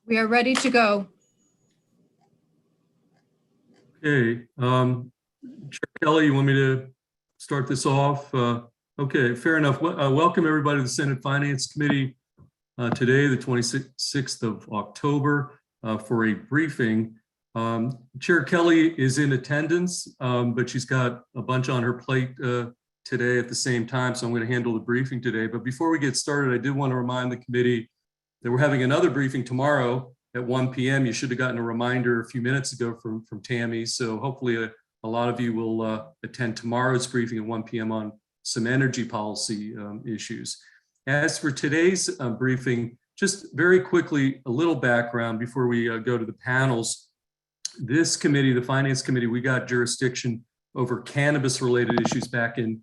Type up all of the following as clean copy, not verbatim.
We are ready to go. Okay, Chair Kelly, you want me to start this off? Okay, fair enough. Welcome everybody to the Senate Finance Committee today, the 26th of October, for a briefing. Chair Kelly is in attendance, but she's got a bunch on her plate today at the same time, so I'm going to handle the briefing today. But before we get started, I did want to remind the committee that we're having another briefing tomorrow at 1 p.m. You should have gotten a reminder a few minutes ago from Tammy. So hopefully a lot of you will attend tomorrow's briefing at 1 p.m. on some energy policy issues. As for today's briefing, just very quickly, a little background before we go to the panels. This committee, the Finance Committee, we got jurisdiction over cannabis-related issues back in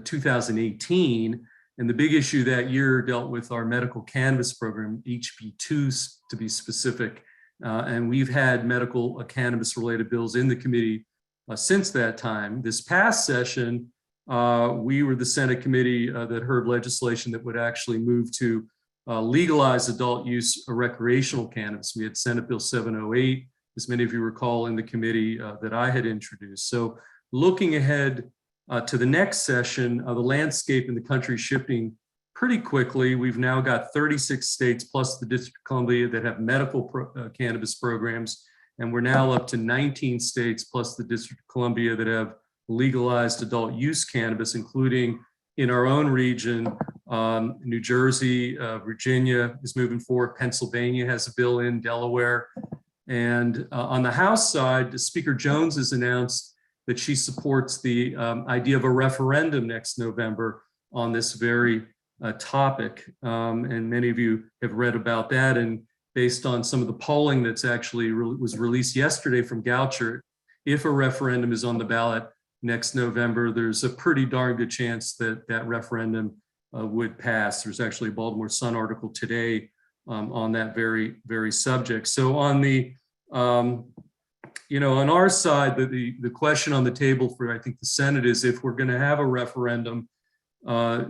2018. And the big issue that year dealt with our medical cannabis program, HB2 to be specific. And we've had medical cannabis related bills in the committee since that time. This past session, we were the Senate committee that heard legislation that would actually move to legalize adult use recreational cannabis. We had Senate Bill 708, as many of you recall, in the committee that I had introduced. So looking ahead to the next session, the landscape in the country shifting pretty quickly. We've now got 36 states plus the District of Columbia that have medical cannabis programs, and we're now up to 19 states plus the District of Columbia that have legalized adult use cannabis, including in our own region. New Jersey, Virginia is moving forward. Pennsylvania has a bill in, Delaware. And on the House side, Speaker Jones has announced that she supports the idea of a referendum next November on this very topic. And many of you have read about that. And based on some of the polling that's actually was released yesterday from Goucher, if a referendum is on the ballot next November, there's a pretty darn good chance that that referendum would pass. There's actually a Baltimore Sun article today on that very subject. So on the on our side, the question on the table for, I think, the Senate is, if we're going to have a referendum,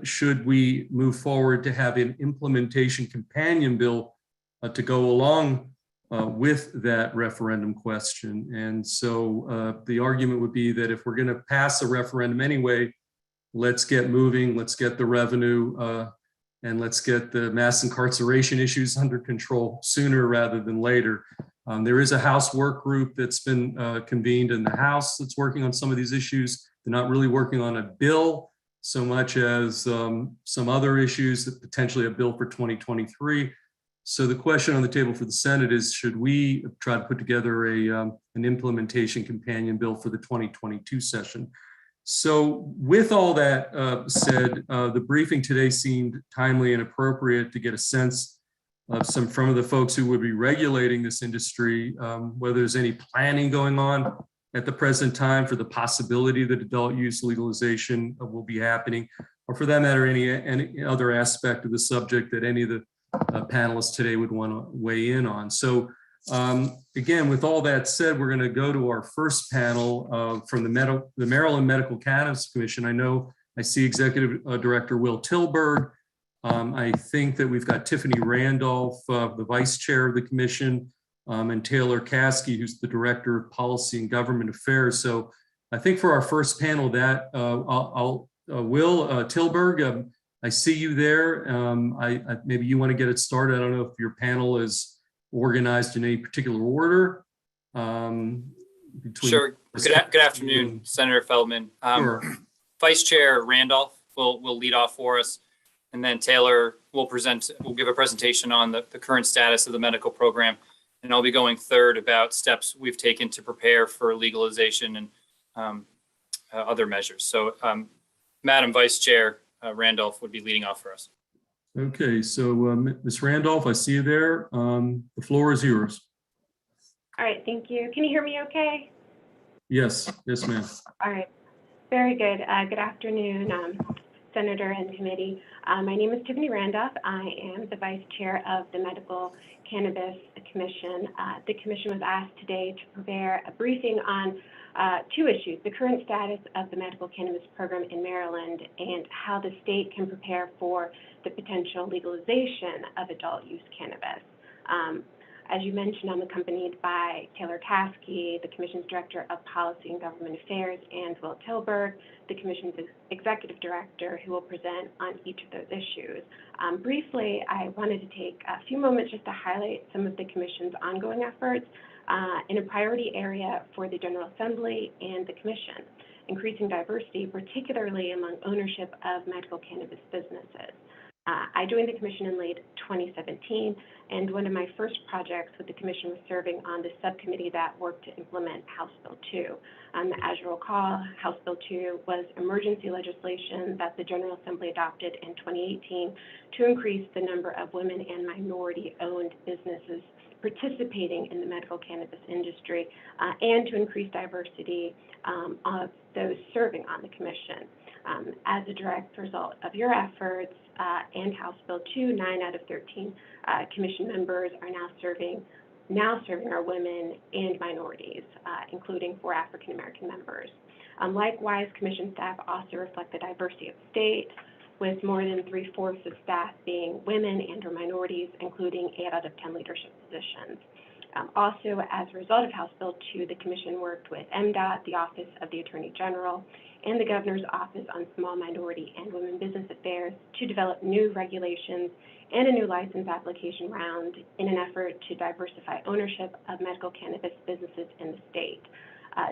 should we move forward to have an implementation companion bill to go along with that referendum question? And so the argument would be that if we're going to pass a referendum anyway, let's get moving, let's get the revenue, and let's get the mass incarceration issues under control sooner rather than later. There is a House work group that's been convened in the House that's working on some of these issues. They're not really working on a bill so much as some other issues, that potentially a bill for 2023. So the question on the table for the Senate is, should we try to put together an implementation companion bill for the 2022 session? So with all that said, the briefing today seemed timely and appropriate to get a sense of some of the folks who would be regulating this industry, whether there's any planning going on at the present time for the possibility that adult use legalization will be happening, or for that matter, any other aspect of the subject that any of the panelists today would want to weigh in on. So again, with all that said, we're going to go to our first panel from the Maryland Medical Cannabis Commission. I see Executive Director Will Tilburg. I think that we've got Tiffany Randolph, the Vice Chair of the Commission, and Taylor Caskey, who's the Director of Policy and Government Affairs. So I think for our first panel, that Will Tilburg, I see you there. Maybe you want to get it started. I don't know if your panel is organized in any particular order. Sure. Good afternoon, Senator Feldman. Sure. Vice Chair Randolph will lead off for us, and then Taylor will give a presentation on the current status of the medical program, and I'll be going third about steps we've taken to prepare for legalization and other measures. So, Madam Vice Chair Randolph would be leading off for us. Okay, so Ms. Randolph, I see you there. The floor is yours. All right, thank you. Can you hear me okay? Yes, ma'am. All right, very good. Good afternoon, Senator and committee. My name is Tiffany Randolph. I am the Vice Chair of the Medical Cannabis Commission. The Commission was asked today to prepare a briefing on two issues: the current status of the medical cannabis program in Maryland and how the state can prepare for the potential legalization of adult use cannabis. As you mentioned, I'm accompanied by Taylor Caskey, the Commission's Director of Policy and Government Affairs, and Will Tilburg, the Commission's Executive Director, who will present on each of those issues. Briefly, I wanted to take a few moments just to highlight some of the Commission's ongoing efforts in a priority area for the General Assembly and the Commission, increasing diversity, particularly among ownership of medical cannabis businesses. I joined the Commission in late 2017, and one of my first projects with the Commission was serving on the subcommittee that worked to implement House Bill 2. As you recall, House Bill 2 was emergency legislation that the General Assembly adopted in 2018 to increase the number of women and minority-owned businesses participating in the medical cannabis industry and to increase diversity of those serving on the Commission. As a direct result of your efforts and House Bill 2, 9 out of 13 Commission members are now serving are women and minorities, including 4 African American members. Likewise, Commission staff also reflect the diversity of the state, with more than 3/4 of staff being women and/or minorities, including 8 out of 10 leadership positions. Also, as a result of House Bill 2, the Commission worked with MDOT, the Office of the Attorney General, and the Governor's Office on Small Minority and Women Business Affairs to develop new regulations and a new license application round in an effort to diversify ownership of medical cannabis businesses in the state.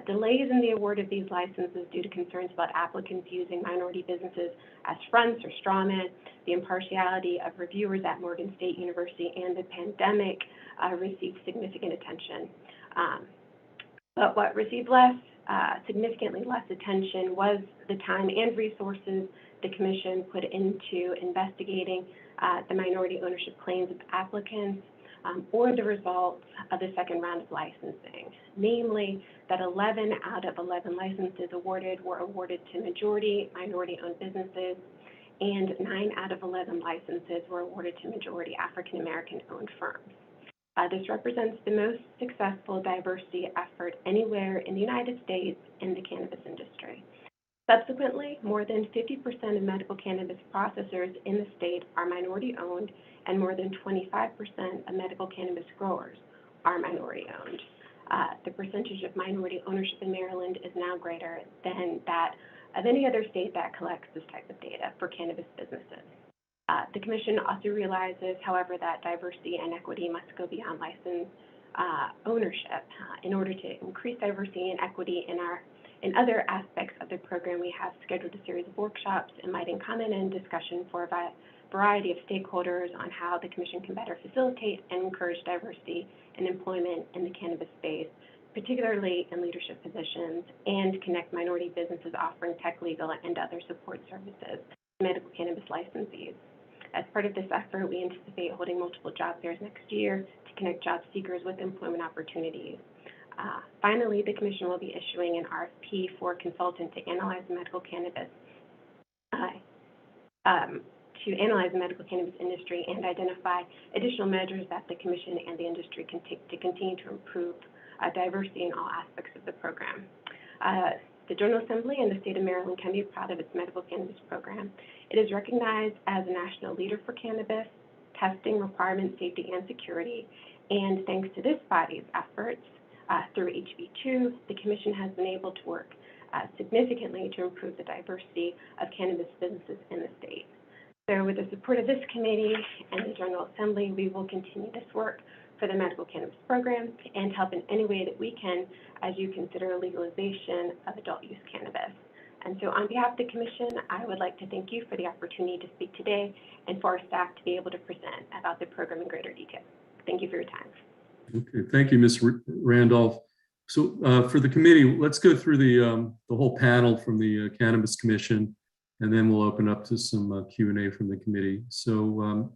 Delays in the award of these licenses due to concerns about applicants using minority businesses as fronts or strawmen, the impartiality of reviewers at Morgan State University, and the pandemic received significant attention. But what received significantly less attention was the time and resources the Commission put into investigating the minority ownership claims of applicants or the results of the second round of licensing, namely that 11 out of 11 licenses awarded were awarded to majority minority-owned businesses, and 9 out of 11 licenses were awarded to majority African American-owned firms. This represents the most successful diversity effort anywhere in the United States in the cannabis industry. Subsequently, more than 50% of medical cannabis processors in the state are minority-owned, and more than 25% of medical cannabis growers are minority-owned. The percentage of minority ownership in Maryland is now greater than that of any other state that collects this type of data for cannabis businesses. The Commission also realizes, however, that diversity and equity must go beyond license ownership. In order to increase diversity and equity in other aspects of the program, we have scheduled a series of workshops inviting comment and discussion for a variety of stakeholders on how the Commission can better facilitate and encourage diversity and employment in the cannabis space, particularly in leadership positions, and connect minority businesses offering tech, legal, and other support services to medical cannabis licensees. As part of this effort, we anticipate holding multiple job fairs next year to connect job seekers with employment opportunities. Finally, the Commission will be issuing an RFP for a consultant to analyze the medical cannabis industry and identify additional measures that the Commission and the industry can take to continue to improve diversity in all aspects of the program. The General Assembly and the state of Maryland can be proud of its medical cannabis program. It is recognized as a national leader for cannabis testing, requirements, safety, and security. And thanks to this body's efforts through HB2, the Commission has been able to work significantly to improve the diversity of cannabis businesses in the state. So with the support of this committee and the General Assembly, we will continue this work for the medical cannabis program and help in any way that we can as you consider legalization of adult use cannabis. And so on behalf of the Commission, I would like to thank you for the opportunity to speak today and for our staff to be able to present about the program in greater detail. Thank you for your time. Okay, thank you, Ms. Randolph. So for the committee, let's go through the whole panel from the Cannabis Commission, and then we'll open up to some Q&A from the committee. So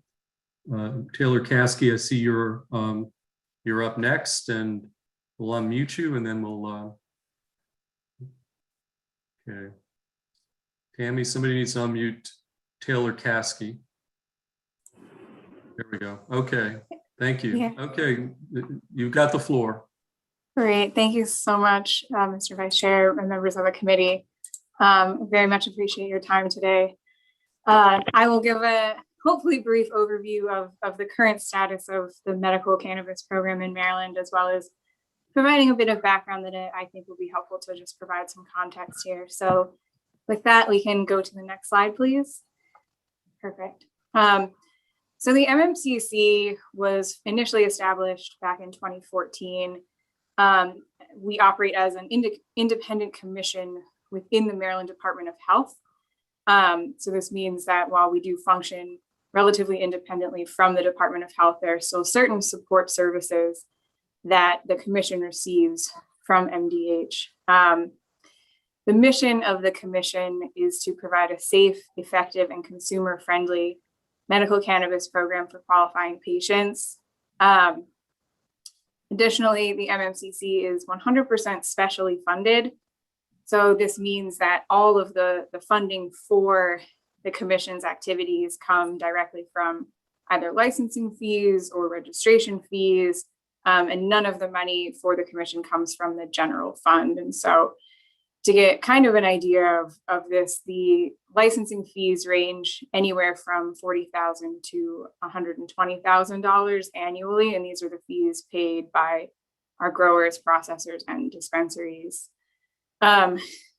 Taylor Caskey, I see you're up next, and we'll unmute you, and then we'll. Okay, Tammy, somebody needs to unmute Taylor Caskey. There we go. Okay, thank you. Yeah. Okay, you've got the floor. Great. Thank you so much, Mr. Vice Chair and members of the committee. Very much appreciate your time today. I will give a hopefully brief overview of the current status of the medical cannabis program in Maryland, as well as providing a bit of background that I think will be helpful to just provide some context here. So with that, we can go to the next slide, please. Perfect. So the MMCC was initially established back in 2014. We operate as an independent commission within the Maryland Department of Health. So this means that while we do function relatively independently from the Department of Health, there are still certain support services that the commission receives from MDH. The mission of the commission is to provide a safe, effective, and consumer-friendly medical cannabis program for qualifying patients. Additionally, the MMCC is 100% specially funded. So this means that all of the funding for the commission's activities come directly from either licensing fees or registration fees, and none of the money for the commission comes from the general fund. And so to get kind of an idea of this, the licensing fees range anywhere from $40,000 to $120,000 annually, and these are the fees paid by our growers, processors, and dispensaries.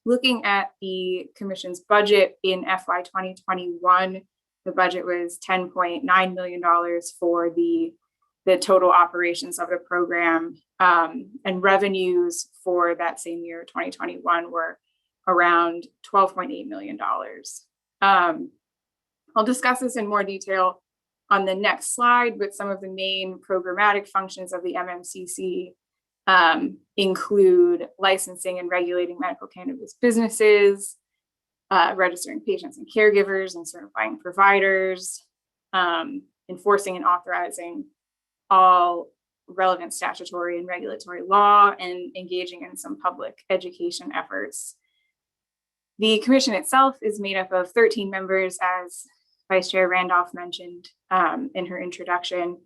Looking at the commission's budget in FY 2021, the budget was $10.9 million for the total operations of the program, and revenues for that same year, 2021, were around $12.8 million. I'll discuss this in more detail on the next slide, but some of the main programmatic functions of the MMCC include licensing and regulating medical cannabis businesses, registering patients and caregivers and certifying providers, enforcing and authorizing all relevant statutory and regulatory law, and engaging in some public education efforts. The commission itself is made up of 13 members, as Vice Chair Randolph mentioned in her introduction.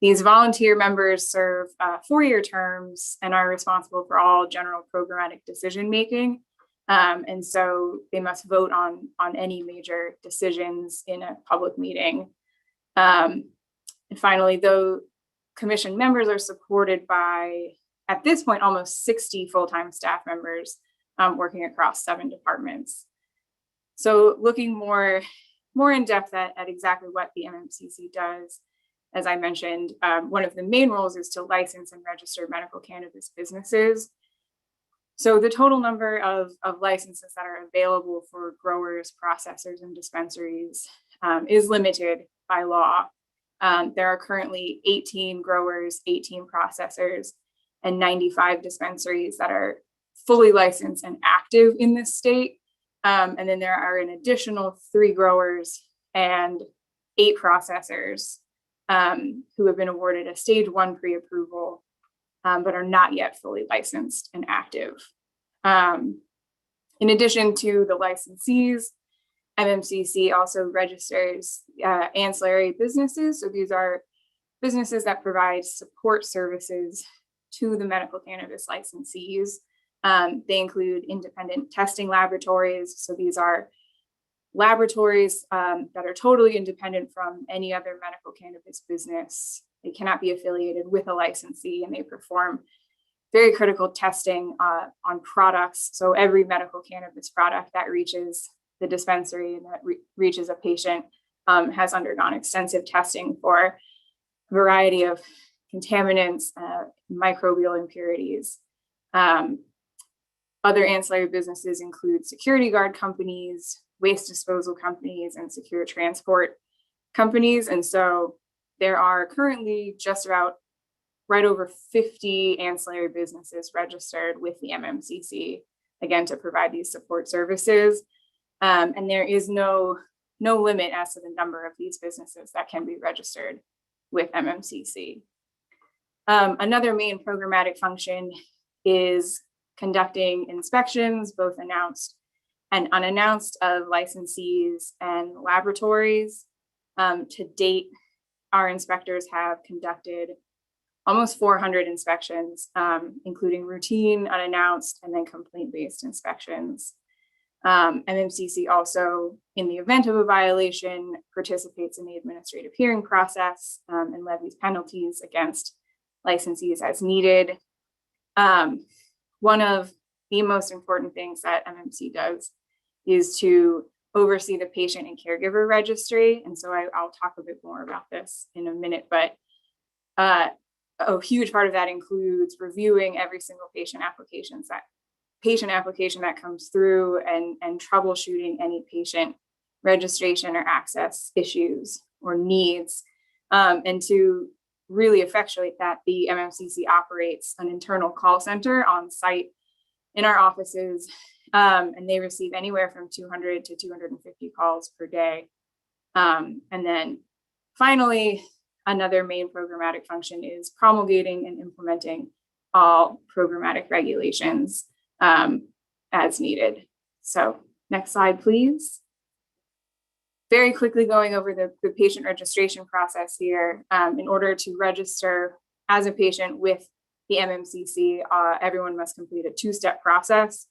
These volunteer members serve 4-year terms and are responsible for all general programmatic decision-making. And so they must vote on any major decisions in a public meeting. And finally, though, commission members are supported by, at this point, almost 60 full-time staff members working across 7 departments. So looking more in depth at exactly what the MMCC does, as I mentioned, one of the main roles is to license and register medical cannabis businesses. So the total number of licenses that are available for growers, processors, and dispensaries is limited by law. There are currently 18 growers, 18 processors, and 95 dispensaries that are fully licensed and active in this state. And then there are an additional 3 growers and 8 processors who have been awarded a stage 1 pre-approval, but are not yet fully licensed and active. In addition to the licensees, MMCC also registers ancillary businesses. So these are businesses that provide support services to the medical cannabis licensees. They include independent testing laboratories. So these are laboratories that are totally independent from any other medical cannabis business. They cannot be affiliated with a licensee, and they perform very critical testing on products. So every medical cannabis product that reaches the dispensary and that reaches a patient has undergone extensive testing for a variety of contaminants, microbial impurities. Other ancillary businesses include security guard companies, waste disposal companies, and secure transport companies. And so there are currently just about right over 50 ancillary businesses registered with the MMCC, again, to provide these support services. And there is no limit as to the number of these businesses that can be registered with MMCC. Another main programmatic function is conducting inspections, both announced and unannounced, of licensees and laboratories. To date, our inspectors have conducted almost 400 inspections, including routine, unannounced, and then complaint-based inspections. MMCC also, in the event of a violation, participates in the administrative hearing process and levies penalties against licensees as needed. One of the most important things that MMC does is to oversee the patient and caregiver registry. And so I'll talk a bit more about this in a minute, but a huge part of that includes reviewing every single patient application that comes through and troubleshooting any patient registration or access issues or needs. And to really effectuate that, the MMCC operates an internal call center on site in our offices, and they receive anywhere from 200 to 250 calls per day. And then finally, another main programmatic function is promulgating and implementing all programmatic regulations as needed. So next slide, please. Very quickly going over the patient registration process here. In order to register as a patient with the MMCC, everyone must complete a two-step process.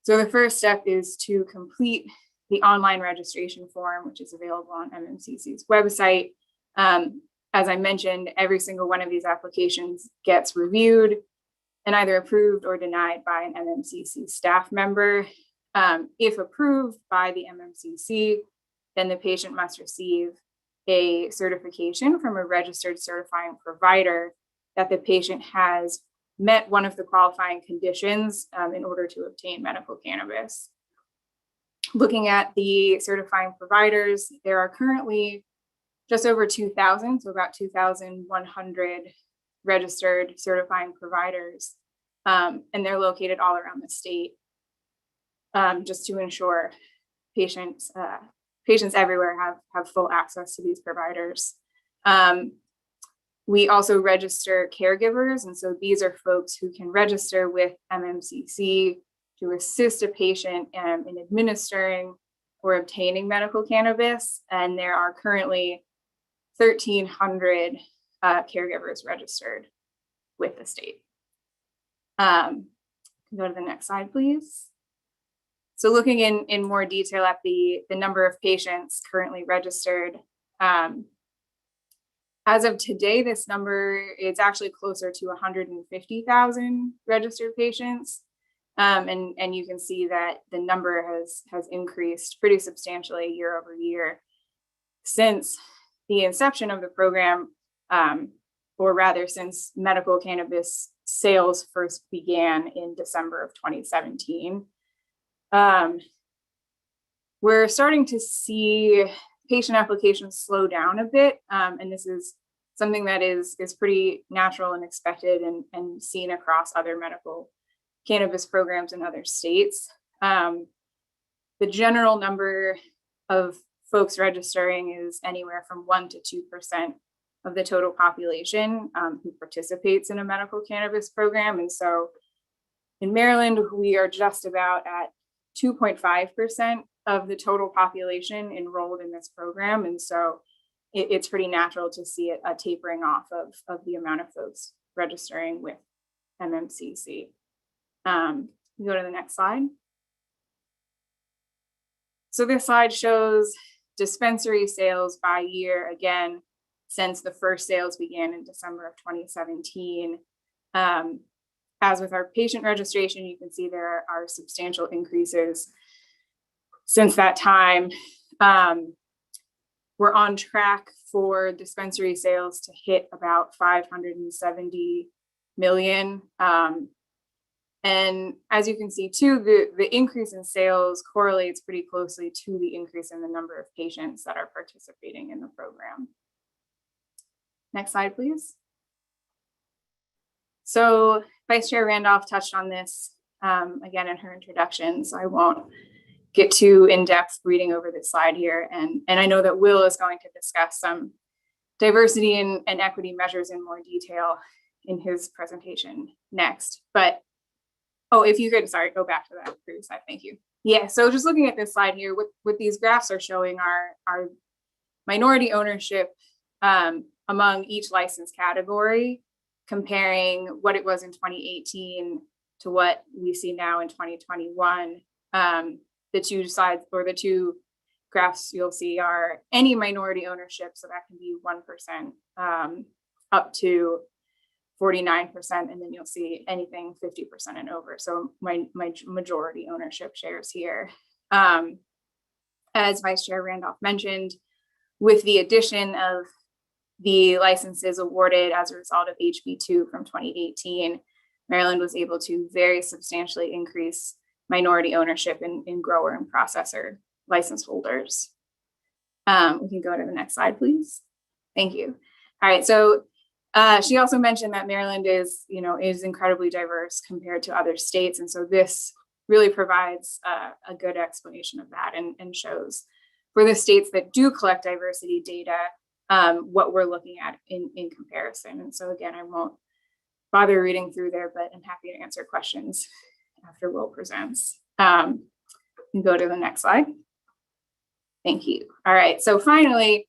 So the first step is to complete the online registration form, which is available on MMCC's website. As I mentioned, every single one of these applications gets reviewed and either approved or denied by an MMCC staff member. If approved by the MMCC, then the patient must receive a certification from a registered certifying provider that the patient has met one of the qualifying conditions in order to obtain medical cannabis. Looking at the certifying providers, there are currently just over 2,000, so about 2,100 registered certifying providers, and they're located all around the state, just to ensure patients everywhere have full access to these providers. We also register caregivers, and so these are folks who can register with MMCC to assist a patient in administering or obtaining medical cannabis, and there are currently 1,300 caregivers registered with the state. Go to the next slide, please. So looking in more detail at the number of patients currently registered, as of today, this number is actually closer to 150,000 registered patients. And you can see that the number has increased pretty substantially year over year since the inception of the program, or rather since medical cannabis sales first began in December of 2017. We're starting to see patient applications slow down a bit, and this is something that is pretty natural and expected and seen across other medical cannabis programs in other states. The general number of folks registering is anywhere from 1% to 2% of the total population who participates in a medical cannabis program. And so in Maryland, we are just about at 2.5% of the total population enrolled in this program. And so it's pretty natural to see a tapering off of the amount of folks registering with MMCC. Go to the next slide. So this slide shows dispensary sales by year, again, since the first sales began in December of 2017. As with our patient registration, you can see there are substantial increases since that time. We're on track for dispensary sales to hit about 570 million. And as you can see too, the increase in sales correlates pretty closely to the increase in the number of patients that are participating in the program. Next slide, please. So Vice Chair Randolph touched on this again in her introduction, so I won't get too in-depth reading over this slide here. And I know that Will is going to discuss some diversity and equity measures in more detail in his presentation next. But, oh, if you could, sorry, go back to that previous slide, thank you. Yeah, so just looking at this slide here, what these graphs are showing are minority ownership among each license category, comparing what it was in 2018 to what we see now in 2021. the two sides or the two graphs you'll see are any minority ownership. So that can be 1% up to 49%. And then you'll see anything 50% and over. So my majority ownership shares here. As Vice Chair Randolph mentioned, with the addition of the licenses awarded as a result of HB2 from 2018, Maryland was able to very substantially increase minority ownership in grower and processor license holders. We can go to the next slide, please. Thank you. All right, so she also mentioned that Maryland is incredibly diverse compared to other states. And so this really provides a good explanation of that and shows for the states that do collect diversity data, what we're looking at in comparison. And so again, I won't bother reading through there, but I'm happy to answer questions after Will presents. You can go to the next slide. Thank you. All right, so finally,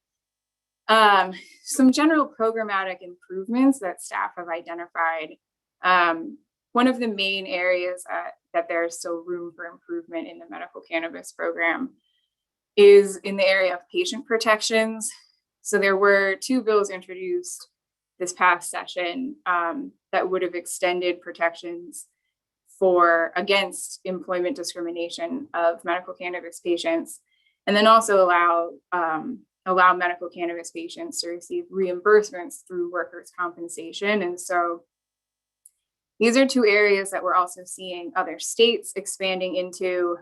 some general programmatic improvements that staff have identified. One of the main areas that there's still room for improvement in the medical cannabis program is in the area of patient protections. So there were 2 bills introduced this past session that would have extended protections against employment discrimination of medical cannabis patients, and then also allow medical cannabis patients to receive reimbursements through workers' compensation. And so these are 2 areas that we're also seeing other states expanding into.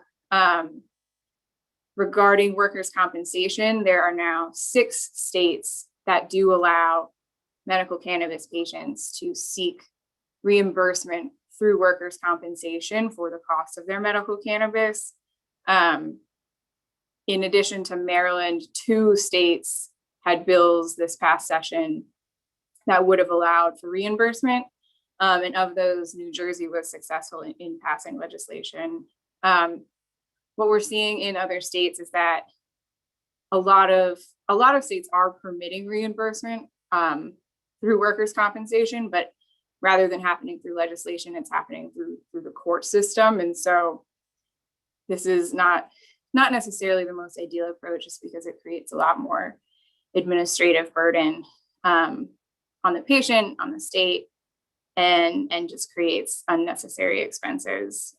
Regarding workers' compensation, there are now 6 states that do allow medical cannabis patients to seek reimbursement through workers' compensation for the cost of their medical cannabis. In addition to Maryland, 2 states had bills this past session that would have allowed for reimbursement. And of those, New Jersey was successful in passing legislation. What we're seeing in other states is that a lot of states are permitting reimbursement through workers' compensation, but rather than happening through legislation, it's happening through the court system. And so this is not necessarily the most ideal approach, just because it creates a lot more administrative burden on the patient, on the state, and just creates unnecessary expenses.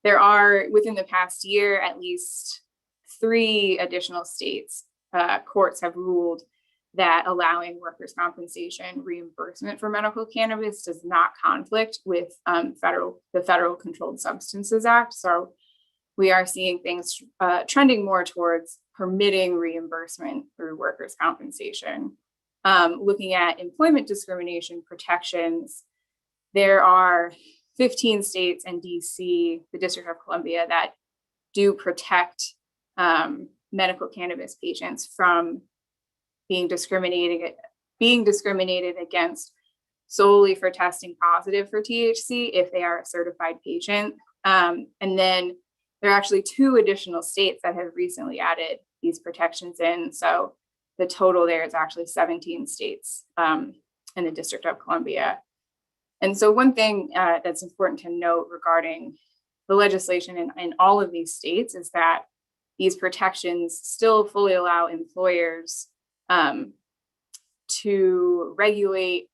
There are, within the past year, at least 3 additional states, courts have ruled that allowing workers' compensation reimbursement for medical cannabis does not conflict with the Federal Controlled Substances Act. So we are seeing things trending more towards permitting reimbursement through workers' compensation. Looking at employment discrimination protections, there are 15 states and DC, the District of Columbia, that do protect medical cannabis patients from being discriminated against solely for testing positive for THC if they are a certified patient. And then there are actually 2 additional states that have recently added these protections in. So the total there is actually 17 states in the District of Columbia. And so one thing that's important to note regarding the legislation in all of these states is that these protections still fully allow employers to regulate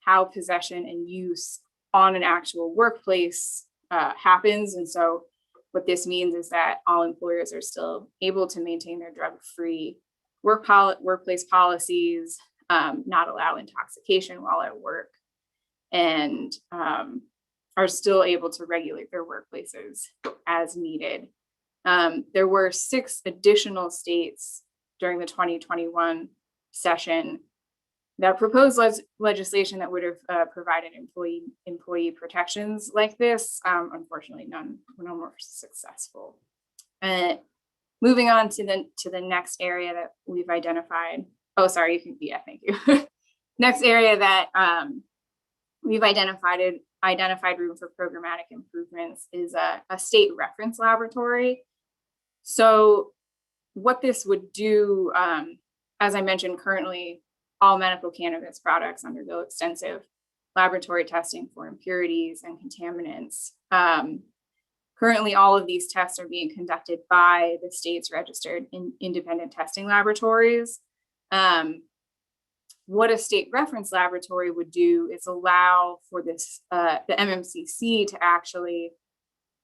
how possession and use on an actual workplace happens. And so what this means is that all employers are still able to maintain their drug-free workplace policies, not allow intoxication while at work, and are still able to regulate their workplaces as needed. There were 6 additional states during the 2021 session that proposed legislation that would have provided employee protections like this. Unfortunately, none were successful. Moving on to the next area that we've identified. Oh, sorry, thank you. Next area that we've identified room for programmatic improvements is a state reference laboratory. So what this would do, as I mentioned, currently all medical cannabis products undergo extensive laboratory testing for impurities and contaminants. Currently, all of these tests are being conducted by the state's registered independent testing laboratories. What a state reference laboratory would do is allow for this, the MMCC to actually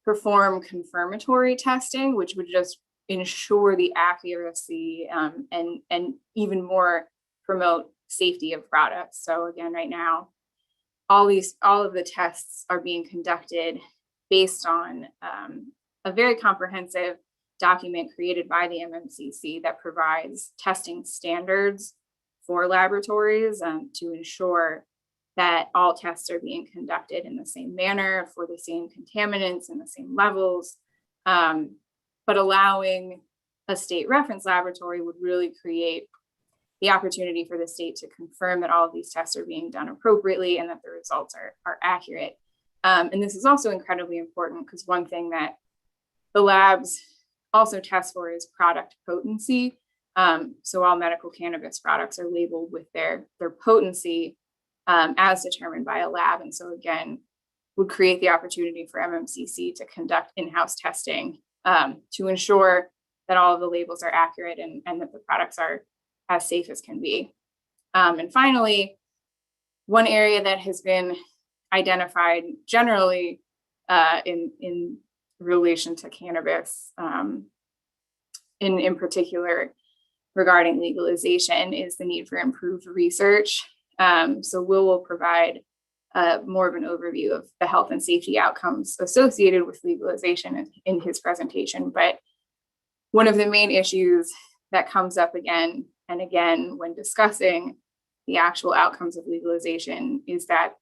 perform confirmatory testing, which would just ensure the accuracy and even more promote safety of products. So again, right now, all of the tests are being conducted based on a very comprehensive document created by the MMCC that provides testing standards for laboratories to ensure that all tests are being conducted in the same manner for the same contaminants and the same levels. But allowing a state reference laboratory would really create the opportunity for the state to confirm that all of these tests are being done appropriately and that the results are accurate. And this is also incredibly important because one thing that the labs also test for is product potency. So all medical cannabis products are labeled with their potency as determined by a lab. And so again, would create the opportunity for MMCC to conduct in-house testing to ensure that all of the labels are accurate and that the products are as safe as can be. And finally, one area that has been identified generally in relation to cannabis, in particular regarding legalization, is the need for improved research. So will provide more of an overview of the health and safety outcomes associated with legalization in his presentation. But one of the main issues that comes up again and again when discussing the actual outcomes of legalization is that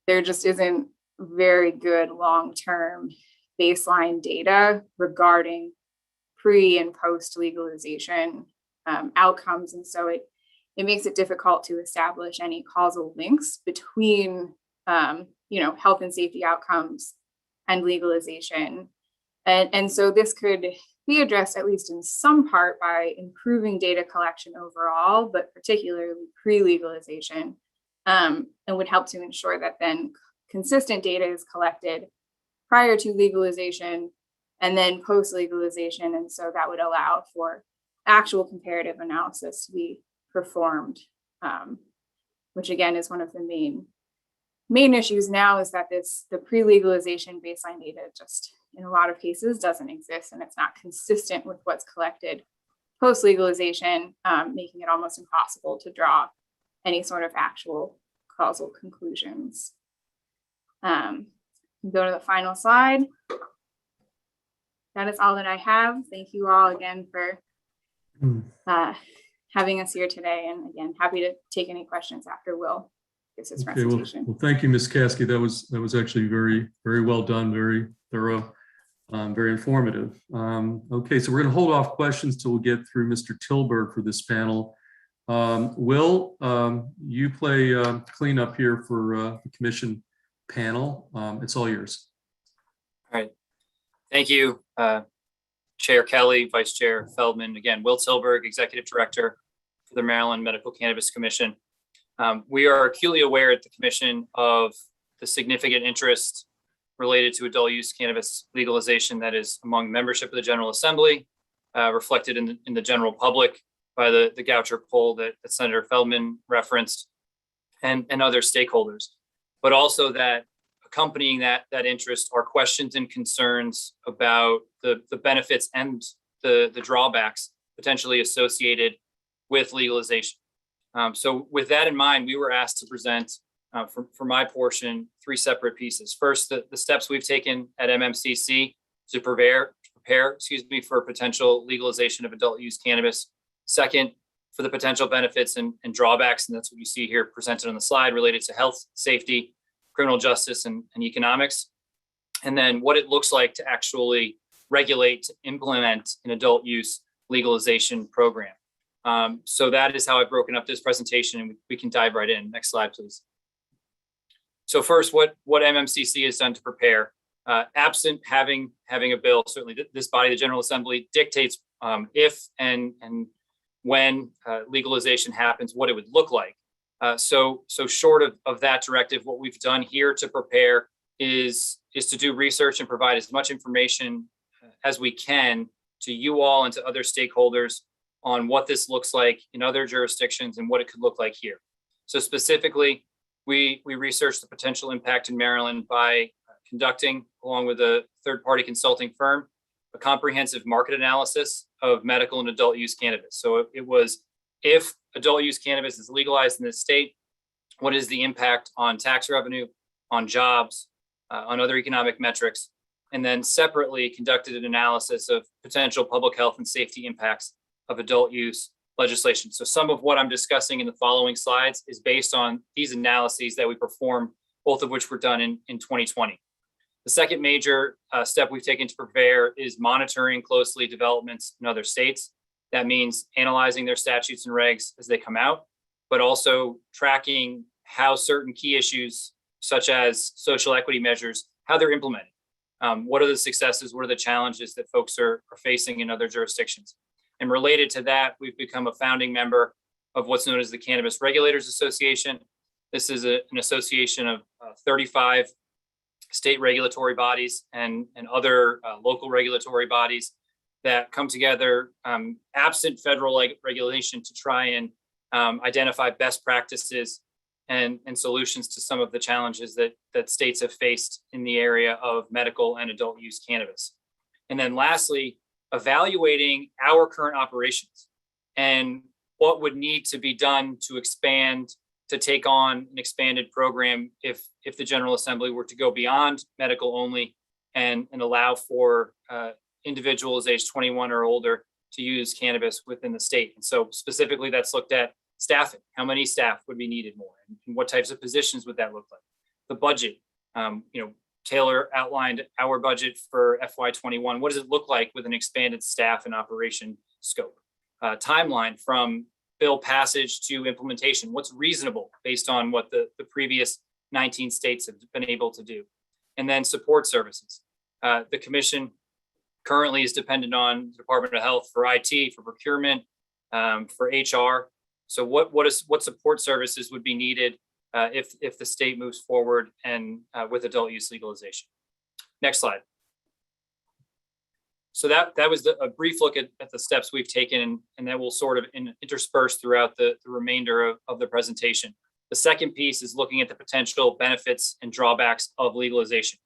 there just isn't very good long-term baseline data regarding pre and post legalization outcomes. And so it makes it difficult to establish any causal links between health and safety outcomes and legalization. And so this could be addressed, at least in some part, by improving data collection overall, but particularly pre-legalization, and would help to ensure that then consistent data is collected prior to legalization and then post-legalization. And so that would allow for actual comparative analysis to be performed, which again is one of the main issues now, is that the pre-legalization baseline data just in a lot of cases doesn't exist, and it's not consistent with what's collected post-legalization, making it almost impossible to draw any sort of actual causal conclusions. Go to the final slide. That is all that I have. Thank you all again for having us here today. And again, happy to take any questions after Will gives his presentation. Well, thank you, Ms. Caskey. That was actually very, very well done, very thorough, very informative. Okay, so we're going to hold off questions till we get through Mr. Tilburg for this panel. Will, you play cleanup here for the commission panel. It's all yours. All right. Thank you, Chair Kelly, Vice Chair Feldman. Again, Will Tilburg, Executive Director for the Maryland Medical Cannabis Commission. We are acutely aware at the Commission of the significant interest related to adult use cannabis legalization that is among membership of the General Assembly, reflected in the general public by the Goucher poll that Senator Feldman referenced, and other stakeholders, but also that accompanying that interest are questions and concerns about the benefits and the drawbacks potentially associated with legalization. So with that in mind, we were asked to present, for my portion, 3 separate pieces. First, the steps we've taken at MMCC to prepare for potential legalization of adult use cannabis. Second, for the potential benefits and drawbacks, and that's what you see here presented on the slide, related to health, safety, criminal justice, and economics. And then what it looks like to actually regulate, to implement an adult use legalization program. So that is how I've broken up this presentation, and we can dive right in. Next slide, please. So first, what MMCC has done to prepare. Absent having a bill, certainly this body, the General Assembly, dictates if and when legalization happens, what it would look like. So short of that directive, what we've done here to prepare is is to do research and provide as much information as we can to you all and to other stakeholders on what this looks like in other jurisdictions and what it could look like here. So specifically, we researched the potential impact in Maryland by conducting, along with a third-party consulting firm, a comprehensive market analysis of medical and adult use cannabis. So it was, if adult use cannabis is legalized in this state, what is the impact on tax revenue, on jobs, on other economic metrics, and then separately conducted an analysis of potential public health and safety impacts of adult use legislation. So some of what I'm discussing in the following slides is based on these analyses that we performed, both of which were done in 2020. The second major step we've taken to prepare is monitoring closely developments in other states. That means analyzing their statutes and regs as they come out, but also tracking how certain key issues, such as social equity measures, how they're implemented. What are the successes? What are the challenges that folks are facing in other jurisdictions? And related to that, we've become a founding member of what's known as the Cannabis Regulators Association. This is an association of 35 state regulatory bodies and other local regulatory bodies that come together absent federal regulation to try and identify best practices and solutions to some of the challenges that states have faced in the area of medical and adult use cannabis. And then lastly, evaluating our current operations and what would need to be done to expand, to take on an expanded program if the General Assembly were to go beyond medical only and allow for individuals age 21 or older to use cannabis within the state. And so specifically that's looked at staffing, how many staff would be needed more, and what types of positions would that look like? The budget, Taylor outlined our budget for FY21. What does it look like with an expanded staff and operation scope? Timeline from bill passage to implementation. What's reasonable based on what the previous 19 states have been able to do? And then support services. The commission currently is dependent on the Department of Health for IT, for procurement, for HR. So what support services would be needed if the state moves forward and with adult use legalization? Next slide. So that was a brief look at the steps we've taken, and that will sort of intersperse throughout the remainder of the presentation. The second piece is looking at the potential benefits and drawbacks of legalization.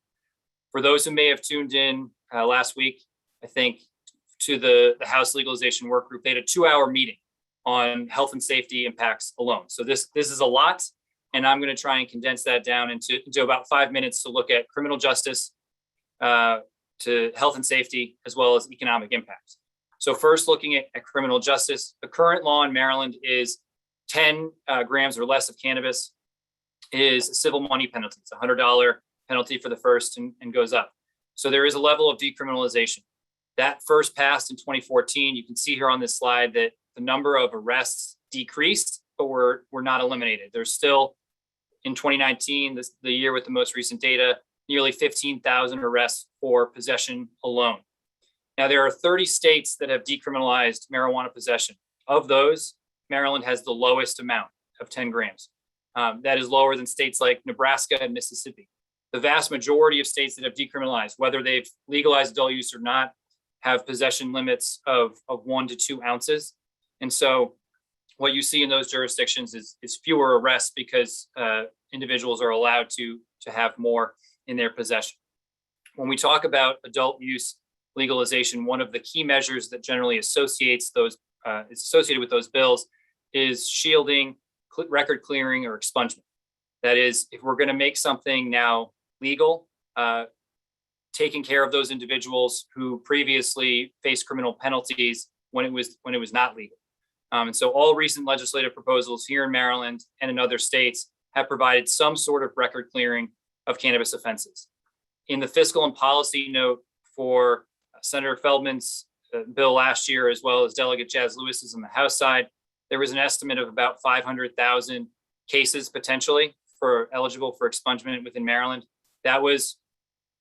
For those who may have tuned in last week, I think, to the House Legalization Work Group, they had a 2-hour meeting on health and safety impacts alone. So this is a lot, and I'm going to try and condense that down into about 5 minutes to look at criminal justice, to health and safety, as well as economic impacts. So first, looking at criminal justice, the current law in Maryland is 10 grams or less of cannabis is a civil money penalty. It's a $100 penalty for the first and goes up. So there is a level of decriminalization. That first passed in 2014. You can see here on this slide that the number of arrests decreased, but were not eliminated. There's still, in 2019, the year with the most recent data, nearly 15,000 arrests for possession alone. Now, there are 30 states that have decriminalized marijuana possession. Of those, Maryland has the lowest amount of 10 grams. That is lower than states like Nebraska and Mississippi. The vast majority of states that have decriminalized, whether they've legalized adult use or not, have possession limits of 1 to 2 ounces. And so what you see in those jurisdictions is fewer arrests because individuals are allowed to have more in their possession. When we talk about adult use legalization, one of the key measures that generally is associated with those bills is shielding, record clearing, or expungement. That is, if we're going to make something now legal, taking care of those individuals who previously faced criminal penalties when it was not legal. And so all recent legislative proposals here in Maryland and in other states have provided some sort of record clearing of cannabis offenses. In the fiscal and policy note for Senator Feldman's bill last year, as well as Delegate Jazz Lewis's on the House side, there was an estimate of about 500,000 cases potentially eligible for expungement within Maryland. That was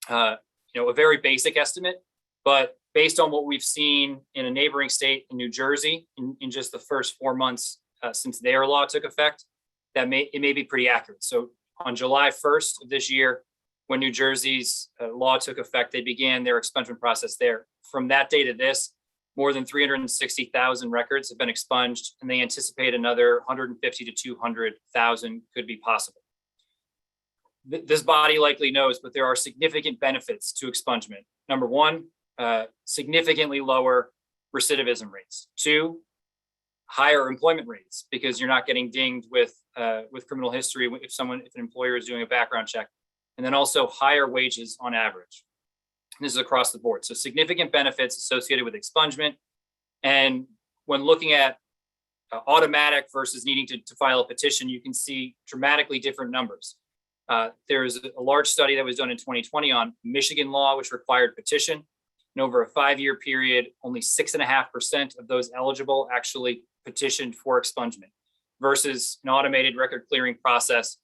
a very basic estimate, but based on what we've seen in a neighboring state in New Jersey in just the first 4 months since their law took effect, it may be pretty accurate. So on July 1st of this year, when New Jersey's law took effect, they began their expungement process there. From that day to this, more than 360,000 records have been expunged, and they anticipate another 150 to 200,000 could be possible. This body likely knows, but there are significant benefits to expungement. Number one, significantly lower recidivism rates. Two, higher employment rates, because you're not getting dinged with criminal history if an employer is doing a background check. And then also higher wages on average. This is across the board. So significant benefits associated with expungement. And when looking at automatic versus needing to file a petition, you can see dramatically different numbers. There's a large study that was done in 2020 on Michigan law, which required petition. And over a 5-year period, only 6.5% of those eligible actually petitioned for expungement, versus an automated record clearing process,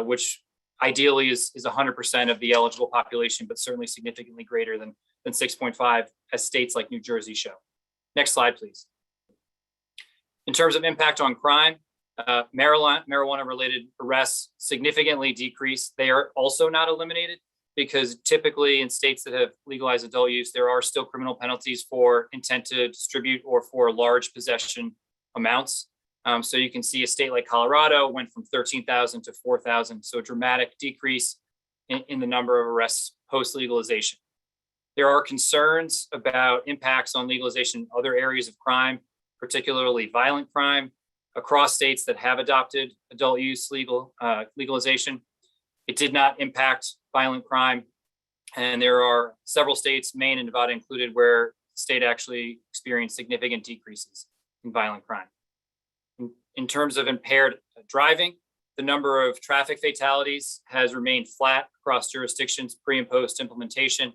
which ideally is 100% of the eligible population, but certainly significantly greater than 6.5, as states like New Jersey show. Next slide, please. In terms of impact on crime, marijuana-related arrests significantly decreased. They are also not eliminated, because typically in states that have legalized adult use, there are still criminal penalties for intent to distribute or for large possession amounts. So you can see a state like Colorado went from 13,000 to 4,000. So a dramatic decrease in the number of arrests post-legalization. There are concerns about impacts on legalization in other areas of crime, particularly violent crime, across states that have adopted adult use legalization. It did not impact violent crime. And there are several states, Maine and Nevada included, where the state actually experienced significant decreases in violent crime. In terms of impaired driving, the number of traffic fatalities has remained flat across jurisdictions pre and post implementation.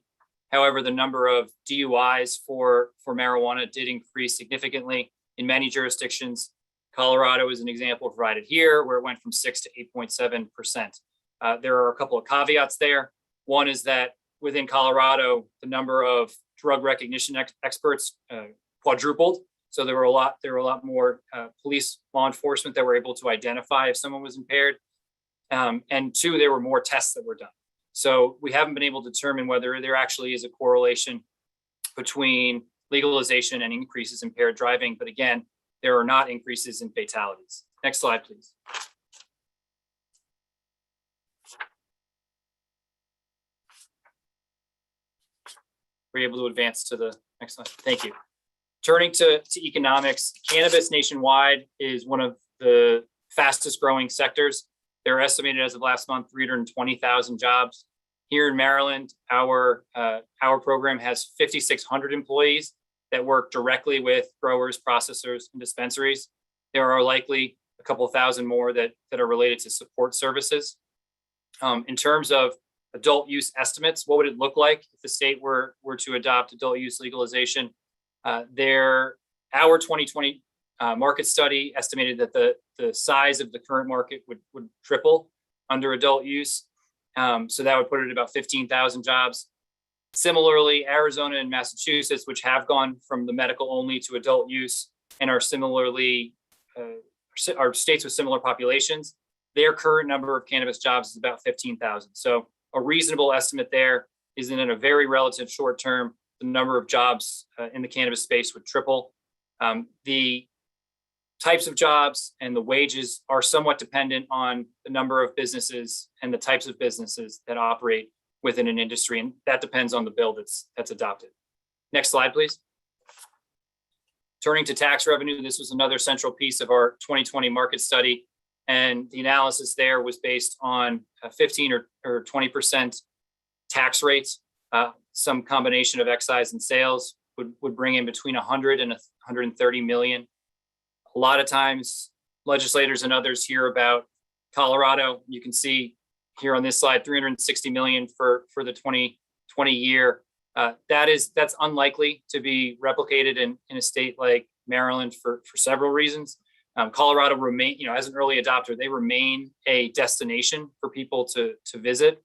However, the number of DUIs for marijuana did increase significantly in many jurisdictions. Colorado is an example provided here, where it went from 6 to 8.7%. There are a couple of caveats there. One is that within Colorado, the number of drug recognition experts quadrupled. So there were a lot more police law enforcement that were able to identify if someone was impaired. And two, there were more tests that were done. So we haven't been able to determine whether there actually is a correlation between legalization and increases in impaired driving. But again, there are not increases in fatalities. Next slide, please. We're able to advance to the next slide. Thank you. Turning to economics, cannabis nationwide is one of the fastest growing sectors. They're estimated as of last month, 320,000 jobs. Here in Maryland, our program has 5,600 employees that work directly with growers, processors, and dispensaries. There are likely a couple thousand more that are related to support services. In terms of adult use estimates, what would it look like if the state were to adopt adult use legalization? Our 2020 market study estimated that the size of the current market would triple under adult use. So that would put it at about 15,000 jobs. Similarly, Arizona and Massachusetts, which have gone from the medical only to adult use and are similarly are states with similar populations, their current number of cannabis jobs is about 15,000. So a reasonable estimate there is that in a very relative short term, the number of jobs in the cannabis space would triple. The types of jobs and the wages are somewhat dependent on the number of businesses and the types of businesses that operate within an industry, and that depends on the bill that's adopted. Next slide, please. Turning to tax revenue, this was another central piece of our 2020 market study, and the analysis there was based on 15 or 20% tax rates. Some combination of excise and sales would bring in between 100 and 130 million. A lot of times, legislators and others hear about Colorado. You can see here on this slide, 360 million for the 2020 year. That's unlikely to be replicated in a state like Maryland for several reasons. Colorado remain, as an early adopter, they remain a destination for people to visit,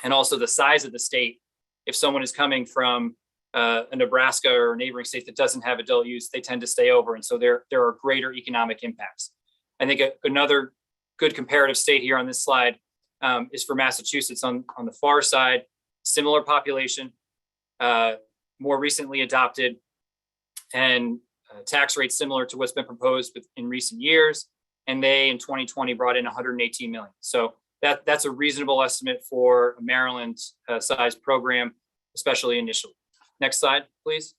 and also the size of the state. If someone is coming from a Nebraska or a neighboring state that doesn't have adult use, they tend to stay over, and so there are greater economic impacts. I think another good comparative state here on this slide is for Massachusetts on the far side, similar population, more recently adopted, and tax rates similar to what's been proposed in recent years. And they in 2020 brought in 118 million. So that's a reasonable estimate for a Maryland size program, especially initially. Next slide, please.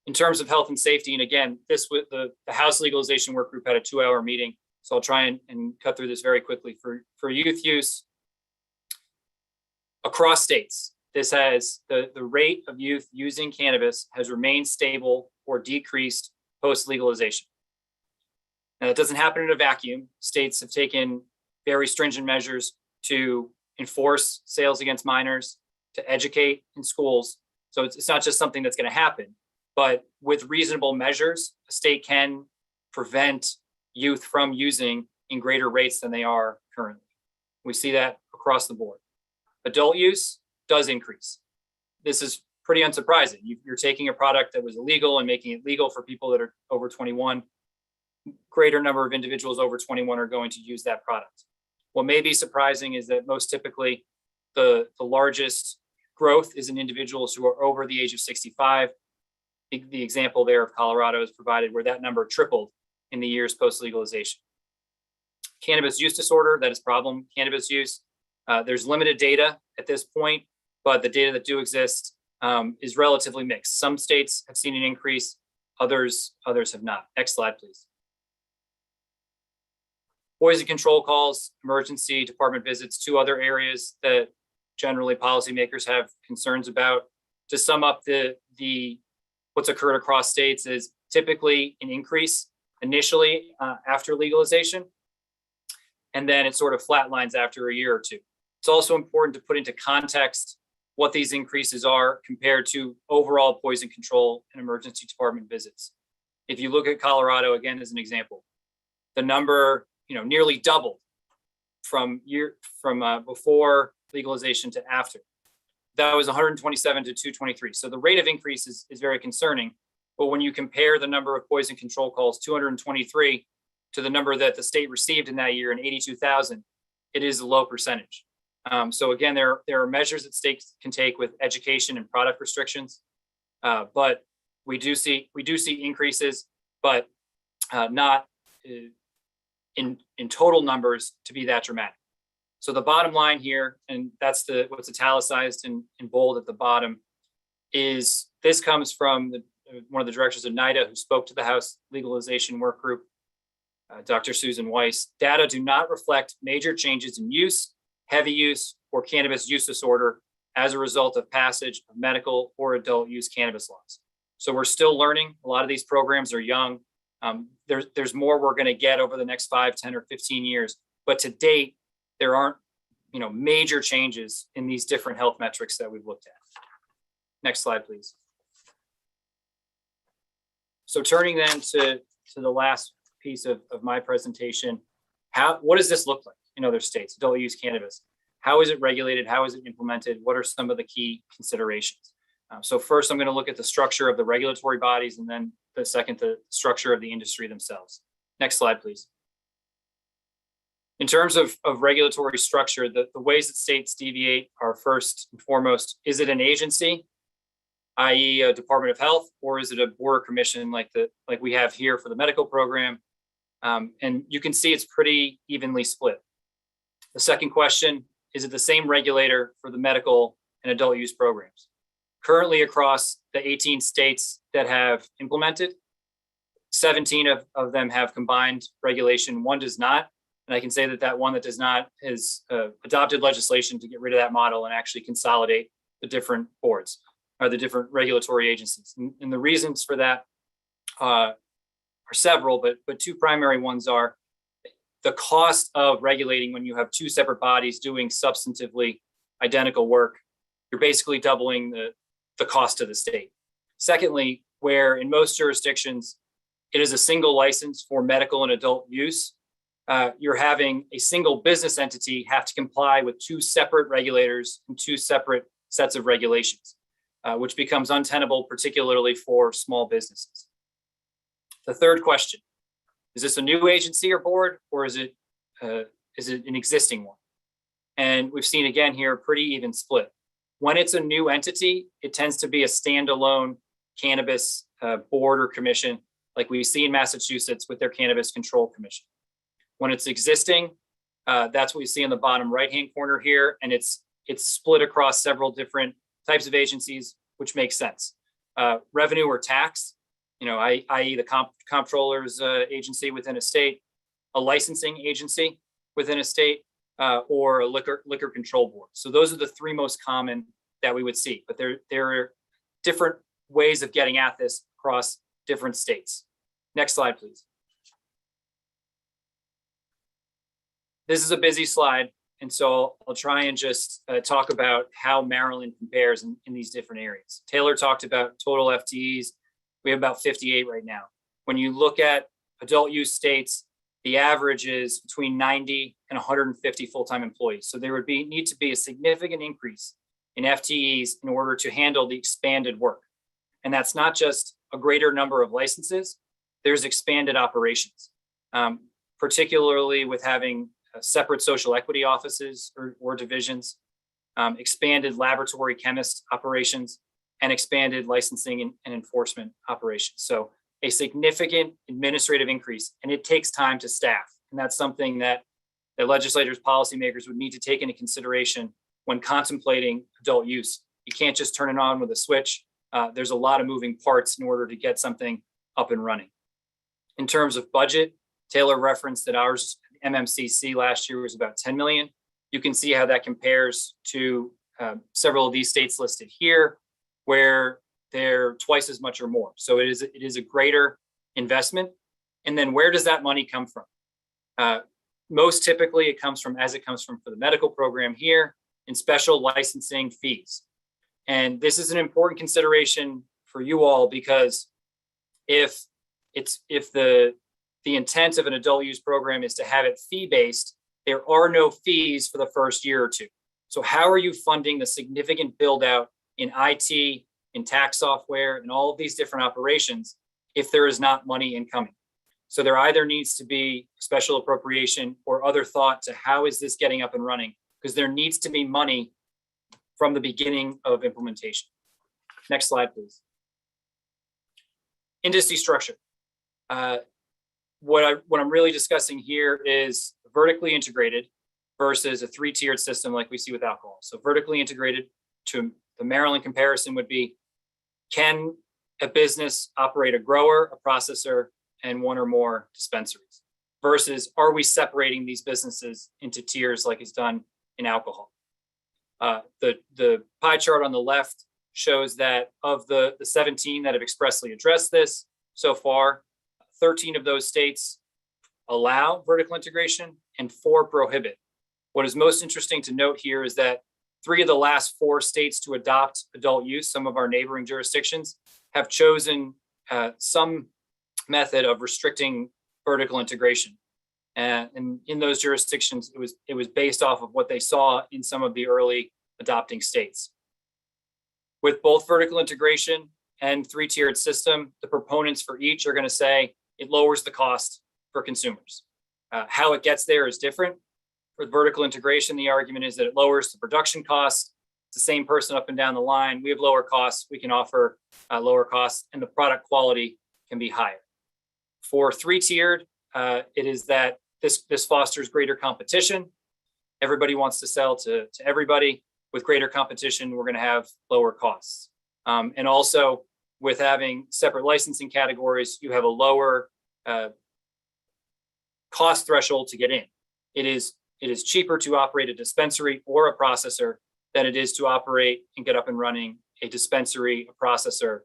In terms of health and safety, and again, this with the House legalization work group had a 2-hour meeting. So I'll try and cut through this very quickly. For youth use across states, this has the rate of youth using cannabis has remained stable or decreased post legalization. Now, that doesn't happen in a vacuum. States have taken very stringent measures to enforce sales against minors, to educate in schools. So it's not just something that's going to happen, but with reasonable measures, a state can prevent youth from using in greater rates than they are currently. We see that across the board. Adult use does increase. This is pretty unsurprising. You're taking a product that was illegal and making it legal for people that are over 21. Greater number of individuals over 21 are going to use that product. What may be surprising is that most typically the largest growth is in individuals who are over the age of 65. The example there of Colorado is provided where that number tripled in the years post legalization. Cannabis use disorder, that is problem cannabis use. There's limited data at this point, but the data that do exist is relatively mixed. Some states have seen an increase, others have not. Next slide, please. Poison control calls, emergency department visits, 2 other areas that generally policymakers have concerns about. To sum up what's occurred across states is typically an increase initially after legalization, and then it sort of flatlines after a year or 2. It's also important to put into context what these increases are compared to overall poison control and emergency department visits. If you look at Colorado, again, as an example, the number nearly doubled from before legalization to after. That was 127 to 223. So the rate of increase is very concerning. But when you compare the number of poison control calls, 223, to the number that the state received in that year in 82,000, it is a low percentage. So again, there are measures that states can take with education and product restrictions, but we do see increases, but not in total numbers to be that dramatic. So the bottom line here, and that's what's italicized in bold at the bottom, is this comes from one of the directors of NIDA who spoke to the House legalization work group, Dr. Susan Weiss. Data do not reflect major changes in use, heavy use, or cannabis use disorder as a result of passage of medical or adult use cannabis laws. So we're still learning. A lot of these programs are young. There's more we're going to get over the next 5, 10, or 15 years. But to date, there aren't major changes in these different health metrics that we've looked at. Next slide, please. So turning then to the last piece of my presentation, what does this look like in other states, adult use cannabis? How is it regulated? How is it implemented? What are some of the key considerations? So first, I'm going to look at the structure of the regulatory bodies, and then the structure of the industry themselves. Next slide, please. In terms of regulatory structure, the ways that states deviate are first and foremost, is it an agency, i.e. a Department of Health, or is it a border commission like we have here for the medical program? And you can see it's pretty evenly split. The second question, is it the same regulator for the medical and adult use programs? Currently across the 18 states that have implemented, 17 of them have combined regulation, 1 does not. And I can say that one that does not has adopted legislation to get rid of that model and actually consolidate the different boards or the different regulatory agencies. And the reasons for that are several, but 2 primary ones are the cost of regulating when you have 2 separate bodies doing substantively identical work. You're basically doubling the cost to the state. Secondly, where in most jurisdictions, it is a single license for medical and adult use, you're having a single business entity have to comply with 2 separate regulators and 2 separate sets of regulations, which becomes untenable, particularly for small businesses. The third question, is this a new agency or board, or is it an existing one. And we've seen again here a pretty even split. When it's a new entity, it tends to be a standalone cannabis board or commission, like we see in Massachusetts with their Cannabis Control Commission. When it's existing, that's what we see in the bottom right-hand corner here, and it's split across several different types of agencies, which makes sense. Revenue or tax, i.e. the comptroller's agency within a state, a licensing agency within a state, or a liquor control board. So those are the three most common that we would see, but there are different ways of getting at this across different states. Next slide, please. This is a busy slide, and so I'll try and just talk about how Maryland compares in these different areas. Taylor talked about total FTEs. We have about 58 right now. When you look at adult use states, the average is between 90 and 150 full-time employees. So there would need to be a significant increase in FTEs in order to handle the expanded work. And that's not just a greater number of licenses, there's expanded operations, particularly with having separate social equity offices or divisions, expanded laboratory chemist operations, and expanded licensing and enforcement operations. So a significant administrative increase, and it takes time to staff. And that's something that the legislators, policymakers would need to take into consideration when contemplating adult use. You can't just turn it on with a switch. There's a lot of moving parts in order to get something up and running. In terms of budget, Taylor referenced that ours MMCC last year was about 10 million. You can see how that compares to several of these states listed here, where they're twice as much or more. So it is a greater investment. And then where does that money come from? Most typically it comes from for the medical program here in special licensing fees. And this is an important consideration for you all, because if the intent of an adult use program is to have it fee-based, there are no fees for the first year or two. So how are you funding the significant build out in IT, in tax software, and all of these different operations if there is not money incoming? So there either needs to be special appropriation or other thought to how is this getting up and running, because there needs to be money from the beginning of implementation. Next slide, please. Industry structure. What I'm really discussing here is vertically integrated versus a three-tiered system like we see with alcohol. So vertically integrated, to the Maryland comparison would be, can a business operate a grower, a processor, and one or more dispensaries? Versus, are we separating these businesses into tiers like it's done in alcohol? The pie chart on the left shows that of the 17 that have expressly addressed this so far, 13 of those states allow vertical integration and 4 prohibit. What is most interesting to note here is that 3 of the last 4 states to adopt adult use, some of our neighboring jurisdictions, have chosen some method of restricting vertical integration. And in those jurisdictions, it was based off of what they saw in some of the early adopting states. With both vertical integration and 3-tiered system, the proponents for each are going to say it lowers the cost for consumers. How it gets there is different. For vertical integration, the argument is that it lowers the production costs. It's the same person up and down the line. We have lower costs. We can offer lower costs, and the product quality can be higher. For 3-tiered, it is that this fosters greater competition. Everybody wants to sell to everybody. With greater competition, we're going to have lower costs. And also, with having separate licensing categories, you have a lower cost threshold to get in. It is cheaper to operate a dispensary or a processor than it is to operate and get up and running a dispensary, a processor,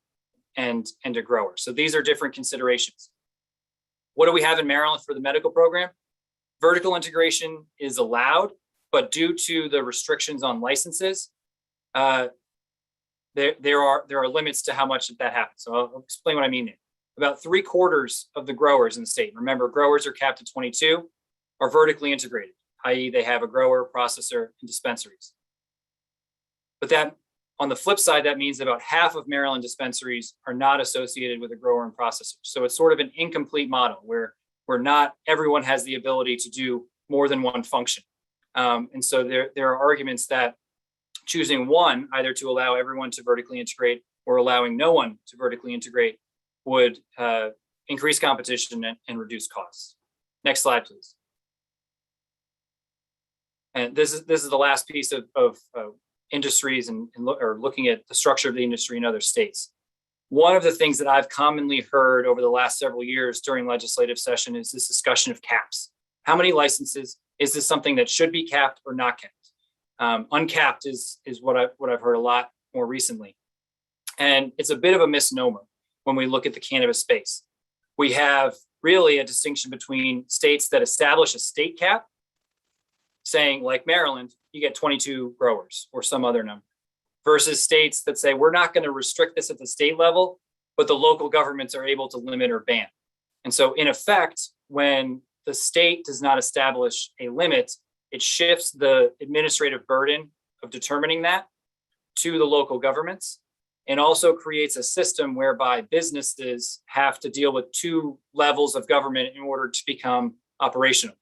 and a grower. So these are different considerations. What do we have in Maryland for the medical program? Vertical integration is allowed, but due to the restrictions on licenses, there are limits to how much that happens. So I'll explain what I mean there. About 3/4 of the growers in the state, remember growers are capped at 22, are vertically integrated, i.e. they have a grower, processor, and dispensaries. But that, on the flip side, that means about half of Maryland dispensaries are not associated with a grower and processor. So it's sort of an incomplete model where not everyone has the ability to do more than one function. And so there are arguments that choosing one, either to allow everyone to vertically integrate or allowing no one to vertically integrate, would increase competition and reduce costs. Next slide, please. And this is the last piece of industries or looking at the structure of the industry in other states. One of the things that I've commonly heard over the last several years during legislative session is this discussion of caps. How many licenses? Is this something that should be capped or not capped? Uncapped is what I've heard a lot more recently. And it's a bit of a misnomer when we look at the cannabis space. We have really a distinction between states that establish a state cap, saying like Maryland, you get 22 growers or some other number, versus states that say, we're not going to restrict this at the state level, but the local governments are able to limit or ban. And so in effect, when the state does not establish a limit, it shifts the administrative burden of determining that to the local governments, and also creates a system whereby businesses have to deal with two levels of government in order to become operational.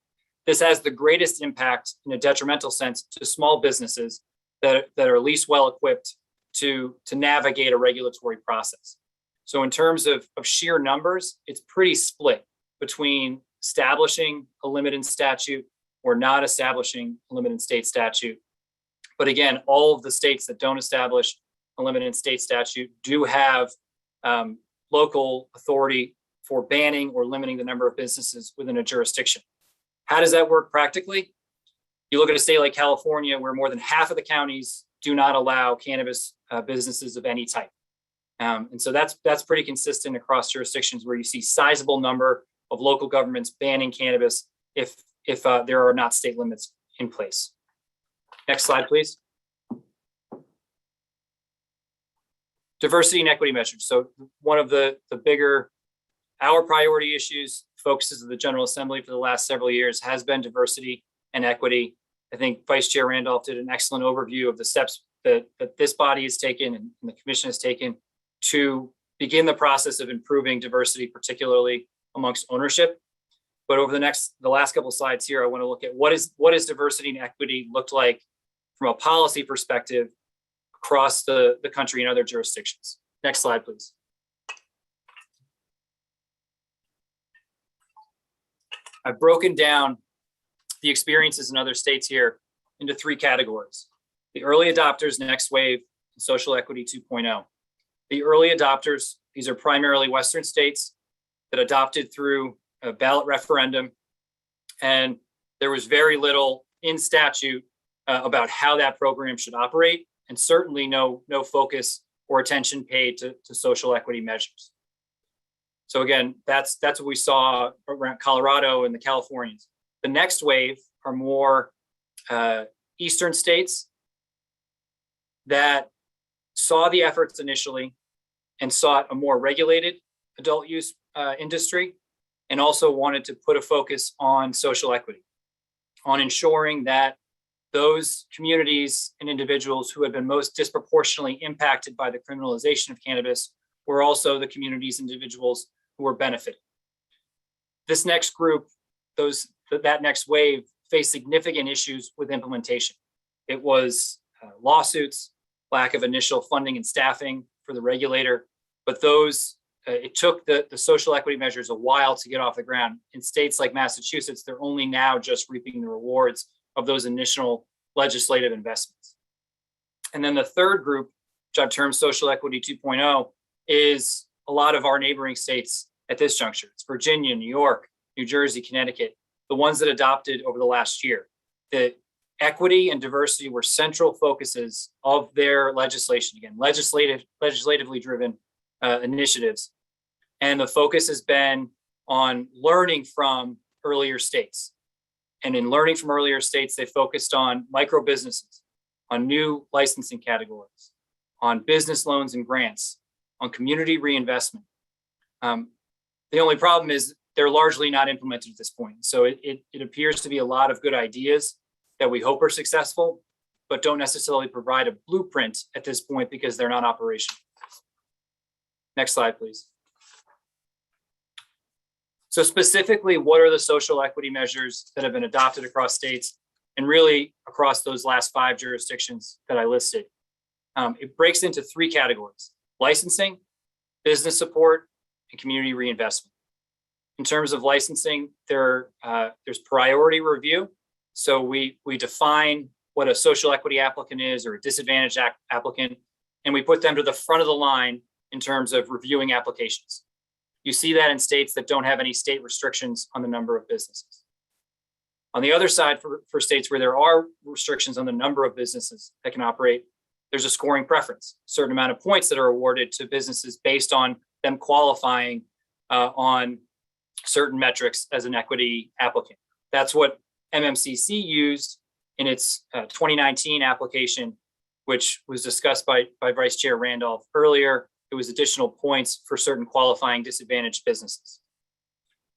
This has the greatest impact in a detrimental sense to small businesses that are least well equipped to navigate a regulatory process. So in terms of sheer numbers, it's pretty split between establishing a limit in statute or not establishing a limit in state statute. But again, all of the states that don't establish a limit in state statute do have local authority for banning or limiting the number of businesses within a jurisdiction. How does that work practically? You look at a state like California, where more than half of the counties do not allow cannabis businesses of any type. And so that's pretty consistent across jurisdictions where you see sizable number of local governments banning cannabis if there are not state limits in place. Next slide, please. Diversity and equity measures. So one of the bigger, our priority issues, focuses of the General Assembly for the last several years has been diversity and equity. I think Vice Chair Randolph did an excellent overview of the steps that this body has taken and the commission has taken to begin the process of improving diversity, particularly amongst ownership. But over the last couple of slides here, I want to look at what is diversity and equity looked like from a policy perspective across the country and other jurisdictions. Next slide, please. I've broken down the experiences in other states here into three categories: the early adopters, next wave, and social equity 2.0. The early adopters, these are primarily Western states that adopted through a ballot referendum, and there was very little in statute about how that program should operate, and certainly no focus or attention paid to social equity measures. So again, that's what we saw around Colorado and the Californians. The next wave are more Eastern states that saw the efforts initially and sought a more regulated adult use industry, and also wanted to put a focus on social equity, on ensuring that those communities and individuals who had been most disproportionately impacted by the criminalization of cannabis were also the communities, individuals who were benefiting. This next group, that next wave, faced significant issues with implementation. It was lawsuits, lack of initial funding and staffing for the regulator, but it took the social equity measures a while to get off the ground. In states like Massachusetts, they're only now just reaping the rewards of those initial legislative investments. And then the third group, which I've termed social equity 2.0, is a lot of our neighboring states at this juncture. It's Virginia, New York, New Jersey, Connecticut, the ones that adopted over the last year. The equity and diversity were central focuses of their legislation. Again, legislatively driven initiatives. And the focus has been on learning from earlier states. And in learning from earlier states, they focused on micro businesses, on new licensing categories, on business loans and grants, on community reinvestment. The only problem is they're largely not implemented at this point. So it appears to be a lot of good ideas that we hope are successful, but don't necessarily provide a blueprint at this point because they're not operational. Next slide, please. So specifically, what are the social equity measures that have been adopted across states and really across those last 5 jurisdictions that I listed? It breaks into 3 categories: licensing, business support, and community reinvestment. In terms of licensing, there's priority review. So we define what a social equity applicant is or a disadvantaged applicant, and we put them to the front of the line in terms of reviewing applications. You see that in states that don't have any state restrictions on the number of businesses. On the other side, for states where there are restrictions on the number of businesses that can operate, there's a scoring preference, a certain amount of points that are awarded to businesses based on them qualifying on certain metrics as an equity applicant. That's what MMCC used in its 2019 application, which was discussed by Vice Chair Randolph earlier. It was additional points for certain qualifying disadvantaged businesses.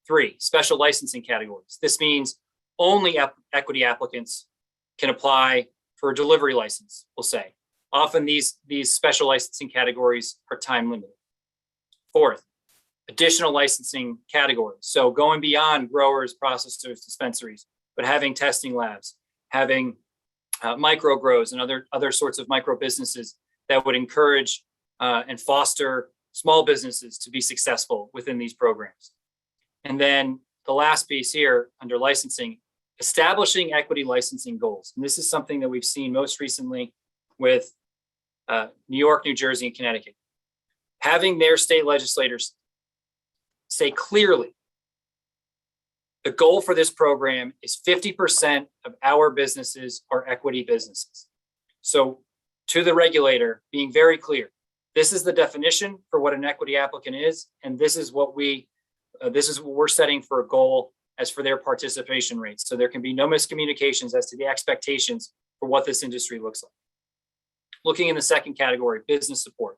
3, special licensing categories. This means only equity applicants can apply for a delivery license, we'll say. Often these special licensing categories are time limited. 4th, additional licensing categories. So going beyond growers, processors, dispensaries, but having testing labs, having micro grows and other sorts of micro businesses that would encourage and foster small businesses to be successful within these programs. And then the last piece here under licensing, establishing equity licensing goals. And this is something that we've seen most recently with New York, New Jersey, and Connecticut. Having their state legislators say clearly, the goal for this program is 50% of our businesses are equity businesses. So to the regulator, being very clear, this is the definition for what an equity applicant is, and this is what we're setting for a goal as for their participation rates. So there can be no miscommunications as to the expectations for what this industry looks like. Looking in the second category, business support.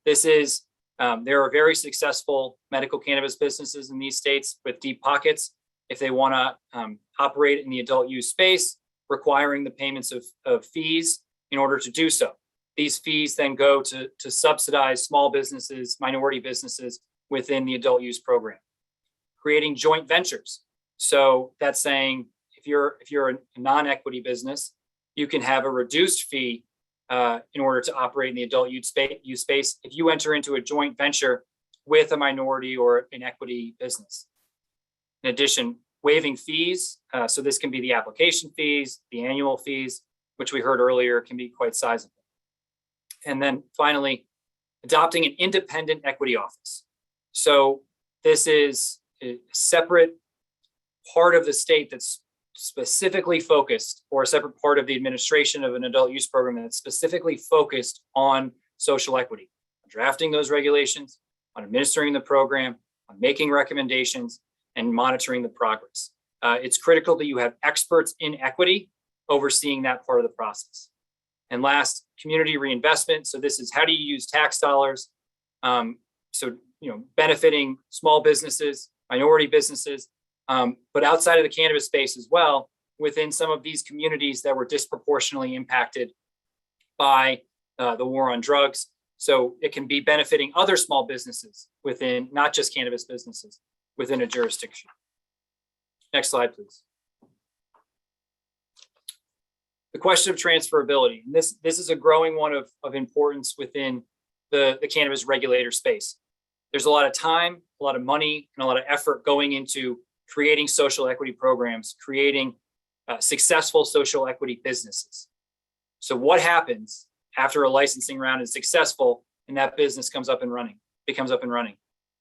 This is, there are very successful medical cannabis businesses in these states with deep pockets. If they want to operate in the adult use space, requiring the payments of fees in order to do so. These fees then go to subsidize small businesses, minority businesses within the adult use program. Creating joint ventures. So that's saying if you're a non-equity business, you can have a reduced fee in order to operate in the adult use space if you enter into a joint venture with a minority or an equity business. In addition, waiving fees. So this can be the application fees, the annual fees, which we heard earlier can be quite sizable. And then finally, adopting an independent equity office. So this is a separate part of the state that's specifically focused, or a separate part of the administration of an adult use program that's specifically focused on social equity, on drafting those regulations, on administering the program, on making recommendations, and monitoring the progress. It's critical that you have experts in equity overseeing that part of the process. And last, community reinvestment. So this is how do you use tax dollars? Benefiting small businesses, minority businesses, but outside of the cannabis space as well, within some of these communities that were disproportionately impacted by the war on drugs. So it can be benefiting other small businesses within, not just cannabis businesses, within a jurisdiction. Next slide, please. The question of transferability. And this is a growing one of importance within the cannabis regulator space. There's a lot of time, a lot of money, and a lot of effort going into creating social equity programs, creating successful social equity businesses. So what happens after a licensing round is successful and that business becomes up and running?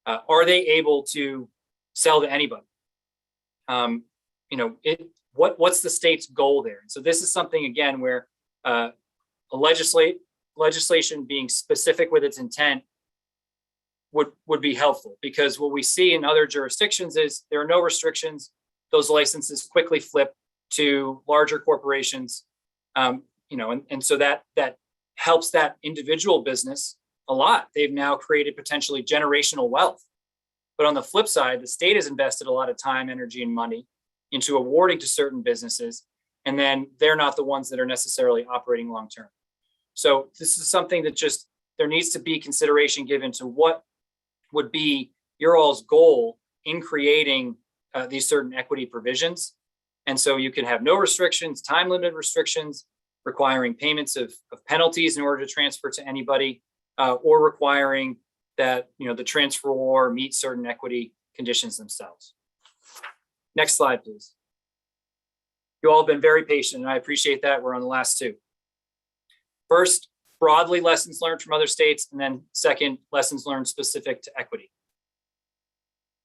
Are they able to sell to anybody? What's the state's goal there? And so this is something, again, where a legislation being specific with its intent would be helpful, because what we see in other jurisdictions is there are no restrictions. Those licenses quickly flip to larger corporations, and so that helps that individual business a lot. They've now created potentially generational wealth. But on the flip side, the state has invested a lot of time, energy, and money into awarding to certain businesses, and then they're not the ones that are necessarily operating long-term. So this is something that there needs to be consideration given to what would be your all's goal in creating these certain equity provisions. And so you can have no restrictions, time limited restrictions, requiring payments of penalties in order to transfer to anybody, or requiring that the transferor meet certain equity conditions themselves. Next slide, please. You all have been very patient, and I appreciate that. We're on the last two. First, broadly lessons learned from other states, and then second, lessons learned specific to equity.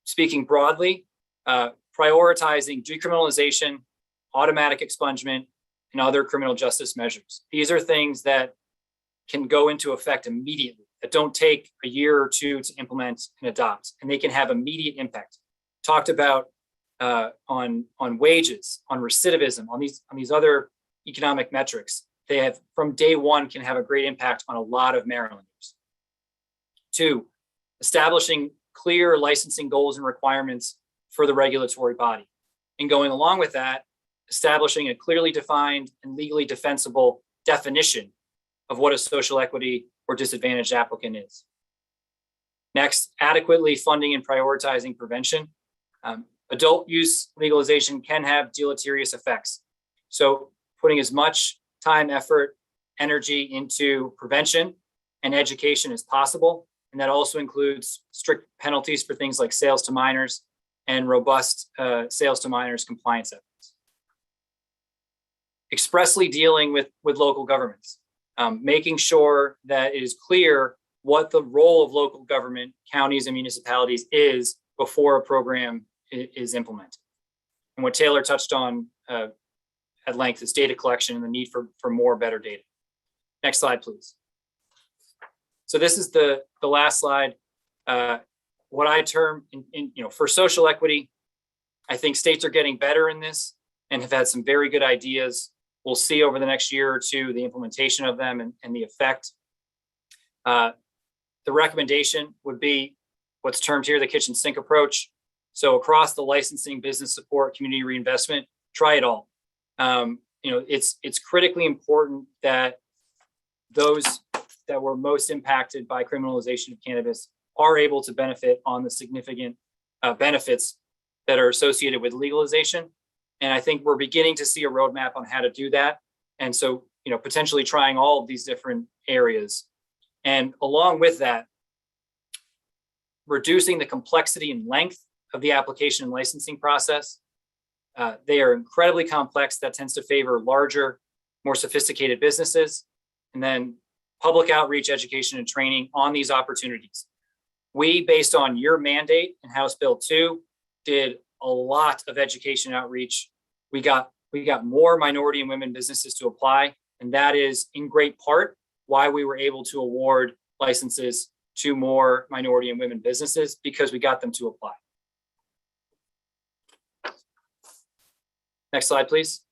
Speaking broadly, prioritizing decriminalization, automatic expungement, and other criminal justice measures. These are things that can go into effect immediately, that don't take a year or two to implement and adopt, and they can have immediate impact. Talked about on wages, on recidivism, on these other economic metrics. They have, from day one, can have a great impact on a lot of Marylanders. 2, establishing clear licensing goals and requirements for the regulatory body. And going along with that, establishing a clearly defined and legally defensible definition of what a social equity or disadvantaged applicant is. Next, adequately funding and prioritizing prevention. Adult use legalization can have deleterious effects. So putting as much time, effort, energy into prevention and education as possible. And that also includes strict penalties for things like sales to minors and robust sales to minors compliance efforts. Expressly dealing with local governments, making sure that it is clear what the role of local government, counties and municipalities is before a program is implemented. And what Taylor touched on at length is data collection and the need for more better data. Next slide, please. So this is the last slide. What I term for social equity, I think states are getting better in this and have had some very good ideas. We'll see over the next year or two the implementation of them and the effect. The recommendation would be what's termed here the kitchen sink approach. So across the licensing, business support, community reinvestment, try it all. It's critically important that those that were most impacted by criminalization of cannabis are able to benefit on the significant benefits that are associated with legalization. And I think we're beginning to see a roadmap on how to do that. And so, potentially trying all of these different areas. And along with that, reducing the complexity and length of the application and licensing process. They are incredibly complex. That tends to favor larger, more sophisticated businesses. And then public outreach, education, and training on these opportunities. We, based on your mandate in House Bill 2, did a lot of education outreach. We got more minority and women businesses to apply, and that is in great part why we were able to award licenses to more minority and women businesses, because we got them to apply. Next slide, please.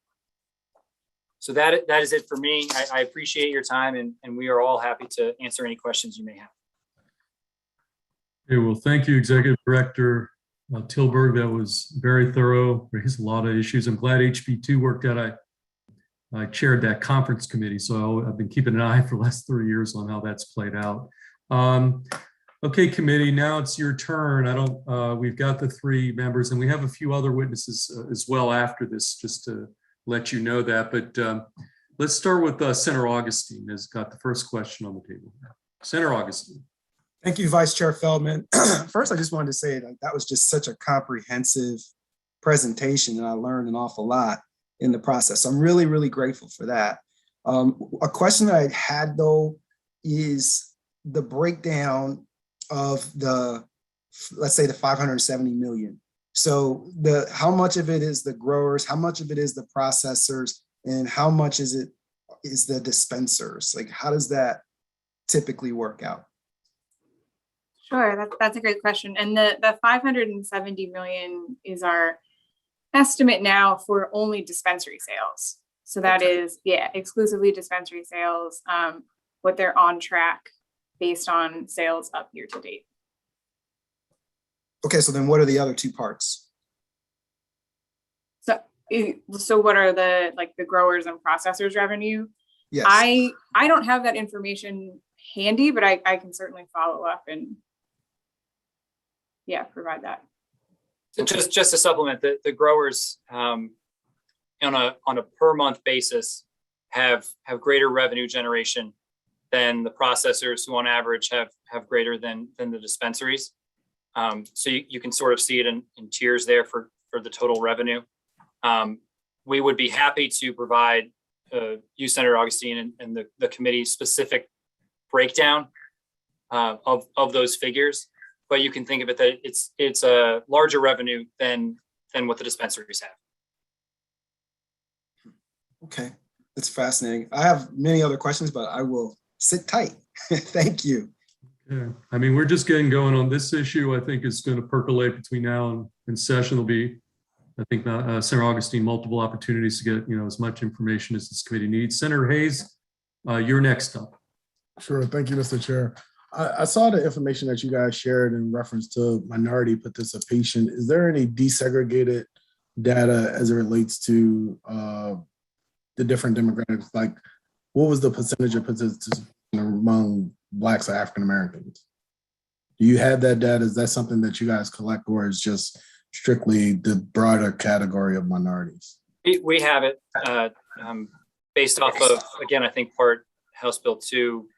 So that is it for me. I appreciate your time, and we are all happy to answer any questions you may have. Okay, well, thank you, Executive Director Tilburg. That was very thorough. Raised a lot of issues. I'm glad HB2 worked out. I chaired that conference committee, so I've been keeping an eye for the last 3 years on how that's played out. Okay, committee, now it's your turn. We've got the 3 members, and we have a few other witnesses as well after this, just to let you know that. But let's start with Senator Augustine, has got the first question on the table. Senator Augustine. Thank you, Vice Chair Feldman. First, I just wanted to say that was just such a comprehensive presentation, and I learned an awful lot in the process. So I'm really, really grateful for that. A question that I had, though, is the breakdown of let's say the 570 million. So how much of it is the growers, how much of it is the processors, and how much is the dispensers? Like, how does that typically work out? Sure, that's a great question. And the 570 million is our estimate now for only dispensary sales. So that is, exclusively dispensary sales, what they're on track based on sales up year to date. Okay, so then what are the other 2 parts? So what are the growers and processors revenue? Yes. I don't have that information handy, but I can certainly follow up and provide that. So just to supplement, the growers on a per month basis have greater revenue generation than the processors, who on average have greater than the dispensaries. So you can sort of see it in tiers there for the total revenue. We would be happy to provide you, Senator Augustine, and the committee specific breakdown of those figures, but you can think of it that it's a larger revenue than what the dispensaries have. Okay, that's fascinating. I have many other questions, but I will sit tight. Thank you. Yeah, I mean, we're just getting going on this issue. I think it's going to percolate between now and session. There'll be, I think, Senator Augustine, multiple opportunities to get as much information as this committee needs. Senator Hayes, you're next up. Sure. Thank you, Mr. Chair. I saw the information that you guys shared in reference to minority participation. Is there any desegregated data as it relates to the different demographics? Like, what was the percentage of participation among Blacks or African Americans? Do you have that data? Is that something that you guys collect, or is just strictly the broader category of minorities? We have it based off of, again, I think part House Bill 2.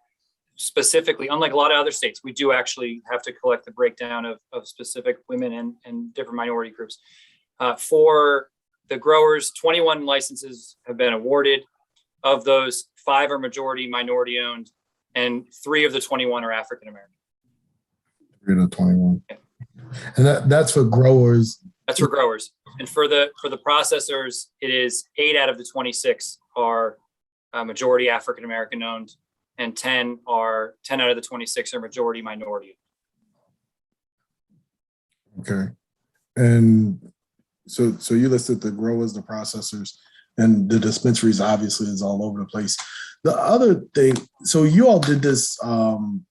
Specifically, unlike a lot of other states, we do actually have to collect the breakdown of specific women and different minority groups. For the growers, 21 licenses have been awarded. Of those, 5 are majority minority owned, and 3 of the 21 are African American. 3 of the 21. Yeah. And that's for growers. That's for growers. And for the processors, it is 8 out of the 26 are majority African American owned, and 10 out of the 26 are majority minority. Okay. And so you listed the growers, the processors, and the dispensaries obviously is all over the place. The other thing, so you all did this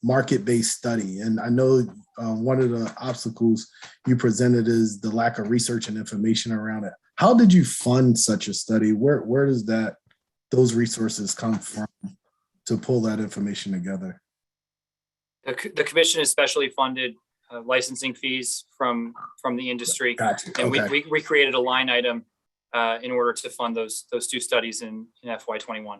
market-based study, and I know one of the obstacles you presented is the lack of research and information around it. How did you fund such a study? Where does those resources come from to pull that information together? The commission is specially funded licensing fees from the industry. Gotcha. And Okay. we created a line item in order to fund those 2 studies in FY21.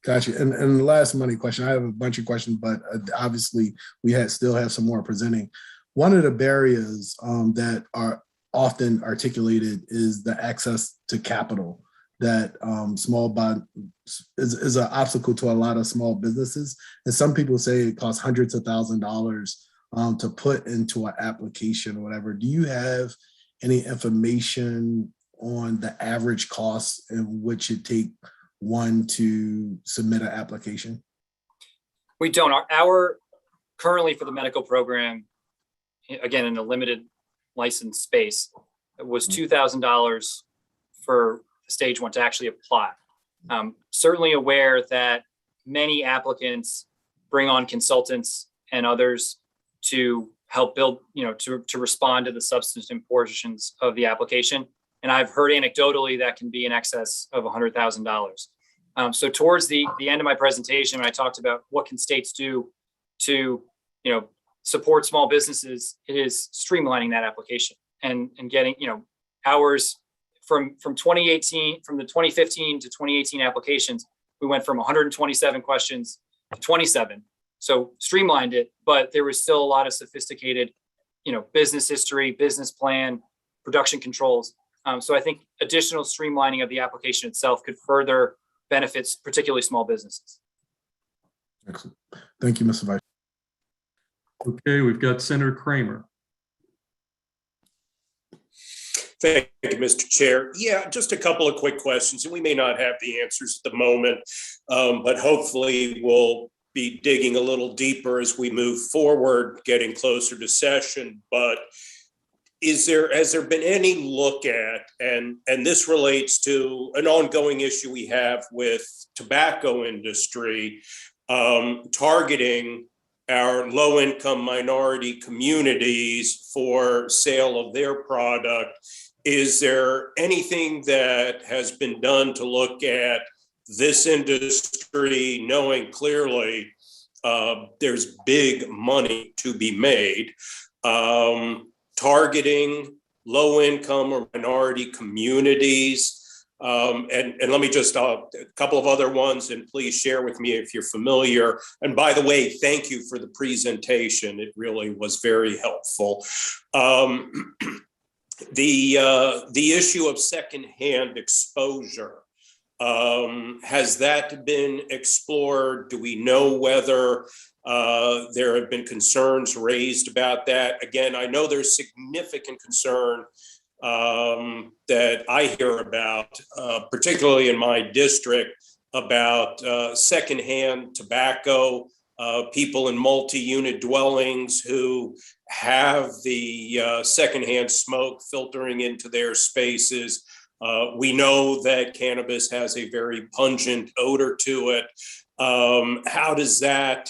Gotcha. And the last money question, I have a bunch of questions, but obviously we still have some more presenting. One of the barriers that are often articulated is the access to capital that is an obstacle to a lot of small businesses. And some people say it costs hundreds of $1,000s to put into an application or whatever. Do you have any information on the average cost in which it take one to submit an application? We don't. Our currently for the medical program, again, in a limited license space, it was $2,000 for stage 1 to actually apply. Certainly aware that many applicants bring on consultants and others to help build, to respond to the substantive portions of the application. And I've heard anecdotally that can be in excess of $100,000. So towards the end of my presentation, when I talked about what can states do to, support small businesses, it is streamlining that application and getting, hours from 2018, from the 2015 to 2018 applications, we went from 127 questions to 27. So streamlined it, but there was still a lot of sophisticated, business history, business plan, production controls. So I think additional streamlining of the application itself could further benefits, particularly small businesses. Excellent. Thank you, Mr. Vice. Okay, we've got Senator Kramer. Thank you, Mr. Chair. Yeah, just a couple of quick questions, and we may not have the answers at the moment, but hopefully we'll be digging a little deeper as we move forward, getting closer to session. But has there been any look at, and this relates to an ongoing issue we have with tobacco industry, targeting our low-income minority communities for sale of their product? Is there anything that has been done to look at this industry, knowing clearly there's big money to be made, targeting low income or minority communities. And let me just, a couple of other ones, and please share with me if you're familiar. And by the way, thank you for the presentation. It really was very helpful. The issue of secondhand exposure, has that been explored? Do we know whether there have been concerns raised about that? Again, I know there's significant concern that I hear about, particularly in my district, about secondhand tobacco, people in multi-unit dwellings who have the secondhand smoke filtering into their spaces. We know that cannabis has a very pungent odor to it. How does that,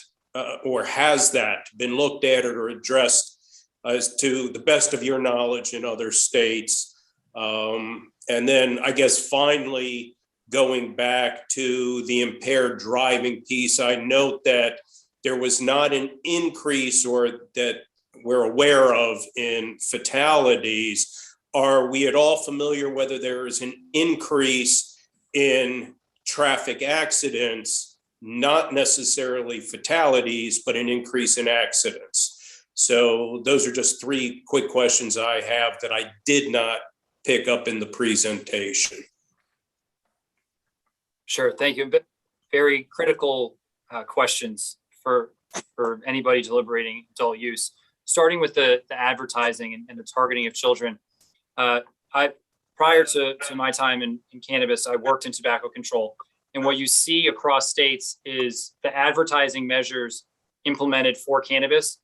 or has that been looked at or addressed as to the best of your knowledge in other states? And then I guess finally, going back to the impaired driving piece, I note that there was not an increase, or that we're aware of, in fatalities. Are we at all familiar whether there is an increase in traffic accidents, not necessarily fatalities, but an increase in accidents? So those are just three quick questions I have that I did not pick up in the presentation. Sure, thank you. Very critical questions for anybody deliberating adult use. Starting with the advertising and the targeting of children. Prior to my time in cannabis, I worked in tobacco control. And what you see across states is the advertising measures implemented for cannabis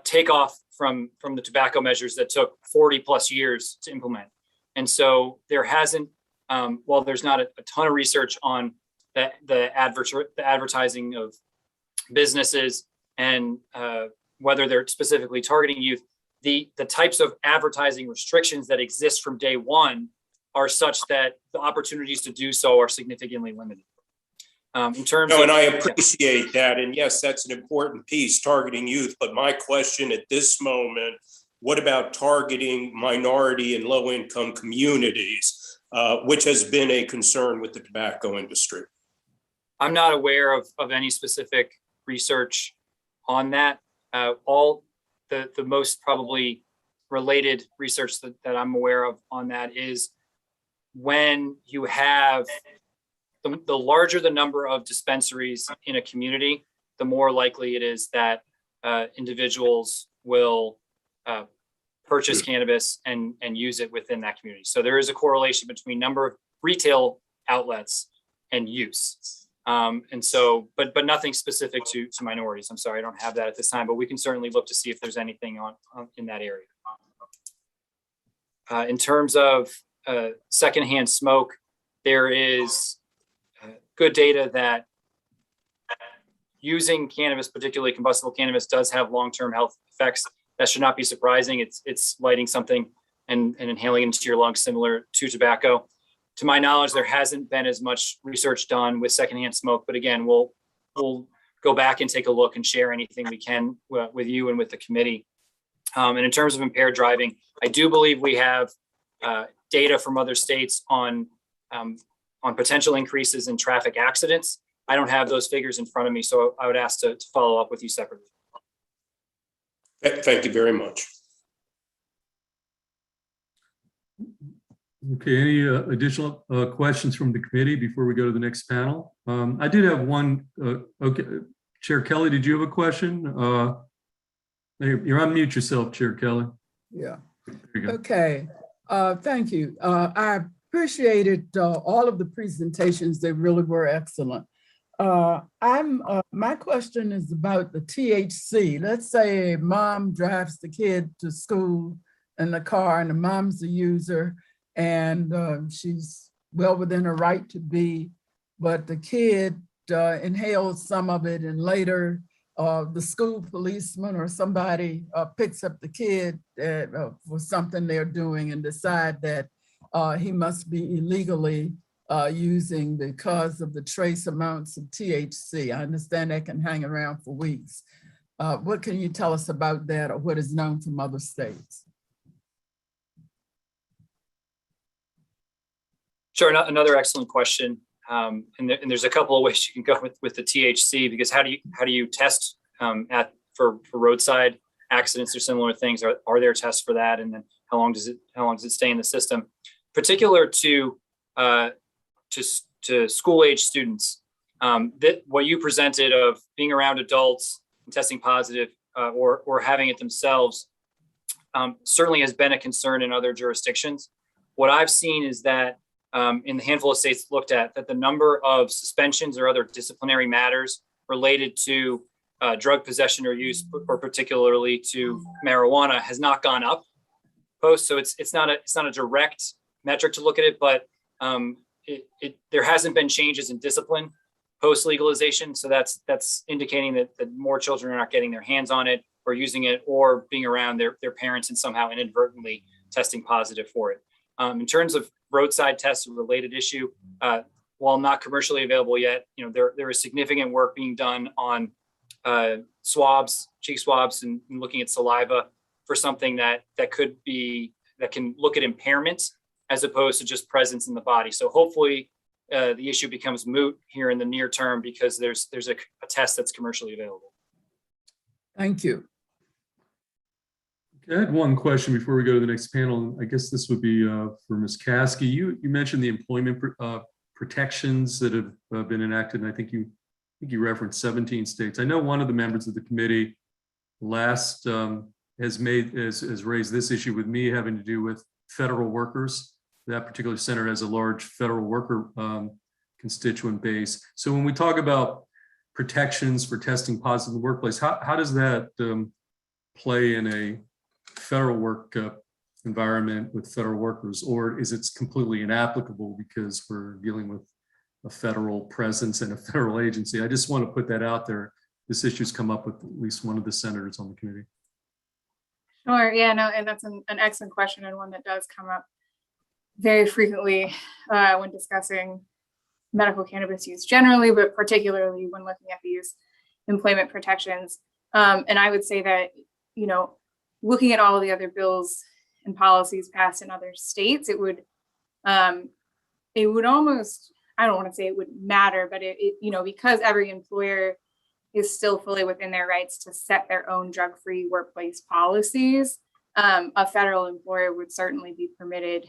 take off from the tobacco measures that took 40 plus years to implement. And so there hasn't, while there's not a ton of research on the advertising of businesses and whether they're specifically targeting youth, the types of advertising restrictions that exist from day one are such that the opportunities to do so are significantly limited. In terms of, and I appreciate that. And yes, that's an important piece, targeting youth. But my question at this moment, what about targeting minority and low income communities, which has been a concern with the tobacco industry? I'm not aware of any specific research on that. All the most probably related research that I'm aware of on that is when you have the larger the number of dispensaries in a community, the more likely it is that individuals will purchase cannabis and use it within that community. So there is a correlation between number of retail outlets and use. And so, but nothing specific to minorities. I'm sorry, I don't have that at this time, but we can certainly look to see if there's anything on in that area. In terms of secondhand smoke, there is good data that using cannabis, particularly combustible cannabis, does have long-term health effects. That should not be surprising. It's lighting something and inhaling into your lungs, similar to tobacco. To my knowledge, there hasn't been as much research done with secondhand smoke, but again, we'll go back and take a look and share anything we can with you and with the committee. And in terms of impaired driving, I do believe we have data from other states on potential increases in traffic accidents. I don't have those figures in front of me, so I would ask to follow up with you separately. Thank you very much. Okay, any additional questions from the committee before we go to the next panel? I did have one. Okay, Chair Kelly, did you have a question? You're unmute yourself, Chair Kelly. Yeah. There you go. Okay. Thank you. I appreciated all of the presentations. They really were excellent. My question is about the THC. Let's say mom drives the kid to school in the car and the mom's a user and she's well within her right to be, but the kid inhales some of it and later the school policeman or somebody picks up the kid for something they're doing and decide that he must be illegally using because of the trace amounts of THC. I understand that can hang around for weeks. What can you tell us about that or what is known from other states? Sure. Another excellent question. And there's a couple of ways you can go with the THC, because how do you test for roadside accidents or similar things? Are there tests for that? And then how long does it stay in the system? Particular to school age students, that what you presented of being around adults and testing positive or having it themselves certainly has been a concern in other jurisdictions. What I've seen is that in the handful of states looked at, that the number of suspensions or other disciplinary matters related to drug possession or use, or particularly to marijuana, has not gone up post. So it's not a direct metric to look at it, but there hasn't been changes in discipline post legalization. So that's indicating that more children are not getting their hands on it or using it or being around their parents and somehow inadvertently testing positive for it. In terms of roadside tests, a related issue, while not commercially available yet, there is significant work being done on swabs, cheek swabs, and looking at saliva for something that can look at impairment as opposed to just presence in the body. So hopefully the issue becomes moot here in the near term because there's a test that's commercially available. Thank you. I had one question before we go to the next panel. I guess this would be for Ms. Caskey. You mentioned the employment protections that have been enacted, and I think you referenced 17 states. I know one of the members of the committee has raised this issue with me, having to do with federal workers. That particular center has a large federal worker constituent base. So when we talk about protections for testing positive in the workplace, how does that play in a federal work environment with federal workers, or is it completely inapplicable because we're dealing with a federal presence and a federal agency? I just want to put that out there. This issue's come up with at least one of the senators on the committee. Sure, yeah, no, and that's an excellent question, and one that does come up very frequently when discussing medical cannabis use generally, but particularly when looking at these employment protections. And I would say that, looking at all the other bills and policies passed in other states, it would almost, I don't want to say it would matter, but because every employer is still fully within their rights to set their own drug-free workplace policies, a federal employer would certainly be permitted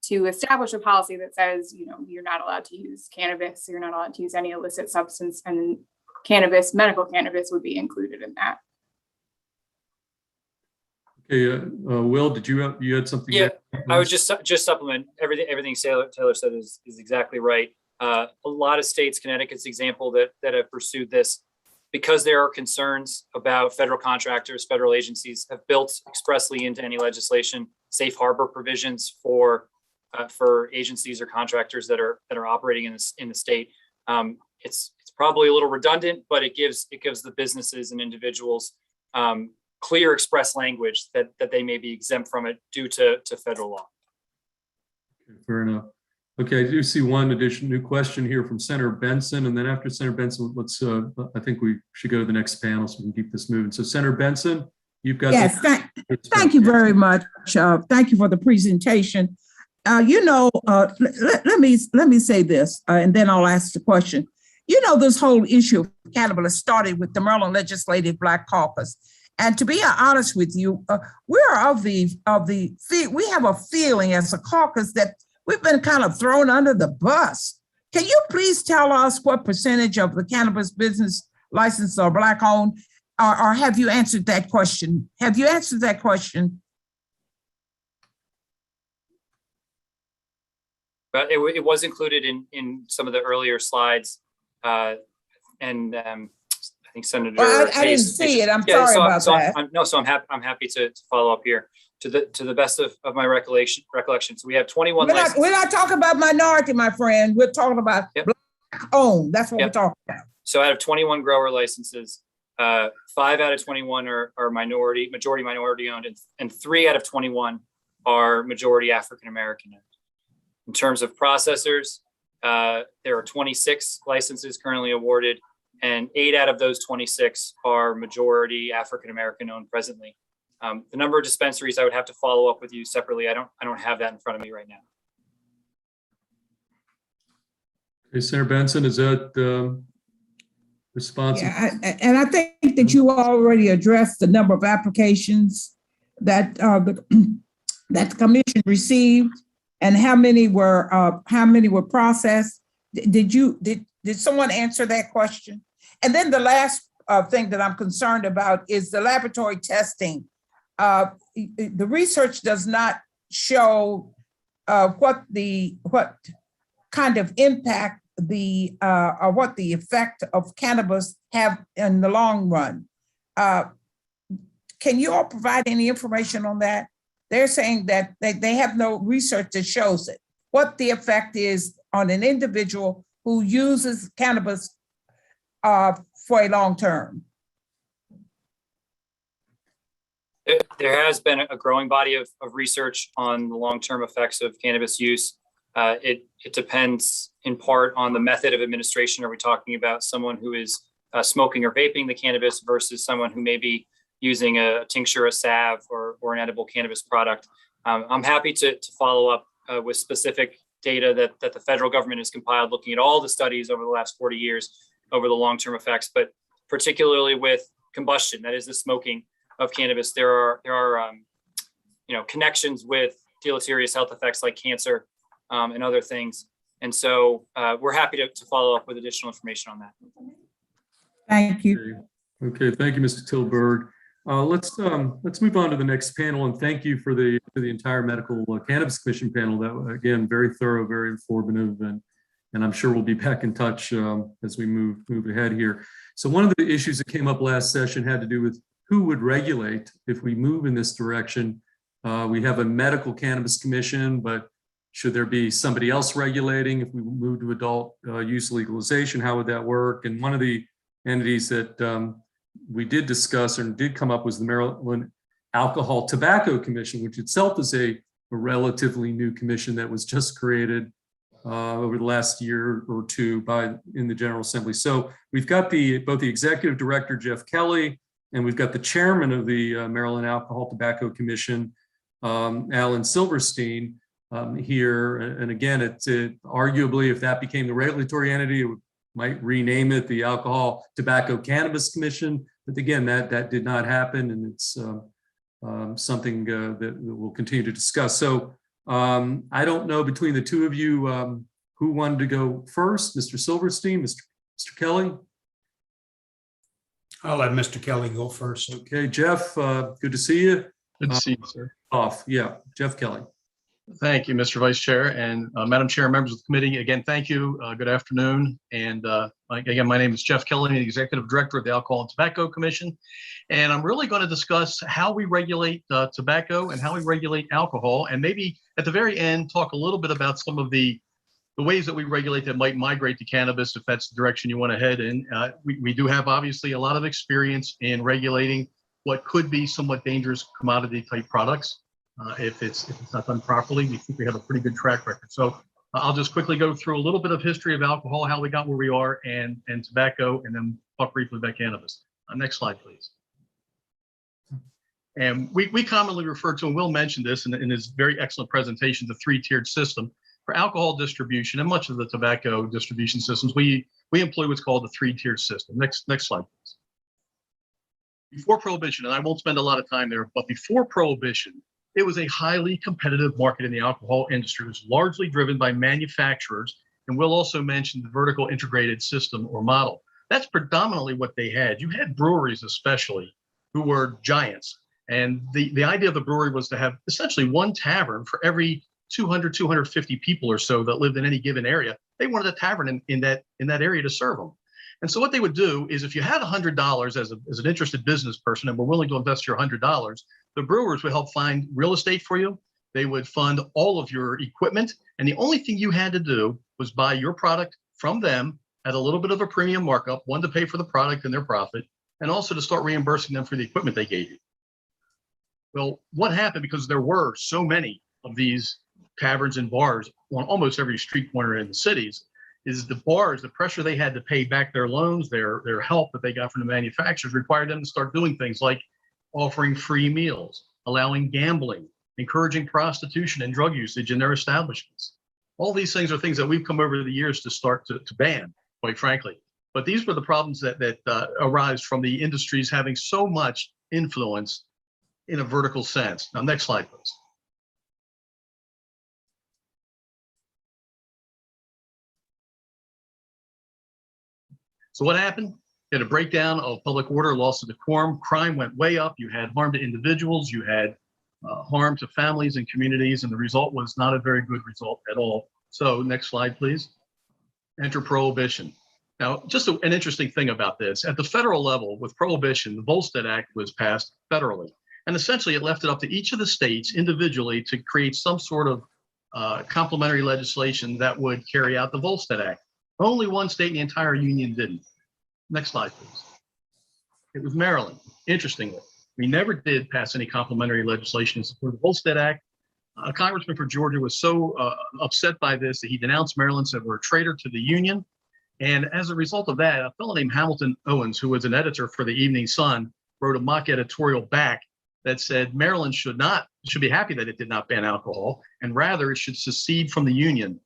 to establish a policy that says, you're not allowed to use cannabis, you're not allowed to use any illicit substance, and cannabis, medical cannabis, would be included in that. Okay, Will, did you had something? Yeah, I would just supplement everything Taylor said is exactly right. A lot of states, Connecticut's example, that have pursued this because there are concerns about federal contractors, federal agencies have built expressly into any legislation safe harbor provisions for agencies or contractors that are operating in the state. It's probably a little redundant, but it gives the businesses and individuals clear express language that they may be exempt from it due to federal law. Okay, fair enough. Okay, I do see one new question here from Senator Benson, and then after Senator Benson, let's. I think we should go to the next panel so we can keep this moving. So, Senator Benson, you've got. Yes, thank you very much. Thank you for the presentation. Let me say this, and then I'll ask the question. This whole issue of cannabis started with the Maryland Legislative Black Caucus. And to be honest with you, we have a feeling as a caucus that we've been kind of thrown under the bus. Can you please tell us what percentage of the cannabis business licenses are Black owned, or have you answered that question? Have you answered that question? But it was included in some of the earlier slides, and I think Senator. Well, I didn't see it. I'm sorry about that. I'm happy to follow up here. To the best of my recollection. So we have 21 licenses. We're not talking about minority, my friend. We're talking about Black owned. That's what we're talking about. So out of 21 grower licenses, 5 out of 21 are majority minority owned, and 3 out of 21 are majority African American owned. In terms of processors, there are 26 licenses currently awarded, and 8 out of those 26 are majority African American owned presently. The number of dispensaries, I would have to follow up with you separately. I don't have that in front of me right now. Hey, Senator Benson, is that responsive? Yeah, and I think that you already addressed the number of applications that that the commission received and how many were processed. Did someone answer that question? And then the last thing that I'm concerned about is the laboratory testing. The research does not show what kind of impact or what the effect of cannabis have in the long run. Can you all provide any information on that? They're saying that they have no research that shows it, what the effect is on an individual who uses cannabis for a long term. There has been a growing body of research on the long-term effects of cannabis use. It depends in part on the method of administration. Are we talking about someone who is smoking or vaping the cannabis versus someone who may be using a tincture, a salve, or an edible cannabis product? I'm happy to follow up with specific data that the federal government has compiled, looking at all the studies over the last 40 years over the long-term effects, but particularly with combustion, that is the smoking of cannabis, there are connections with deleterious health effects like cancer and other things. And so we're happy to follow up with additional information on that. Thank you. Okay, thank you, Mr. Tilburg. Let's move on to the next panel, and thank you for the entire Medical Cannabis Commission panel. That, again, very thorough, very informative, and I'm sure we'll be back in touch as we move ahead here. So one of the issues that came up last session had to do with who would regulate if we move in this direction. We have a Medical Cannabis Commission, but should there be somebody else regulating if we move to adult use legalization? How would that work? And one of the entities that we did discuss and did come up was the Maryland Alcohol Tobacco Commission, which itself is a relatively new commission that was just created over the last year or two in the General Assembly. So we've got both the executive director, Jeff Kelly, and we've got the chairman of the Maryland Alcohol Tobacco Commission, Alan Silverstein, here. And again, it's arguably, if that became the regulatory entity, it might rename it the Alcohol Tobacco Cannabis Commission. But again, that did not happen, and it's something that we'll continue to discuss. So I don't know, between the two of you, who wanted to go first, Mr. Silverstein, Mr. Kelly? I'll let Mr. Kelly go first. Okay, Jeff, good to see you. Good to see you, sir. Yeah, Jeff Kelly. Thank you, Mr. Vice Chair and Madam Chair, members of the committee. Again, thank you. Good afternoon. And again, my name is Jeff Kelly, the Executive Director of the Alcohol and Tobacco Commission. And I'm really going to discuss how we regulate tobacco and how we regulate alcohol. And maybe at the very end, talk a little bit about some of the ways that we regulate that might migrate to cannabis, if that's the direction you want to head in. We do have obviously a lot of experience in regulating what could be somewhat dangerous commodity type products. If it's not done properly, we think we have a pretty good track record. So I'll just quickly go through a little bit of history of alcohol, how we got where we are, and tobacco, and then talk briefly about cannabis. Next slide, please. And we commonly refer to, and Will mentioned this in his very excellent presentation, the three-tiered system. For alcohol distribution and much of the tobacco distribution systems, we employ what's called the three-tiered system. Next slide, please. Before Prohibition, and I won't spend a lot of time there, but before Prohibition, it was a highly competitive market in the alcohol industry. It was largely driven by manufacturers, and Will also mentioned the vertical integrated system or model. That's predominantly what they had. You had breweries especially who were giants. And the idea of the brewery was to have essentially one tavern for every 200, 250 people or so that lived in any given area. They wanted a tavern in that area to serve them. And so what they would do is, if you had $100 as an interested business person and were willing to invest your $100, the brewers would help find real estate for you. They would fund all of your equipment. And the only thing you had to do was buy your product from them at a little bit of a premium markup, one, to pay for the product and their profit, and also to start reimbursing them for the equipment they gave you. Well, what happened, because there were so many of these taverns and bars on almost every street corner in the cities, is the bars, the pressure they had to pay back their loans, their help that they got from the manufacturers, required them to start doing things like offering free meals, allowing gambling, encouraging prostitution and drug usage in their establishments. All these things are things that we've come over the years to start to ban, quite frankly. But these were the problems that arise from the industries having so much influence in a vertical sense. Now, next slide, please. So what happened? You had a breakdown of public order, loss of decorum, crime went way up. You had harm to individuals, you had harm to families and communities, and the result was not a very good result at all. So next slide, please. Enter prohibition. Now, just an interesting thing about this, at the federal level with prohibition, the Volstead Act was passed federally. And essentially it left it up to each of the states individually to create some sort of complementary legislation that would carry out the Volstead Act. Only one state in the entire union didn't. Next slide, please. It was Maryland. Interestingly, we never did pass any complementary legislation in support of the Volstead Act. A congressman for Georgia was so upset by this that he denounced Maryland, said we're a traitor to the union. And as a result of that, a fellow named Hamilton Owens, who was an editor for the Evening Sun, wrote a mock editorial back that said Maryland should be happy that it did not ban alcohol, and rather it should secede from the union,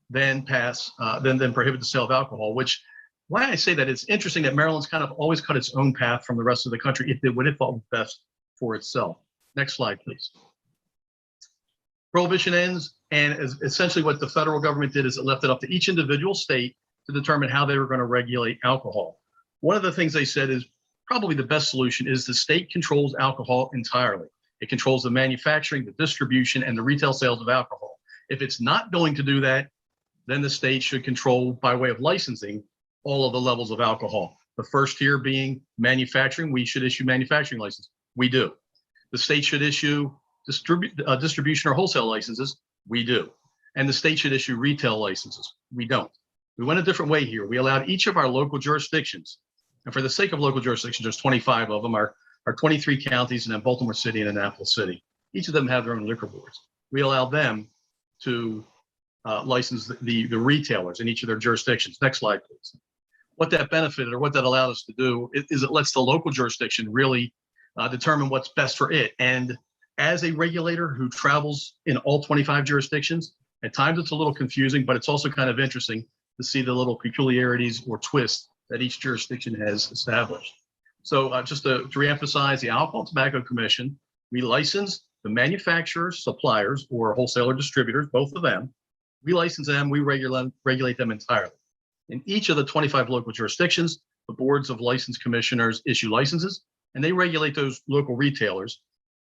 then prohibit the sale of alcohol. Which, why I say that, it's interesting that Maryland's kind of always cut its own path from the rest of the country. It did what it thought was best for itself. Next slide, please. Prohibition ends, and essentially what the federal government did is it left it up to each individual state to determine how they were going to regulate alcohol. One of the things they said is probably the best solution is the state controls alcohol entirely. It controls the manufacturing, the distribution, and the retail sales of alcohol. If it's not going to do that, then the state should control, by way of licensing, all of the levels of alcohol. The first tier being manufacturing, we should issue manufacturing license. We do. The state should issue distribution or wholesale licenses. We do. And the state should issue retail licenses. We don't. We went a different way here. We allowed each of our local jurisdictions, and for the sake of local jurisdictions, there's 25 of them, our 23 counties, and then Baltimore City and Annapolis City. Each of them have their own liquor boards. We allowed them to license the retailers in each of their jurisdictions. Next slide, please. What that benefited, or what that allowed us to do, is it lets the local jurisdiction really determine what's best for it. And as a regulator who travels in all 25 jurisdictions, at times it's a little confusing, but it's also kind of interesting to see the little peculiarities or twists that each jurisdiction has established. So just to reemphasize, the Alcohol and Tobacco Commission, we license the manufacturers, suppliers, or wholesaler distributors, both of them. We license them, we regulate them entirely. In each of the 25 local jurisdictions, the boards of license commissioners issue licenses, and they regulate those local retailers.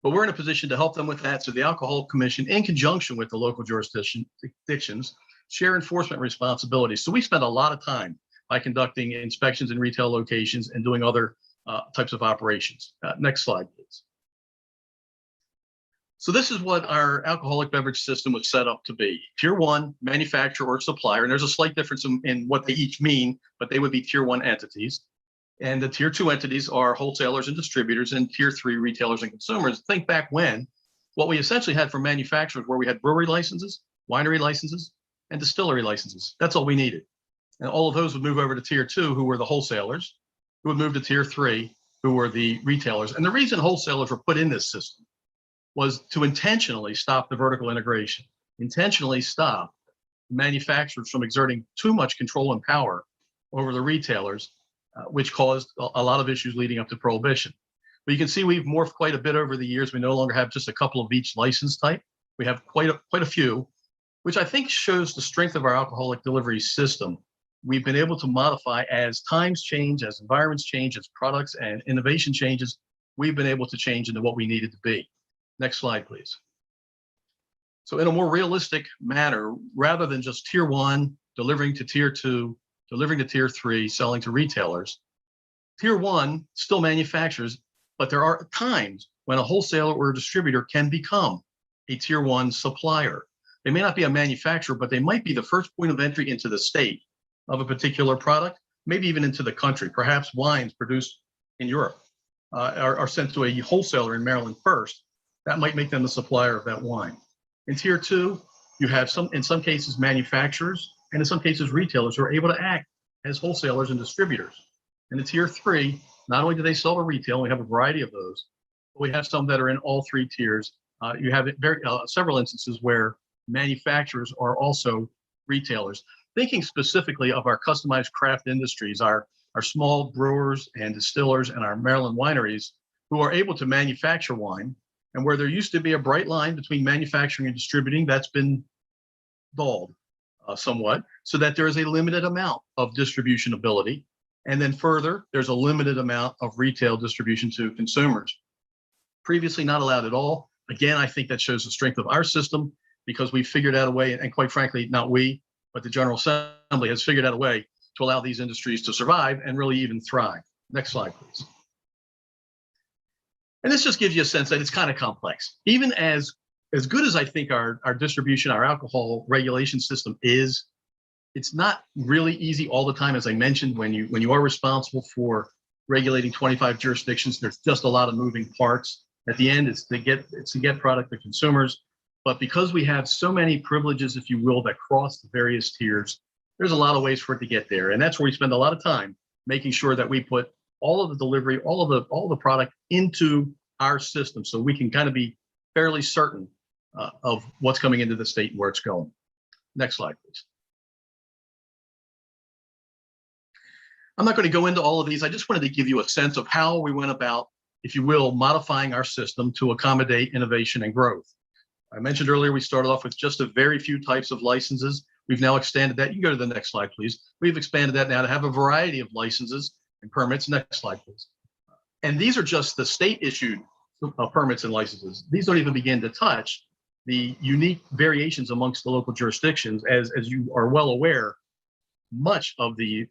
But we're in a position to help them with that. So the Alcohol Commission, in conjunction with the local jurisdictions, share enforcement responsibilities. So we spend a lot of time by conducting inspections in retail locations and doing other types of operations. Next slide, please. So this is what our alcoholic beverage system was set up to be. Tier 1, manufacturer or supplier, and there's a slight difference in what they each mean, but they would be Tier 1 entities. And the Tier 2 entities are wholesalers and distributors, and Tier 3 retailers and consumers. Think back when, what we essentially had for manufacturers, where we had brewery licenses, winery licenses, and distillery licenses. That's all we needed. And all of those would move over to Tier 2, who were the wholesalers, who would move to Tier 3, who were the retailers. And the reason wholesalers were put in this system was to intentionally stop the vertical integration, intentionally stop manufacturers from exerting too much control and power over the retailers, which caused a lot of issues leading up to prohibition. But you can see we've morphed quite a bit over the years. We no longer have just a couple of each license type. We have quite a few, which I think shows the strength of our alcoholic delivery system. We've been able to modify as times change, as environments change, as products and innovation changes, we've been able to change into what we needed to be. Next slide, please. So in a more realistic manner, rather than just Tier 1, delivering to Tier 2, delivering to Tier 3, selling to retailers, Tier 1 still manufactures, but there are times when a wholesaler or a distributor can become a Tier 1 supplier. They may not be a manufacturer, but they might be the first point of entry into the state of a particular product, maybe even into the country. Perhaps wines produced in Europe are sent to a wholesaler in Maryland first. That might make them the supplier of that wine. In Tier 2, you have in some cases, manufacturers, and in some cases, retailers who are able to act as wholesalers and distributors. And in Tier 3, not only do they sell to retail, we have a variety of those, but we have some that are in all three tiers. You have several instances where manufacturers are also retailers. Thinking specifically of our customized craft industries, our small brewers and distillers and our Maryland wineries who are able to manufacture wine, and where there used to be a bright line between manufacturing and distributing, that's been dulled somewhat, so that there is a limited amount of distribution ability. And then further, there's a limited amount of retail distribution to consumers. Previously not allowed at all. Again, I think that shows the strength of our system because we figured out a way, and quite frankly, not we, but the General Assembly has figured out a way to allow these industries to survive and really even thrive. Next slide, please. And this just gives you a sense that it's kind of complex. Even as good as I think our distribution, our alcohol regulation system is, it's not really easy all the time. As I mentioned, when you are responsible for regulating 25 jurisdictions, there's just a lot of moving parts. At the end, it's to get product to consumers. But because we have so many privileges, if you will, that cross the various tiers, there's a lot of ways for it to get there. And that's where we spend a lot of time making sure that we put all of the delivery, all of the product into our system so we can kind of be fairly certain of what's coming into the state and where it's going. Next slide, please. I'm not going to go into all of these. I just wanted to give you a sense of how we went about, if you will, modifying our system to accommodate innovation and growth. I mentioned earlier, we started off with just a very few types of licenses. We've now expanded that. You can go to the next slide, please. We've expanded that now to have a variety of licenses and permits. Next slide, please. And these are just the state issued permits and licenses. These don't even begin to touch the unique variations amongst the local jurisdictions. As you are well aware, much of the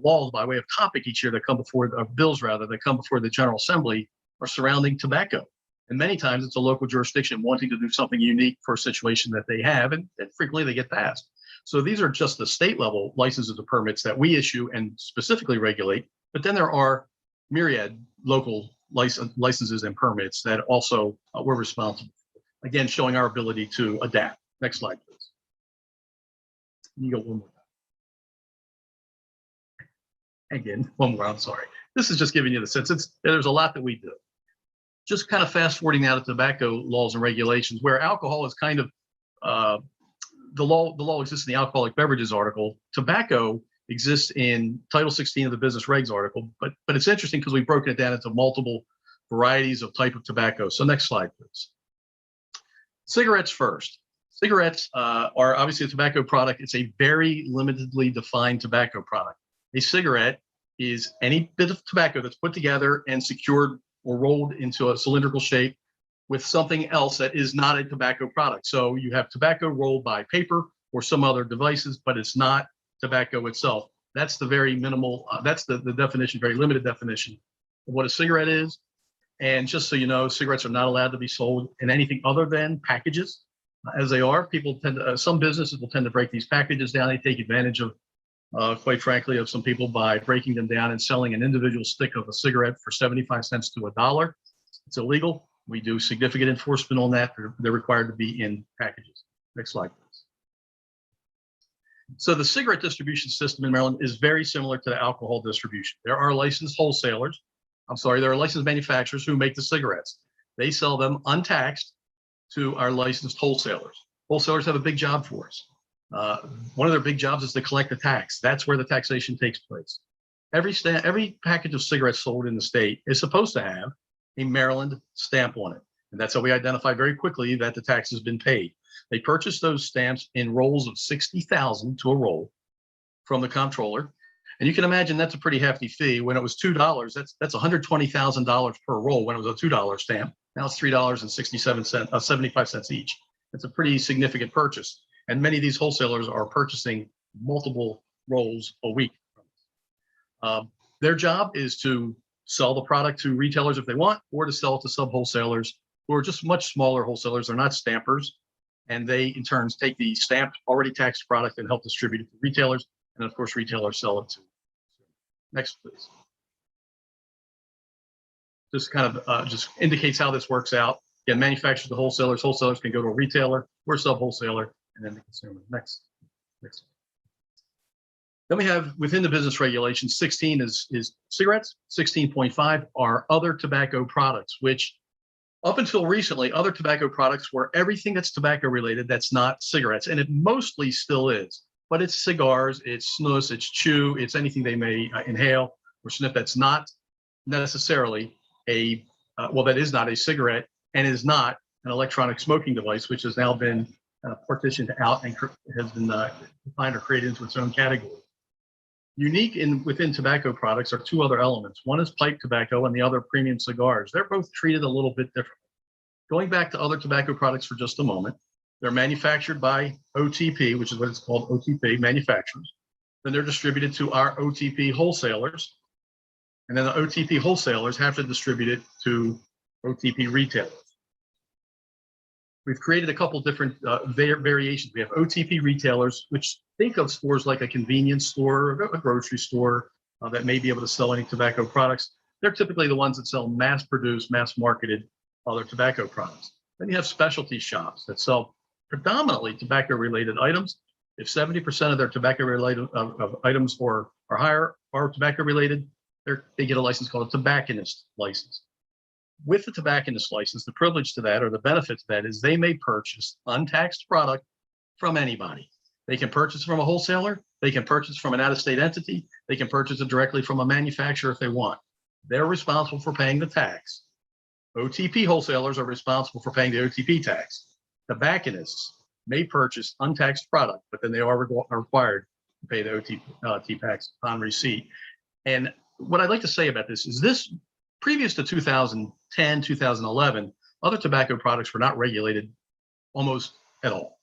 laws by way of topic each year that come before, bills rather, that come before the General Assembly are surrounding tobacco. And many times it's a local jurisdiction wanting to do something unique for a situation that they have, and frequently they get passed. So these are just the state level licenses and permits that we issue and specifically regulate. But then there are myriad local licenses and permits that also we're responsible for. Again, showing our ability to adapt. Next slide, please. You go one more. Again, one more, I'm sorry. This is just giving you the sense. There's a lot that we do. Just kind of fast forwarding now to tobacco laws and regulations, where alcohol is kind of, the law exists in the alcoholic beverages article. Tobacco exists in Title 16 of the Business Regs article, but it's interesting because we've broken it down into multiple varieties of type of tobacco. So next slide, please. Cigarettes first. Cigarettes are obviously a tobacco product. It's a very limitedly defined tobacco product. A cigarette is any bit of tobacco that's put together and secured or rolled into a cylindrical shape with something else that is not a tobacco product. So you have tobacco rolled by paper or some other devices, but it's not tobacco itself. That's the very minimal, that's the definition, very limited definition of what a cigarette is. And just so you know, cigarettes are not allowed to be sold in anything other than packages. As they are, people tend to, some businesses will tend to break these packages down. They take advantage of, quite frankly, of some people by breaking them down and selling an individual stick of a cigarette for 75 cents to $1. It's illegal. We do significant enforcement on that. They're required to be in packages. Next slide, please. So the cigarette distribution system in Maryland is very similar to the alcohol distribution. There are licensed wholesalers. There are licensed manufacturers who make the cigarettes. They sell them untaxed to our licensed wholesalers. Wholesalers have a big job for us. One of their big jobs is to collect the tax. That's where the taxation takes place. Every package of cigarettes sold in the state is supposed to have a Maryland stamp on it. And that's how we identify very quickly that the tax has been paid. They purchase those stamps in rolls of 60,000 to a roll from the comptroller. And you can imagine that's a pretty hefty fee. When it was $2, that's $120,000 per roll when it was a $2 stamp. Now it's $3.67, 75 cents each. It's a pretty significant purchase. And many of these wholesalers are purchasing multiple rolls a week. Their job is to sell the product to retailers if they want, or to sell it to sub-wholesalers who are just much smaller wholesalers. They're not stampers. And they, in turn, take the stamped, already taxed product and help distribute it to retailers. And of course, retailers sell it to. Next, please. This kind of just indicates how this works out. Again, manufacturers to wholesalers. Wholesalers can go to a retailer or sub-wholesaler, and then the consumer. Next. Then we have within the business regulations, 16 is cigarettes. 16.5 are other tobacco products, which Up until recently, other tobacco products were everything that's tobacco related that's not cigarettes, and it mostly still is. But it's cigars, it's snus, it's chew, it's anything they may inhale or sniff that's not necessarily that is not a cigarette and is not an electronic smoking device, which has now been partitioned out and has been defined or created into its own category. Unique within tobacco products are two other elements. One is pipe tobacco and the other premium cigars. They're both treated a little bit differently. Going back to other tobacco products for just a moment, they're manufactured by OTP, which is what it's called, OTP manufacturers. Then they're distributed to our OTP wholesalers. And then the OTP wholesalers have to distribute it to OTP retailers. We've created a couple different variations. We have OTP retailers, which think of stores like a convenience store, or a grocery store that may be able to sell any tobacco products. They're typically the ones that sell mass-produced, mass-marketed other tobacco products. Then you have specialty shops that sell predominantly tobacco-related items. If 70% of their tobacco-related items or higher are tobacco-related, they get a license called a tobacconist license. With the tobacconist license, the privilege to that or the benefit to that is they may purchase untaxed product from anybody. They can purchase from a wholesaler, they can purchase from an out-of-state entity, they can purchase it directly from a manufacturer if they want. They're responsible for paying the tax. OTP wholesalers are responsible for paying the OTP tax. Tobacconists may purchase untaxed product, but then they are required to pay the OTP tax on receipt. And what I'd like to say about this is this, previous to 2010, 2011, other tobacco products were not regulated almost at all.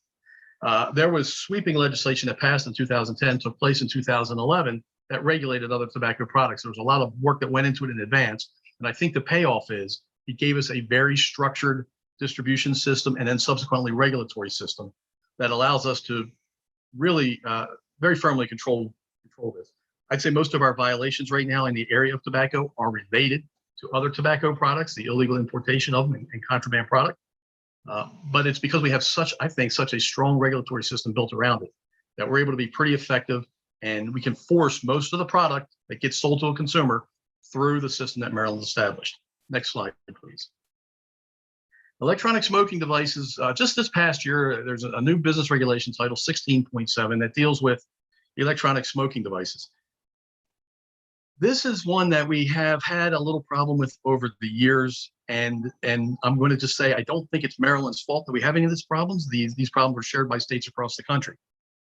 There was sweeping legislation that passed in 2010, took place in 2011, that regulated other tobacco products. There was a lot of work that went into it in advance. And I think the payoff is it gave us a very structured distribution system and then subsequently regulatory system that allows us to really very firmly control this. I'd say most of our violations right now in the area of tobacco are related to other tobacco products, the illegal importation of them and contraband product. But it's because we have such a strong regulatory system built around it that we're able to be pretty effective, and we can force most of the product that gets sold to a consumer through the system that Maryland established. Next slide, please. Electronic smoking devices, just this past year, there's a new business regulation, Title 16.7, that deals with electronic smoking devices. This is one that we have had a little problem with over the years, and I'm going to just say I don't think it's Maryland's fault that we have any of these problems. These problems were shared by states across the country.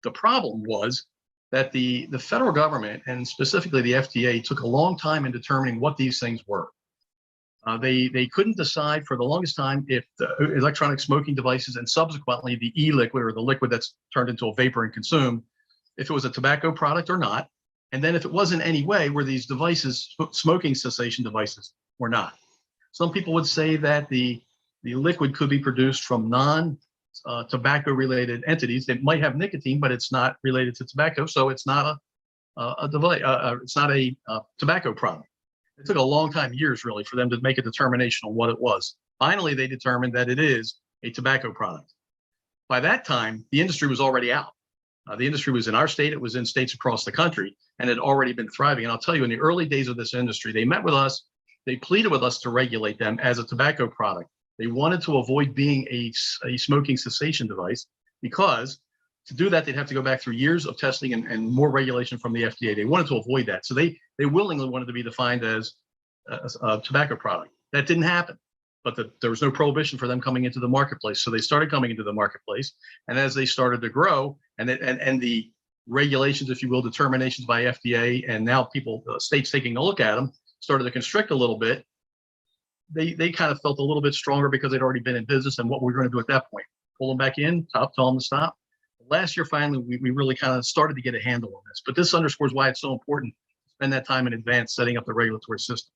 The problem was that the federal government, and specifically the FDA, took a long time in determining what these things were. They couldn't decide for the longest time if the electronic smoking devices and subsequently the e-liquid, or the liquid that's turned into a vapor and consumed, if it was a tobacco product or not. And then if it was in any way, were these devices smoking cessation devices or not? Some people would say that the liquid could be produced from non-tobacco related entities. It might have nicotine, but it's not related to tobacco, so it's not a device. It's not a tobacco product. It took a long time, years really, for them to make a determination on what it was. Finally, they determined that it is a tobacco product. By that time, the industry was already out. The industry was in our state, it was in states across the country, and had already been thriving. And I'll tell you, in the early days of this industry, they met with us, they pleaded with us to regulate them as a tobacco product. They wanted to avoid being a smoking cessation device, because to do that, they'd have to go back through years of testing and more regulation from the FDA. They wanted to avoid that. So they willingly wanted to be defined as a tobacco product. That didn't happen. But there was no prohibition for them coming into the marketplace. So they started coming into the marketplace. And as they started to grow, and the regulations, if you will, determinations by FDA, and now people, states taking a look at them, started to constrict a little bit, they kind of felt a little bit stronger because they'd already been in business. And what we're going to do at that point, pull them back in, tell them to stop. Last year, finally, we really kind of started to get a handle on this. But this underscores why it's so important to spend that time in advance setting up the regulatory system.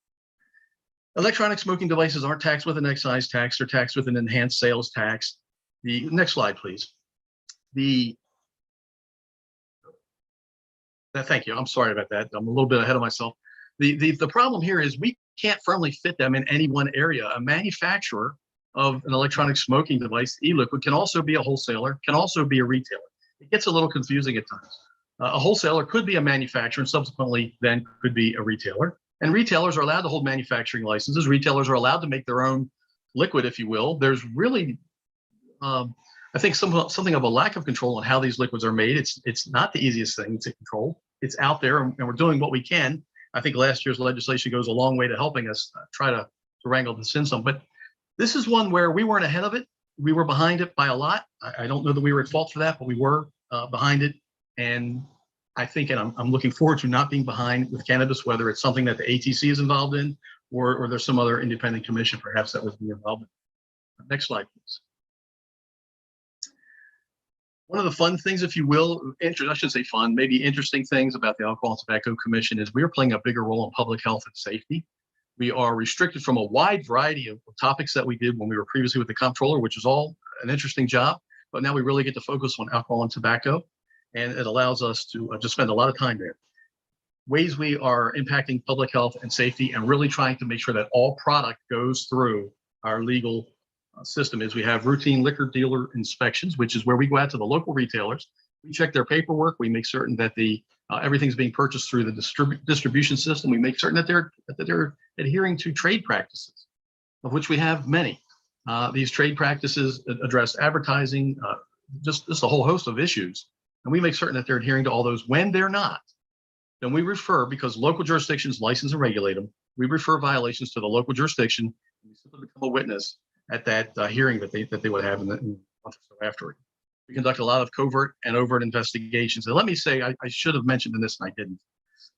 Electronic smoking devices aren't taxed with an excise tax, they're taxed with an enhanced sales tax. The next slide, please. Thank you. I'm sorry about that. I'm a little bit ahead of myself. The problem here is we can't firmly fit them in any one area. A manufacturer of an electronic smoking device, e-liquid, can also be a wholesaler, can also be a retailer. It gets a little confusing at times. A wholesaler could be a manufacturer and subsequently then could be a retailer. And retailers are allowed to hold manufacturing licenses. Retailers are allowed to make their own liquid, if you will, there's really, I think something of a lack of control on how these liquids are made. It's not the easiest thing to control. It's out there, and we're doing what we can. I think last year's legislation goes a long way to helping us try to wrangle this in some. But this is one where we weren't ahead of it. We were behind it by a lot. I don't know that we were at fault for that, but we were behind it. And I think, and I'm looking forward to not being behind with cannabis, whether it's something that the ATC is involved in, or there's some other independent commission perhaps that was being involved in. Next slide, please. One of the fun things, if you will, I should say fun, maybe interesting things about the Alcohol and Tobacco Commission is we are playing a bigger role in public health and safety. We are restricted from a wide variety of topics that we did when we were previously with the comptroller, which is all an interesting job. But now we really get to focus on alcohol and tobacco, and it allows us to just spend a lot of time there. Ways we are impacting public health and safety and really trying to make sure that all product goes through our legal system is we have routine liquor dealer inspections, which is where we go out to the local retailers. We check their paperwork. We make certain that everything's being purchased through the distribution system. We make certain that they're adhering to trade practices, of which we have many. These trade practices address advertising, just a whole host of issues. And we make certain that they're adhering to all those. When they're not, then we refer, because local jurisdictions license and regulate them, we refer violations to the local jurisdiction. And we simply become a witness at that hearing that they would have in the month or so afterward. We conduct a lot of covert and overt investigations. And let me say, I should have mentioned in this and I didn't.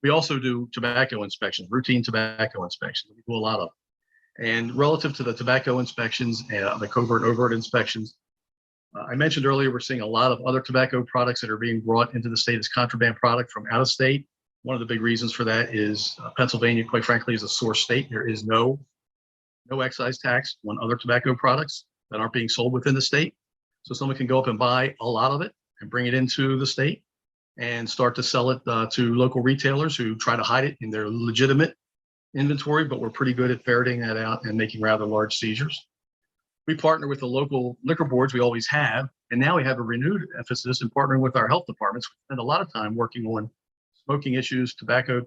We also do tobacco inspections, routine tobacco inspections. We do a lot of them. And relative to the tobacco inspections and the covert and overt inspections, I mentioned earlier, we're seeing a lot of other tobacco products that are being brought into the state as contraband product from out of state. One of the big reasons for that is Pennsylvania, quite frankly, is a source state. There is no excise tax on other tobacco products that aren't being sold within the state. So someone can go up and buy a lot of it and bring it into the state and start to sell it to local retailers who try to hide it in their legitimate inventory, but we're pretty good at ferreting that out and making rather large seizures. We partner with the local liquor boards, we always have, and now we have a renewed emphasis in partnering with our health departments. We spend a lot of time working on smoking issues, tobacco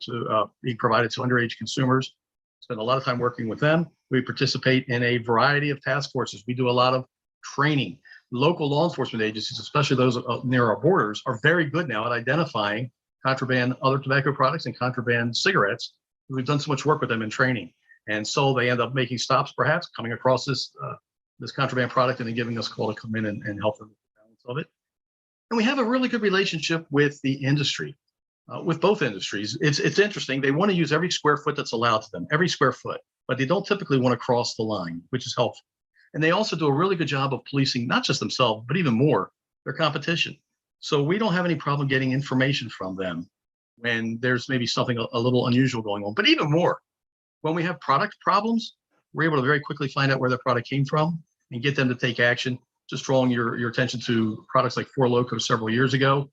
being provided to underage consumers. Spend a lot of time working with them. We participate in a variety of task forces. We do a lot of training. Local law enforcement agencies, especially those near our borders, are very good now at identifying contraband other tobacco products and contraband cigarettes. We've done so much work with them in training. And so they end up making stops, perhaps, coming across this contraband product and then giving us a call to come in and help them with the balance of it. And we have a really good relationship with the industry. With both industries, it's interesting. They want to use every square foot that's allowed to them, every square foot, but they don't typically want to cross the line, which is helpful. And they also do a really good job of policing, not just themselves, but even more, their competition. So we don't have any problem getting information from them when there's maybe something a little unusual going on. But even more, when we have product problems, we're able to very quickly find out where the product came from and get them to take action. Just drawing your attention to products like Four Loko several years ago.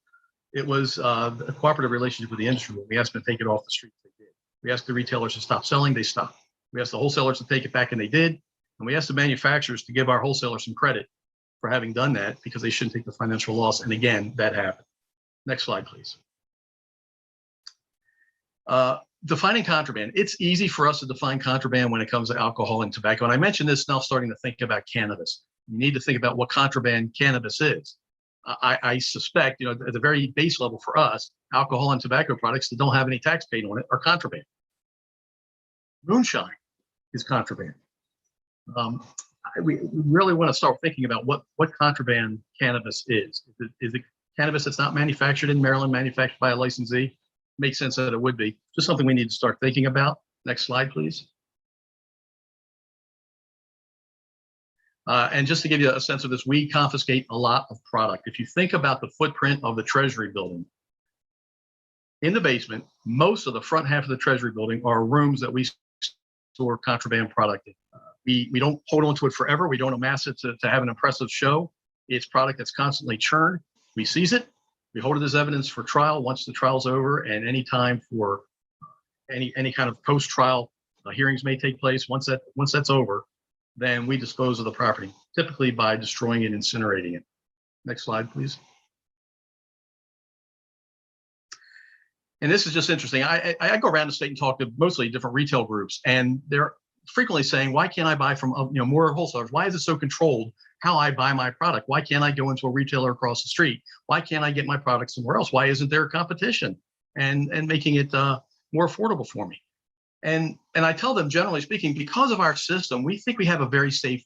It was a cooperative relationship with the industry. We asked them to take it off the street. They did. We asked the retailers to stop selling. They stopped. We asked the wholesalers to take it back, and they did. And we asked the manufacturers to give our wholesalers some credit for having done that because they shouldn't take the financial loss. And again, that happened. Next slide, please. Defining contraband. It's easy for us to define contraband when it comes to alcohol and tobacco. And I mentioned this now starting to think about cannabis. You need to think about what contraband cannabis is. I suspect, at the very base level for us, alcohol and tobacco products that don't have any tax paid on it are contraband. Moonshine is contraband. We really want to start thinking about what contraband cannabis is. Is it cannabis that's not manufactured in Maryland, manufactured by a licensee? Makes sense that it would be. Just something we need to start thinking about. Next slide, please. And just to give you a sense of this, we confiscate a lot of product. If you think about the footprint of the Treasury building, in the basement, most of the front half of the Treasury building are rooms that we store contraband product in. We don't hold on to it forever. We don't amass it to have an impressive show. It's product that's constantly churned. We seize it. We hold it as evidence for trial once the trial's over, and any time for any kind of post-trial hearings may take place. Once that's over, then we dispose of the property, typically by destroying it, incinerating it. Next slide, please. And this is just interesting. I go around the state and talk to mostly different retail groups, and frequently saying, why can't I buy from more wholesalers? Why is it so controlled how I buy my product? Why can't I go into a retailer across the street? Why can't I get my product somewhere else? Why isn't there competition and making it more affordable for me? And I tell them, generally speaking, because of our system, we think we have a very safe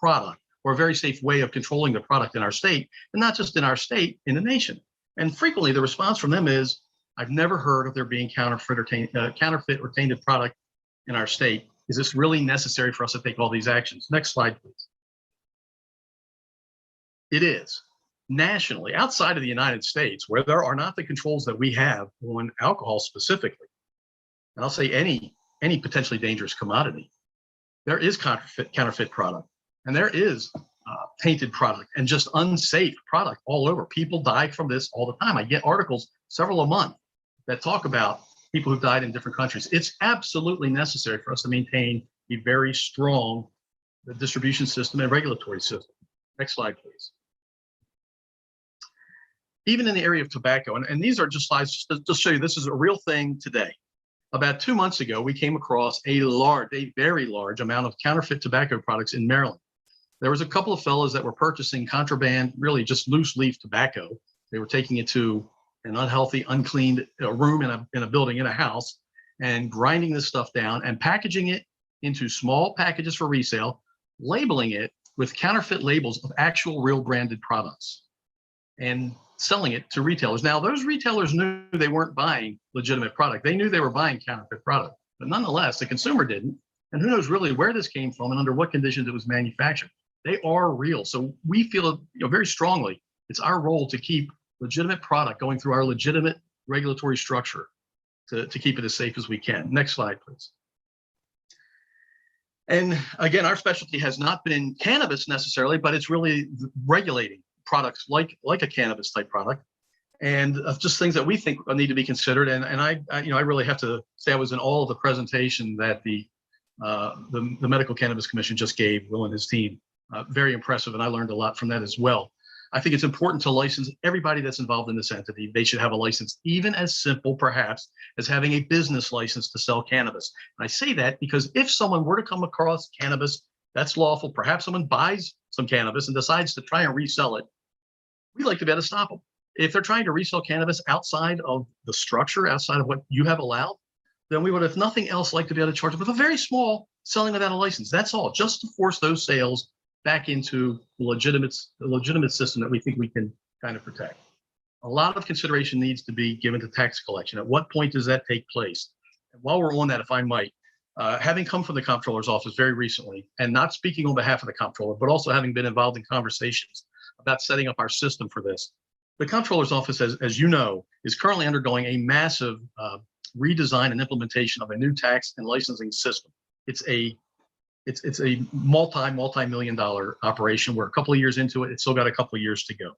product, or a very safe way of controlling the product in our state, and not just in our state, in the nation. And frequently the response from them is, I've never heard of there being counterfeit or tainted product in our state. Is this really necessary for us to take all these actions? Next slide, please. It is. Nationally, outside of the United States, where there are not the controls that we have on alcohol specifically, and I'll say any potentially dangerous commodity, there is counterfeit product, and there is tainted product and just unsafe product all over. People die from this all the time. I get articles several a month that talk about people who've died in different countries. It's absolutely necessary for us to maintain a very strong distribution system and regulatory system. Next slide, please. Even in the area of tobacco, and these are just slides just to show you this is a real thing today. About 2 months ago, we came across a very large amount of counterfeit tobacco products in Maryland. There was a couple of fellows that were purchasing contraband, really just loose leaf tobacco. They were taking it to an unhealthy, uncleaned room in a building, in a house, and grinding this stuff down and packaging it into small packages for resale, labeling it with counterfeit labels of actual real branded products, and selling it to retailers. Now, those retailers knew they weren't buying legitimate product. They knew they were buying counterfeit product, but nonetheless, the consumer didn't. And who knows really where this came from and under what conditions it was manufactured. They are real. So we feel very strongly it's our role to keep legitimate product going through our legitimate regulatory structure to keep it as safe as we can. Next slide, please. And again, our specialty has not been cannabis necessarily, but it's really regulating products like a cannabis type product, and just things that we think need to be considered. And I really have to say I was in all of the presentation that the Medical Cannabis Commission just gave Will and his team. Very impressive, and I learned a lot from that as well. I think it's important to license everybody that's involved in this entity. They should have a license, even as simple perhaps as having a business license to sell cannabis. And I say that because if someone were to come across cannabis that's lawful, perhaps someone buys some cannabis and decides to try and resell it, we'd like to be able to stop them. If they're trying to resell cannabis outside of the structure, outside of what you have allowed, then we would, if nothing else, like to be able to charge them with a very small selling without a license. That's all, just to force those sales back into the legitimate system that we think we can kind of protect. A lot of consideration needs to be given to tax collection. At what point does that take place? And while we're on that, if I might, having come from the comptroller's office very recently, and not speaking on behalf of the comptroller, but also having been involved in conversations about setting up our system for this, the comptroller's office, as you know, is currently undergoing a massive redesign and implementation of a new tax and licensing system. It's a multi-million dollar operation. We're a couple of years into it. It's still got a couple of years to go.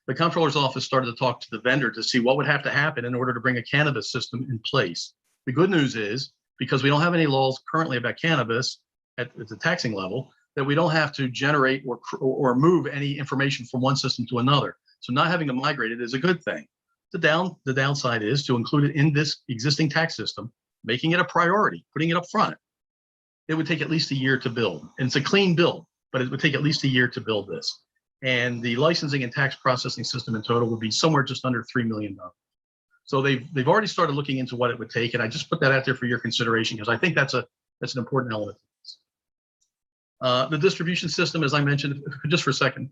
The comptroller's office started to talk to the vendor to see what would have to happen in order to bring a cannabis system in place. The good news is, because we don't have any laws currently about cannabis at the taxing level, that we don't have to generate or move any information from one system to another. So not having to migrate it is a good thing. The downside is to include it in this existing tax system, making it a priority, putting it up front. It would take at least a year to build. And it's a clean build, but it would take at least a year to build this. And the licensing and tax processing system in total would be somewhere just under $3 million. So they've already started looking into what it would take. And I just put that out there for your consideration because I think that's an important element. The distribution system, as I mentioned, just for a second.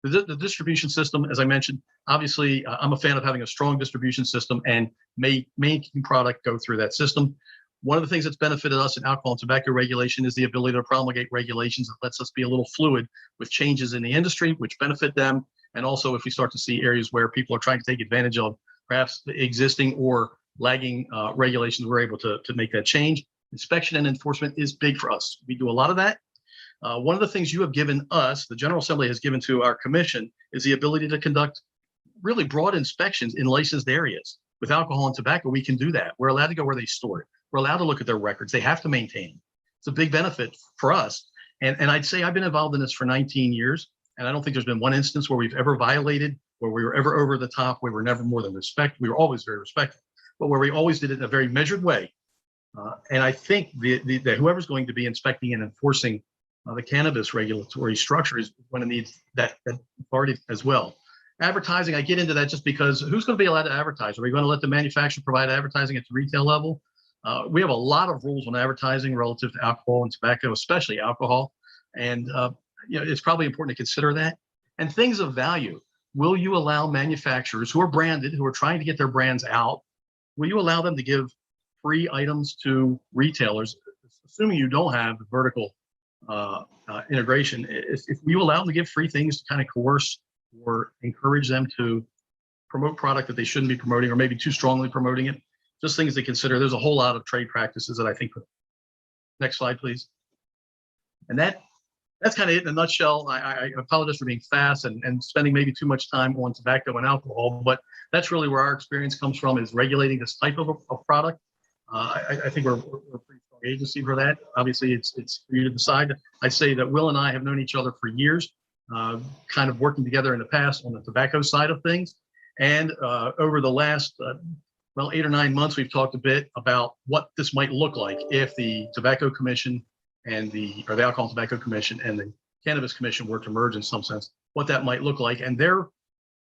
The distribution system, as I mentioned, obviously, I'm a fan of having a strong distribution system and making product go through that system. One of the things that's benefited us in alcohol and tobacco regulation is the ability to promulgate regulations that lets us be a little fluid with changes in the industry, which benefit them. And also if we start to see areas where people are trying to take advantage of perhaps the existing or lagging regulations, we're able to make that change. Inspection and enforcement is big for us. We do a lot of that. One of the things you have given us, the General Assembly has given to our commission, is the ability to conduct really broad inspections in licensed areas. With alcohol and tobacco, we can do that. We're allowed to go where they store it. We're allowed to look at their records. They have to maintain. It's a big benefit for us. And I'd say I've been involved in this for 19 years, and I don't think there's been one instance where we've ever violated, where we were ever over the top, where we were never more than respect. We were always very respectful, but where we always did it in a very measured way And I think that whoever's going to be inspecting and enforcing the cannabis regulatory structure is going to need that authority as well. Advertising, I get into that just because who's going to be allowed to advertise? Are we going to let the manufacturer provide advertising at the retail level? We have a lot of rules on advertising relative to alcohol and tobacco, especially alcohol. And it's probably important to consider that. And things of value. Will you allow manufacturers who are branded, who are trying to get their brands out, will you allow them to give free items to retailers, assuming you don't have the vertical integration? If you allow them to give free things to kind of coerce or encourage them to promote product that they shouldn't be promoting, or maybe too strongly promoting it, just things to consider. There's a whole lot of trade practices that I think. Next slide, please. And that's kind of it in a nutshell. I apologize for being fast and spending maybe too much time on tobacco and alcohol, but that's really where our experience comes from, is regulating this type of a product. I think we're a pretty strong agency for that. Obviously, it's for you to decide. I'd say that Will and I have known each other for years, kind of working together in the past on the tobacco side of things. And over the last 8 or 9 months, we've talked a bit about what this might look like if the Tobacco Commission and the Alcohol and Tobacco Commission and the Cannabis Commission were to merge in some sense, what that might look like. And they're,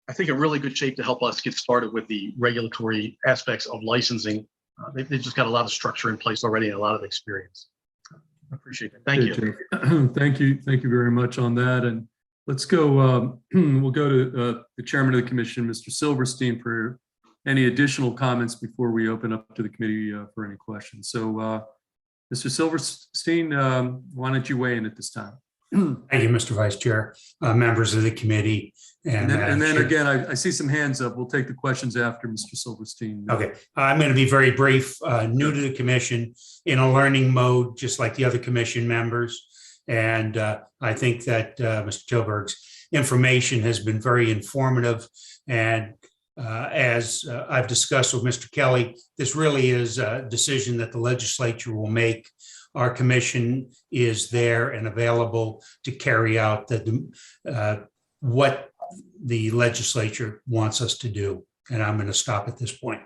I think, in really good shape to help us get started with the regulatory aspects of licensing. They've just got a lot of structure in place already and a lot of experience. I appreciate that. Thank you. Thank you. Thank you very much on that. And let's go, we'll go to the chairman of the commission, Mr. Silverstein, for any additional comments before we open up to the committee for any questions. So, Mr. Silverstein, why don't you weigh in at this time? Thank you, Mr. Vice Chair, members of the committee. And then again, I see some hands up. We'll take the questions after Mr. Silverstein. Okay, I'm going to be very brief. New to the commission, in a learning mode, just like the other commission members. And I think that Mr. Tilburg's information has been very informative. And as I've discussed with Mr. Kelly, this really is a decision that the legislature will make. Our commission is there and available to carry out what the legislature wants us to do. And I'm going to stop at this point.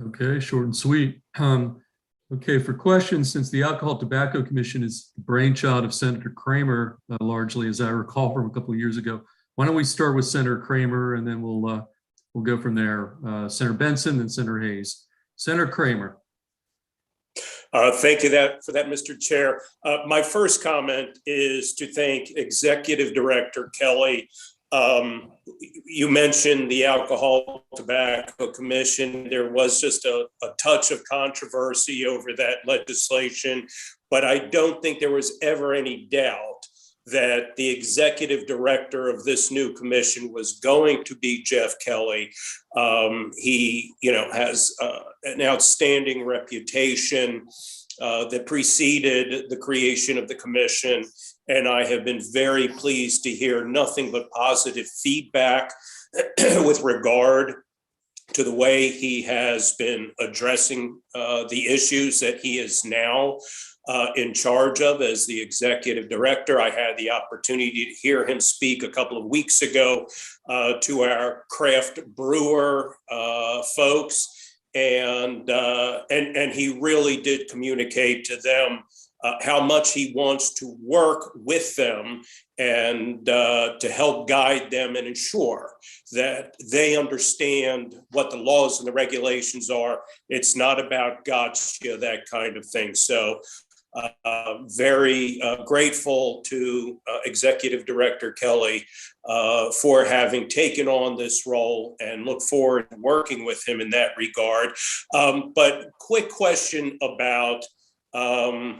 Okay, short and sweet. Okay, for questions, since the Alcohol Tobacco Commission is the brainchild of Senator Kramer, largely, as I recall from a couple of years ago, why don't we start with Senator Kramer, and then we'll go from there. Senator Benson and Senator Hayes. Senator Kramer. Thank you for that, Mr. Chair. My first comment is to thank Executive Director Kelly. You mentioned the Alcohol Tobacco Commission. There was just a touch of controversy over that legislation, but I don't think there was ever any doubt that the executive director of this new commission was going to be Jeff Kelly. He, has an outstanding reputation that preceded the creation of the commission, and I have been very pleased to hear nothing but positive feedback with regard to the way he has been addressing the issues that he is now in charge of as the executive director. I had the opportunity to hear him speak a couple of weeks ago to our craft brewer folks, and he really did communicate to them how much he wants to work with them and to help guide them and ensure that they understand what the laws and the regulations are. It's not about gotcha, that kind of thing. So very grateful to Executive Director Kelly for having taken on this role, and look forward to working with him in that regard. But quick question about I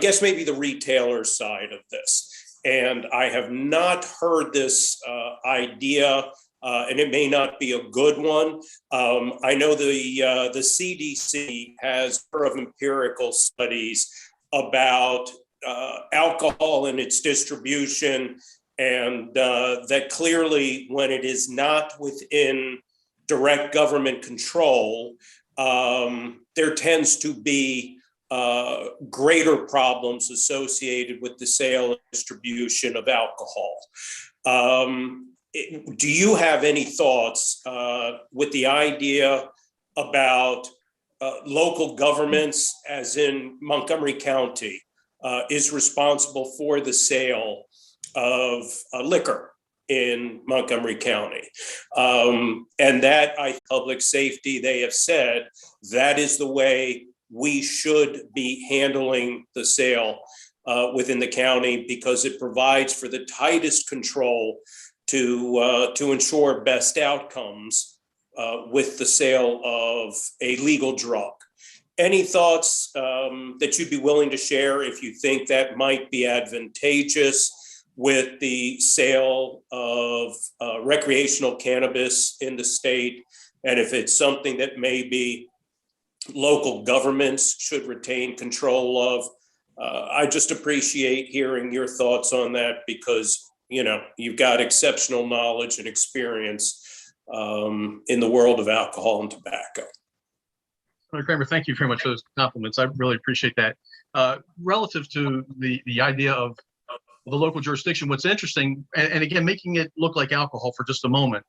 guess maybe the retailer side of this. And I have not heard this idea, and it may not be a good one. I know the CDC has a number of empirical studies about alcohol and its distribution, and that clearly when it is not within direct government control, there tends to be greater problems associated with the sale and distribution of alcohol. Do you have any thoughts with the idea about local governments, as in Montgomery County, is responsible for the sale of liquor in Montgomery County. And that, public safety, they have said, that is the way we should be handling the sale within the county, because it provides for the tightest control to ensure best outcomes with the sale of a legal drug. Any thoughts that you'd be willing to share if you think that might be advantageous with the sale of recreational cannabis in the state, and if it's something that maybe local governments should retain control of? I just appreciate hearing your thoughts on that, because you've got exceptional knowledge and experience in the world of alcohol and tobacco. Senator Kramer, thank you very much for those compliments. I really appreciate that. Relative to the idea of the local jurisdiction, what's interesting, and again, making it look like alcohol for just a moment,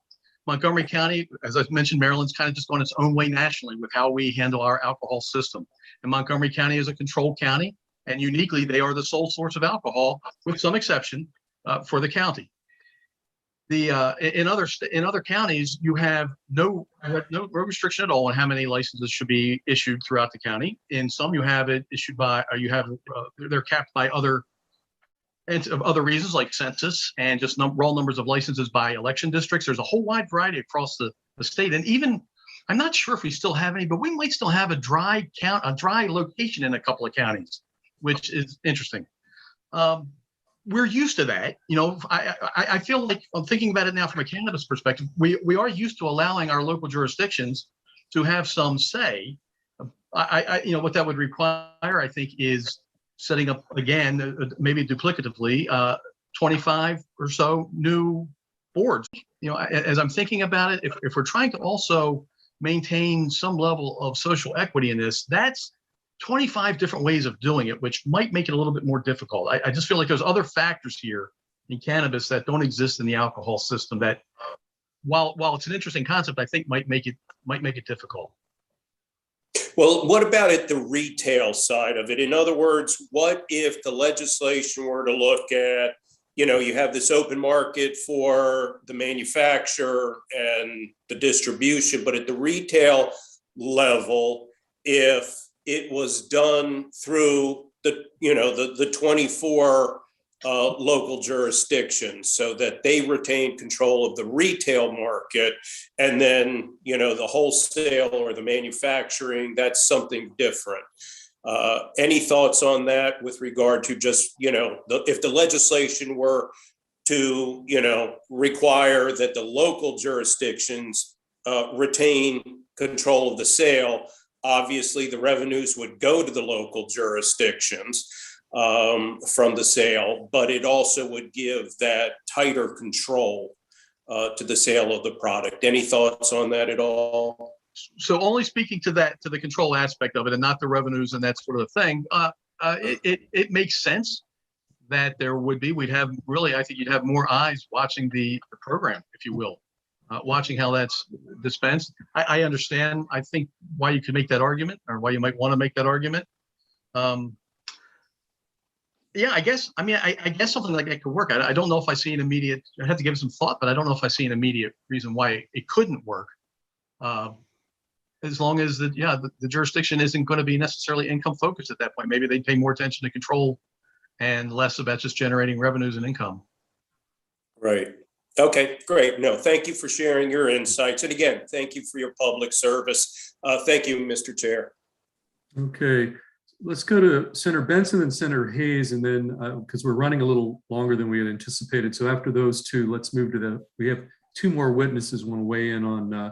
Montgomery County, as I mentioned, Maryland's kind of just gone its own way nationally with how we handle our alcohol system. And Montgomery County is a controlled county, and uniquely, they are the sole source of alcohol, with some exception for the county. In other counties, you have no restriction at all on how many licenses should be issued throughout the county. In some, you have it issued by, they're capped by other reasons like census and just raw numbers of licenses by election districts. There's a whole wide variety across the state, and even I'm not sure if we still have any, but we might still have a dry location in a couple of counties, which is interesting. We're used to that. I feel like I'm thinking about it now from a cannabis perspective. We are used to allowing our local jurisdictions to have some say. What that would require, I think, is setting up again, maybe duplicatively, 25 or so new boards. As I'm thinking about it, if we're trying to also maintain some level of social equity in this, that's 25 different ways of doing it, which might make it a little bit more difficult. I just feel like there's other factors here in cannabis that don't exist in the alcohol system that, while it's an interesting concept, I think might make it difficult. Well, what about at the retail side of it? In other words, what if the legislation were to look at, you have this open market for the manufacturer and the distribution, but at the retail level, if it was done through the 24 local jurisdictions, so that they retain control of the retail market, and then the wholesale or the manufacturing, that's something different. Any thoughts on that with regard to just if the legislation were to require that the local jurisdictions retain control of the sale? Obviously, the revenues would go to the local jurisdictions from the sale, but it also would give that tighter control to the sale of the product. Any thoughts on that at all? So only speaking to the control aspect of it and not the revenues and that sort of thing, it makes sense that there would be, I think you'd have more eyes watching the program, if you will. Watching how that's dispensed. I understand, I think, why you could make that argument, or why you might want to make that argument. I guess something like that could work. I don't know if I see an immediate, I had to give it some thought, but I don't know if I see an immediate reason why it couldn't work. As long as the jurisdiction isn't going to be necessarily income focused at that point. Maybe they'd pay more attention to control and less about just generating revenues and income. Right. Okay, great. No, thank you for sharing your insights. And again, thank you for your public service. Thank you, Mr. Chair. Okay, let's go to Senator Benson and Senator Hayes, and then because we're running a little longer than we had anticipated. So after those two, let's move to we have two more witnesses want to weigh in on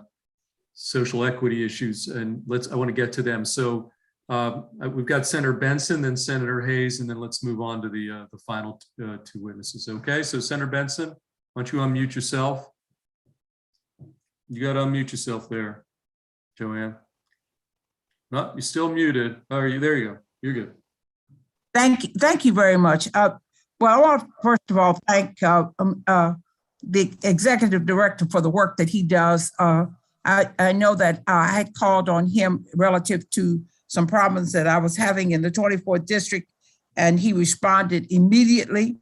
social equity issues, and I want to get to them. So we've got Senator Benson, then Senator Hayes, and then let's move on to the final two witnesses. Okay, so Senator Benson, why don't you unmute yourself? You got to unmute yourself there, Joanne. No, you're still muted. Oh, there you go. You're good. Thank you very much. Well, I want to first of all thank the executive director for the work that he does I know that I had called on him relative to some problems that I was having in the 24th district, and he responded immediately.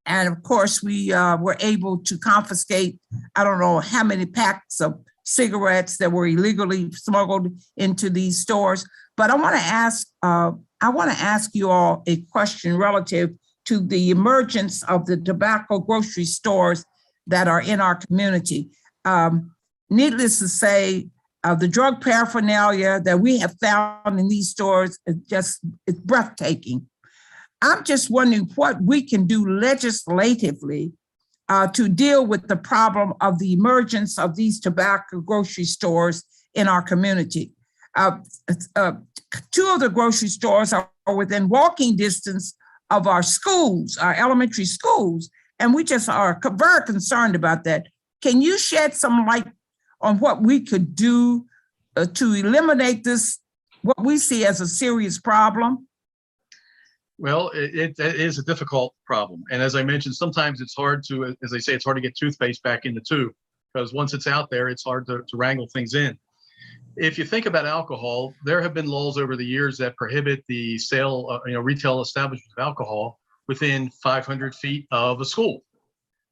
And of course, we were able to confiscate, I don't know how many packs of cigarettes that were illegally smuggled into these stores. But I want to ask you all a question relative to the emergence of the tobacco grocery stores that are in our community. Needless to say, the drug paraphernalia that we have found in these stores is it's breathtaking. I'm just wondering what we can do legislatively to deal with the problem of the emergence of these tobacco grocery stores in our community. Two of the grocery stores are within walking distance of our schools, our elementary schools, and we just are very concerned about that. Can you shed some light on what we could do to eliminate this, what we see as a serious problem? Well, it is a difficult problem. And as I mentioned, sometimes it's hard to, as they say, it's hard to get toothpaste back in the tube, because once it's out there, it's hard to wrangle things in. If you think about alcohol, there have been laws over the years that prohibit the sale, retail establishments of alcohol within 500 feet of a school.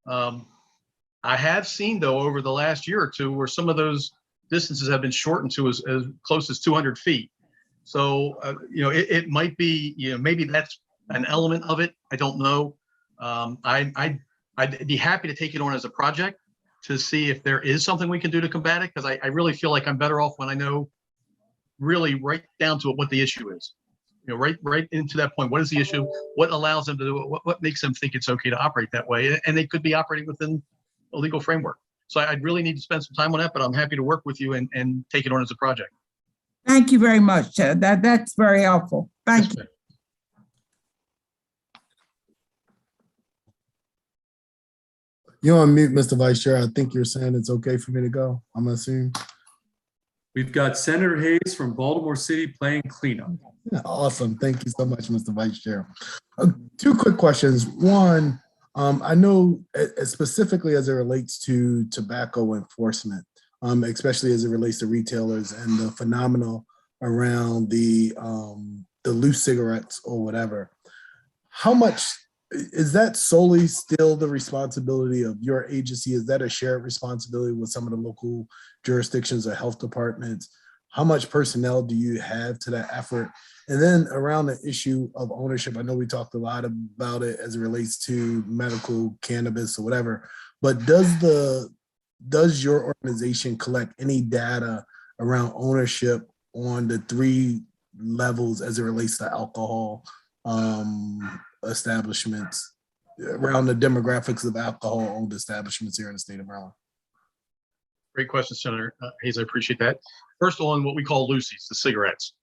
I have seen, though, over the last year or two, where some of those distances have been shortened to as close as 200 feet. So, it might be, maybe that's an element of it. I don't know. I'd be happy to take it on as a project to see if there is something we can do to combat it, because I really feel like I'm better off when I know really right down to it what the issue is. Right into that point. What is the issue? What allows them to do it? What makes them think it's okay to operate that way? And they could be operating within a legal framework. So I'd really need to spend some time on that, but I'm happy to work with you and take it on as a project. Thank you very much. That's very helpful. Thank you. You're on mute, Mr. Vice Chair. I think you're saying it's okay for me to go, I'm assuming. We've got Senator Hayes from Baltimore City playing cleanup. Awesome. Thank you so much, Mr. Vice Chair. Two quick questions. One, I know specifically as it relates to tobacco enforcement, especially as it relates to retailers and the phenomenon around the loose cigarettes or whatever. How much is that solely still the responsibility of your agency? Is that a shared responsibility with some of the local jurisdictions or health departments? How much personnel do you have to that effort? And then around the issue of ownership, I know we talked a lot about it as it relates to medical cannabis or whatever, but does your organization collect any data around ownership on the 3 levels as it relates to alcohol establishments, around the demographics of alcohol-owned establishments here in the state of Maryland? Great question, Senator Hayes. I appreciate that. First on what we call loosies, the cigarettes.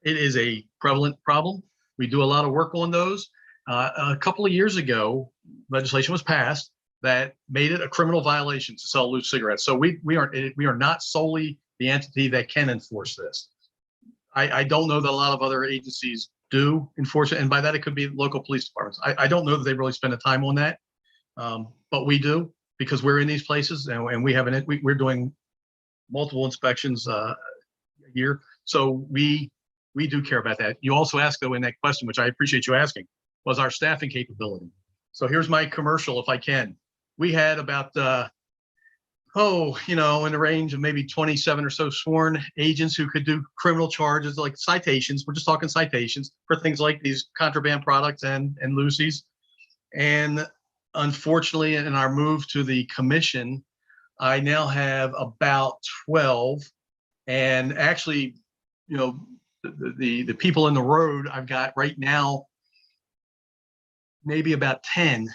It is a prevalent problem. We do a lot of work on those. A couple of years ago, legislation was passed that made it a criminal violation to sell loose cigarettes. So we are not solely the entity that can enforce this. I don't know that a lot of other agencies do enforce it, and by that it could be local police departments. I don't know that they really spend the time on that, but we do, because we're in these places and we're doing multiple inspections a year. So we do care about that. You also asked, though, in that question, which I appreciate you asking, was our staffing capability. So here's my commercial, if I can. We had about, in the range of maybe 27 or so sworn agents who could do criminal charges like citations. We're just talking citations for things like these contraband products and loosies. And unfortunately, in our move to the commission, I now have about 12. And actually, the people in the road I've got right now, maybe about 10,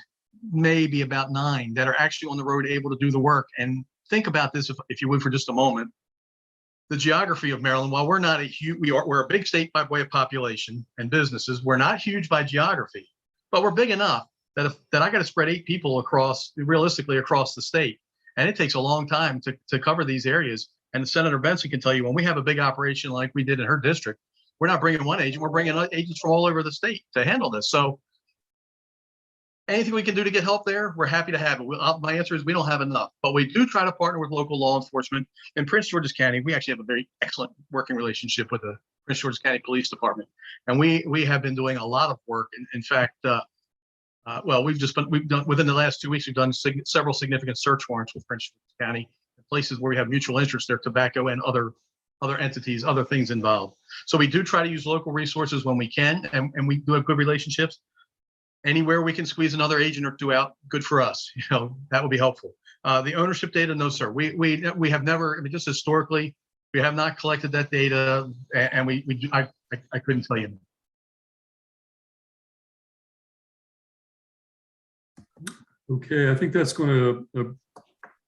maybe about 9 that are actually on the road able to do the work. And think about this, if you would, for just a moment. The geography of Maryland, while we're not we're a big state by way of population and businesses, we're not huge by geography, but we're big enough that I got to spread 8 people realistically across the state. And it takes a long time to cover these areas. And Senator Benson can tell you, when we have a big operation like we did in her district, we're not bringing one agent, we're bringing agents from all over the state to handle this. So anything we can do to get help there, we're happy to have it. My answer is we don't have enough, but we do try to partner with local law enforcement. In Prince George's County, we actually have a very excellent working relationship with the Prince George's County Police Department. And we have been doing a lot of work. In fact, well, we've done, within the last 2 weeks, we've done several significant search warrants with Prince George's County, places where we have mutual interest there, tobacco and other entities, other things involved. So we do try to use local resources when we can, and we do have good relationships. Anywhere we can squeeze another agent or two out, good for us. You know, that would be helpful. The ownership data, no, sir. We have never, I mean, just historically, we have not collected that data, and I couldn't tell you. Okay, I think that's going to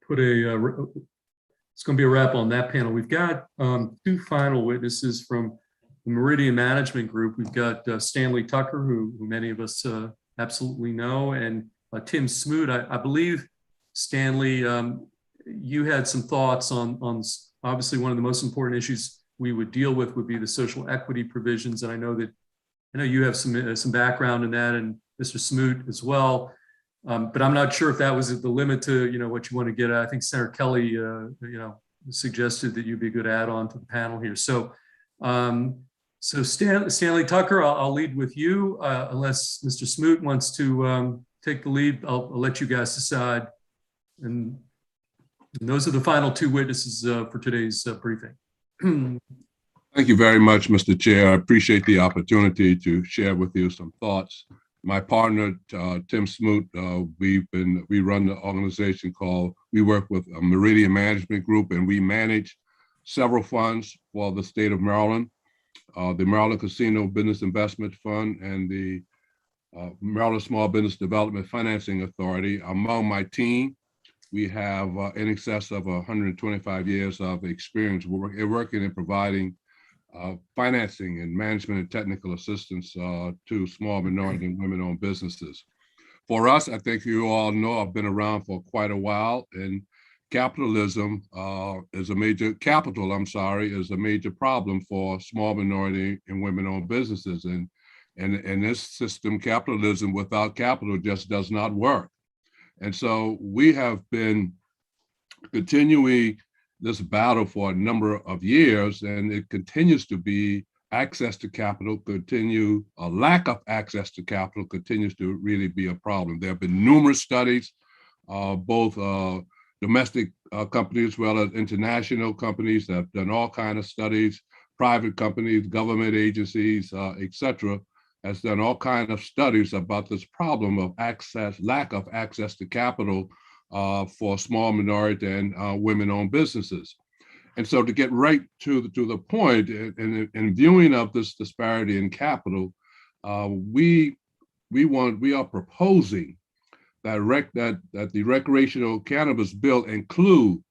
put it's going to be a wrap on that panel. We've got two final witnesses from the Meridian Management Group. We've got Stanley Tucker, who many of us absolutely know, and Tim Smoot. I believe, Stanley, you had some thoughts on obviously one of the most important issues we would deal with would be the social equity provisions. And I know you have some background in that, and Mr. Smoot as well. But I'm not sure if that was the limit to what you want to get at. I think Senator Kelly suggested that you'd be a good add-on to the panel here. So Stanley Tucker, I'll lead with you unless Mr. Smoot wants to take the lead. I'll let you guys decide. And those are the final two witnesses for today's briefing. Thank you very much, Mr. Chair. I appreciate the opportunity to share with you some thoughts. My partner, Tim Smoot, we run the organization we work with a Meridian Management Group, and we manage several funds for the state of Maryland, the Maryland Casino Business Investment Fund and the Maryland Small Business Development Financing Authority. Among my team, we have in excess of 125 years of experience working and providing financing and management and technical assistance to small minority and women-owned businesses. For us, I think you all know I've been around for quite a while, and capital is a major problem for small minority and women-owned businesses. And in this system, capitalism without capital just does not work. And so we have been continuing this battle for a number of years, and it continues to be access to capital, a lack of access to capital continues to really be a problem. There have been numerous studies, both domestic companies as well as international companies that have done all kinds of studies, private companies, government agencies, et cetera, has done all kinds of studies about this problem of lack of access to capital for small minority and women-owned businesses. And so to get right to the point, in viewing of this disparity in capital, we are proposing that the recreational cannabis bill include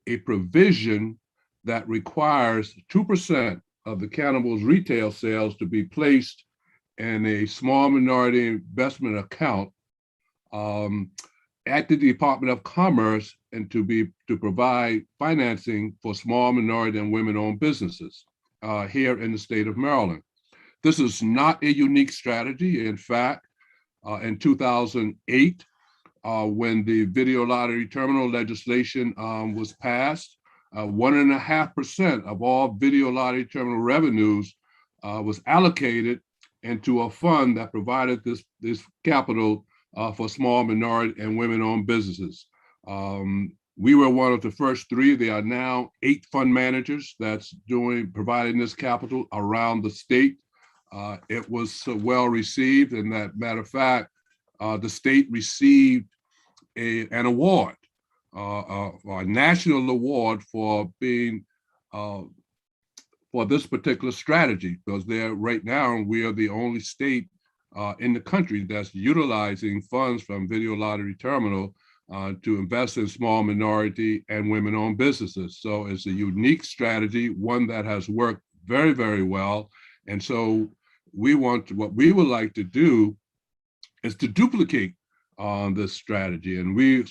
a provision that requires 2% of the cannabis retail sales to be placed in a small minority investment account at the Department of Commerce, and to provide financing for small minority and women-owned businesses here in the state of Maryland. This is not a unique strategy. In fact, in 2008, when the video lottery terminal legislation was passed, 1.5% of all video lottery terminal revenues was allocated into a fund that provided this capital for small minority and women-owned businesses. We were one of the first three. There are now 8 fund managers that's providing this capital around the state. It was well received, and that matter of fact, the state received an award, a national award for being for this particular strategy, because right now we are the only state in the country that's utilizing funds from video lottery terminal to invest in small minority and women-owned businesses. So it's a unique strategy, one that has worked very, very well. And so what we would like to do is to duplicate on this strategy. And we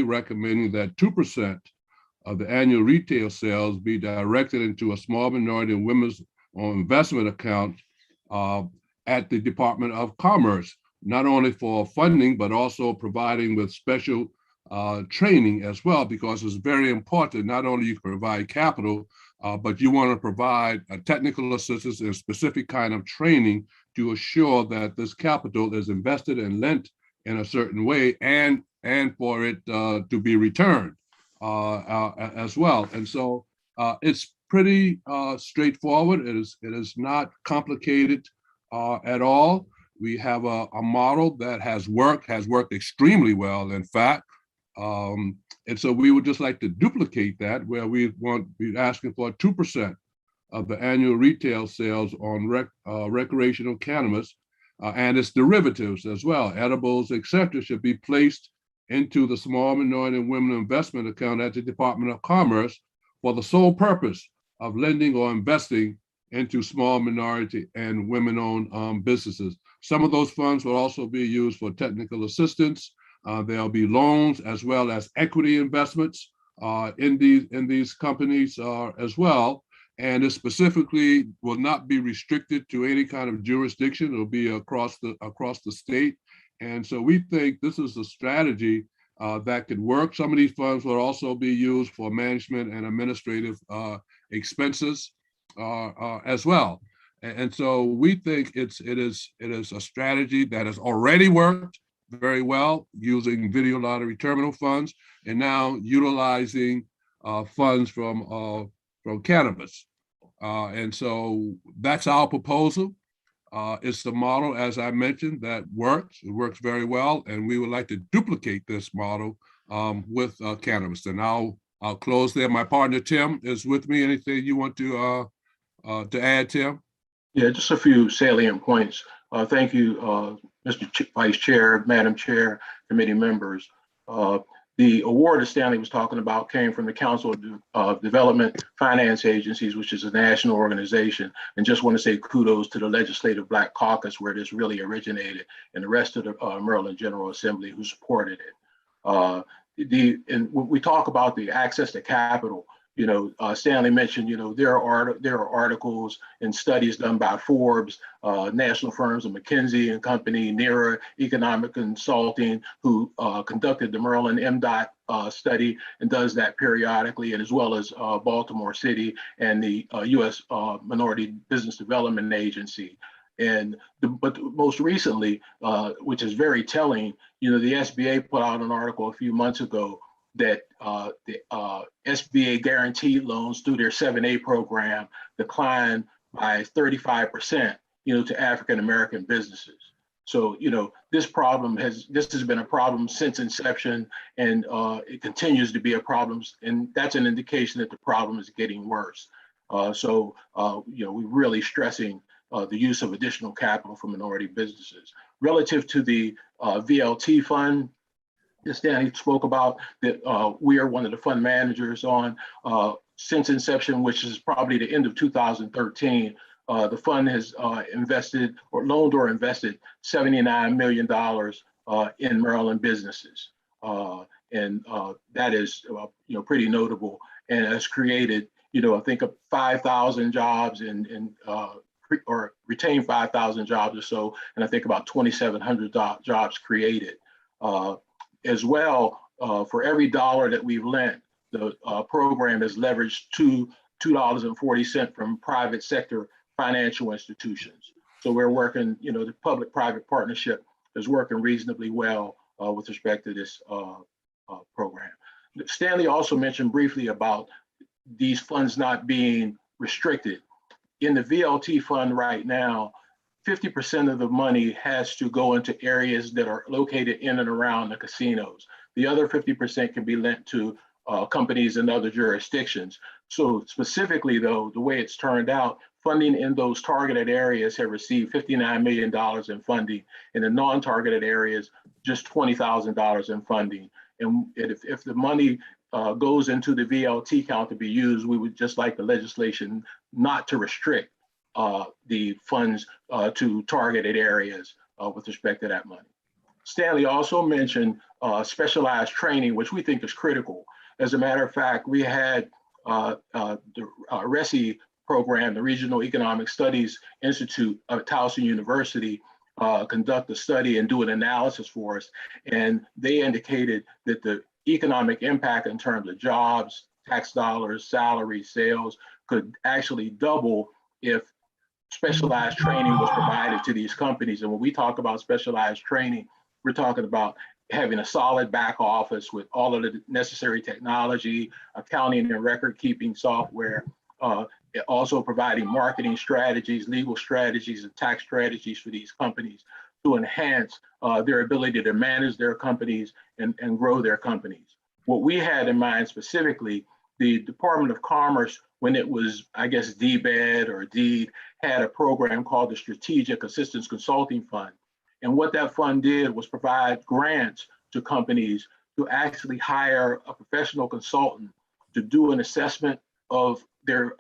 recommending that 2% of the annual retail sales be directed into a small minority and women's investment account at the Department of Commerce, not only for funding, but also providing with special training as well, because it's very important. Not only you provide capital, but you want to provide a technical assistance and specific kind of training to assure that this capital is invested and lent in a certain way, and for it to be returned as well. And so it's pretty straightforward. It is not complicated at all. We have a model that has worked extremely well, in fact. And so we would just like to duplicate that, where we're asking for 2% of the annual retail sales on recreational cannabis and its derivatives as well, edibles, etc., should be placed into the Small Minority and Women Investment Account at the Department of Commerce for the sole purpose of lending or investing into small minority and women-owned businesses. Some of those funds will also be used for technical assistance. There'll be loans as well as equity investments in these companies as well. And it specifically will not be restricted to any kind of jurisdiction. It'll be across the state. And so we think this is a strategy that could work. Some of these funds will also be used for management and administrative expenses as well. And so we think it is a strategy that has already worked very well using video lottery terminal funds, and now utilizing funds from cannabis. And so that's our proposal. It's the model, as I mentioned, that works. It works very well, and we would like to duplicate this model with cannabis. And I'll close there. My partner Tim is with me. Anything you want to add, Tim? Yeah, just a few salient points. Thank you, Mr. Vice Chair, Madam Chair, committee members. The award that Stanley was talking about came from the Council of Development Finance Agencies, which is a national organization. And just want to say kudos to the Legislative Black Caucus, where this really originated, and the rest of the Maryland General Assembly who supported it. And when we talk about the access to capital, Stanley mentioned, there are articles and studies done by Forbes, national firms of McKinsey and Company, NERA Economic Consulting, who conducted the Maryland MDOT study and does that periodically, and as well as Baltimore City and the U.S. Minority Business Development Agency. But most recently, which is very telling, the SBA put out an article a few months ago that the SBA guaranteed loans through their 7A program declined by 35%, to African-American businesses. So, this has been a problem since inception, and it continues to be a problem, and that's an indication that the problem is getting worse. So, we're really stressing the use of additional capital for minority businesses. Relative to the VLT fund, as Danny spoke about, that we are one of the fund managers on since inception, which is probably the end of 2013. The fund has invested or loaned or invested $79 million in Maryland businesses. And that is pretty notable, and has created, I think 5,000 jobs or retained 5,000 jobs or so, and I think about 2,700 jobs created. As well, for every dollar that we've lent, the program has leveraged $2.40 from private sector financial institutions. So we're working, the public-private partnership is working reasonably well with respect to this program. Stanley also mentioned briefly about these funds not being restricted. In the VLT fund right now, 50% of the money has to go into areas that are located in and around the casinos. The other 50% can be lent to companies in other jurisdictions. So specifically though, the way it's turned out, funding in those targeted areas have received $59 million in funding. In the non-targeted areas, just $20,000 in funding. And if the money goes into the VLT count to be used, we would just like the legislation not to restrict the funds to targeted areas with respect to that money. Stanley also mentioned specialized training, which we think is critical. As a matter of fact, we had the RESI program, the Regional Economic Studies Institute of Towson University, conduct a study and do an analysis for us. And they indicated that the economic impact in terms of jobs, tax dollars, salaries, sales could actually double if specialized training was provided to these companies. And when we talk about specialized training, we're talking about having a solid back office with all of the necessary technology, accounting and record keeping software, also providing marketing strategies, legal strategies, and tax strategies for these companies to enhance their ability to manage their companies and grow their companies. What we had in mind specifically, the Department of Commerce, when it was, I guess, DBED or DEED, had a program called the Strategic Assistance Consulting Fund. And what that fund did was provide grants to companies to actually hire a professional consultant to do an assessment of their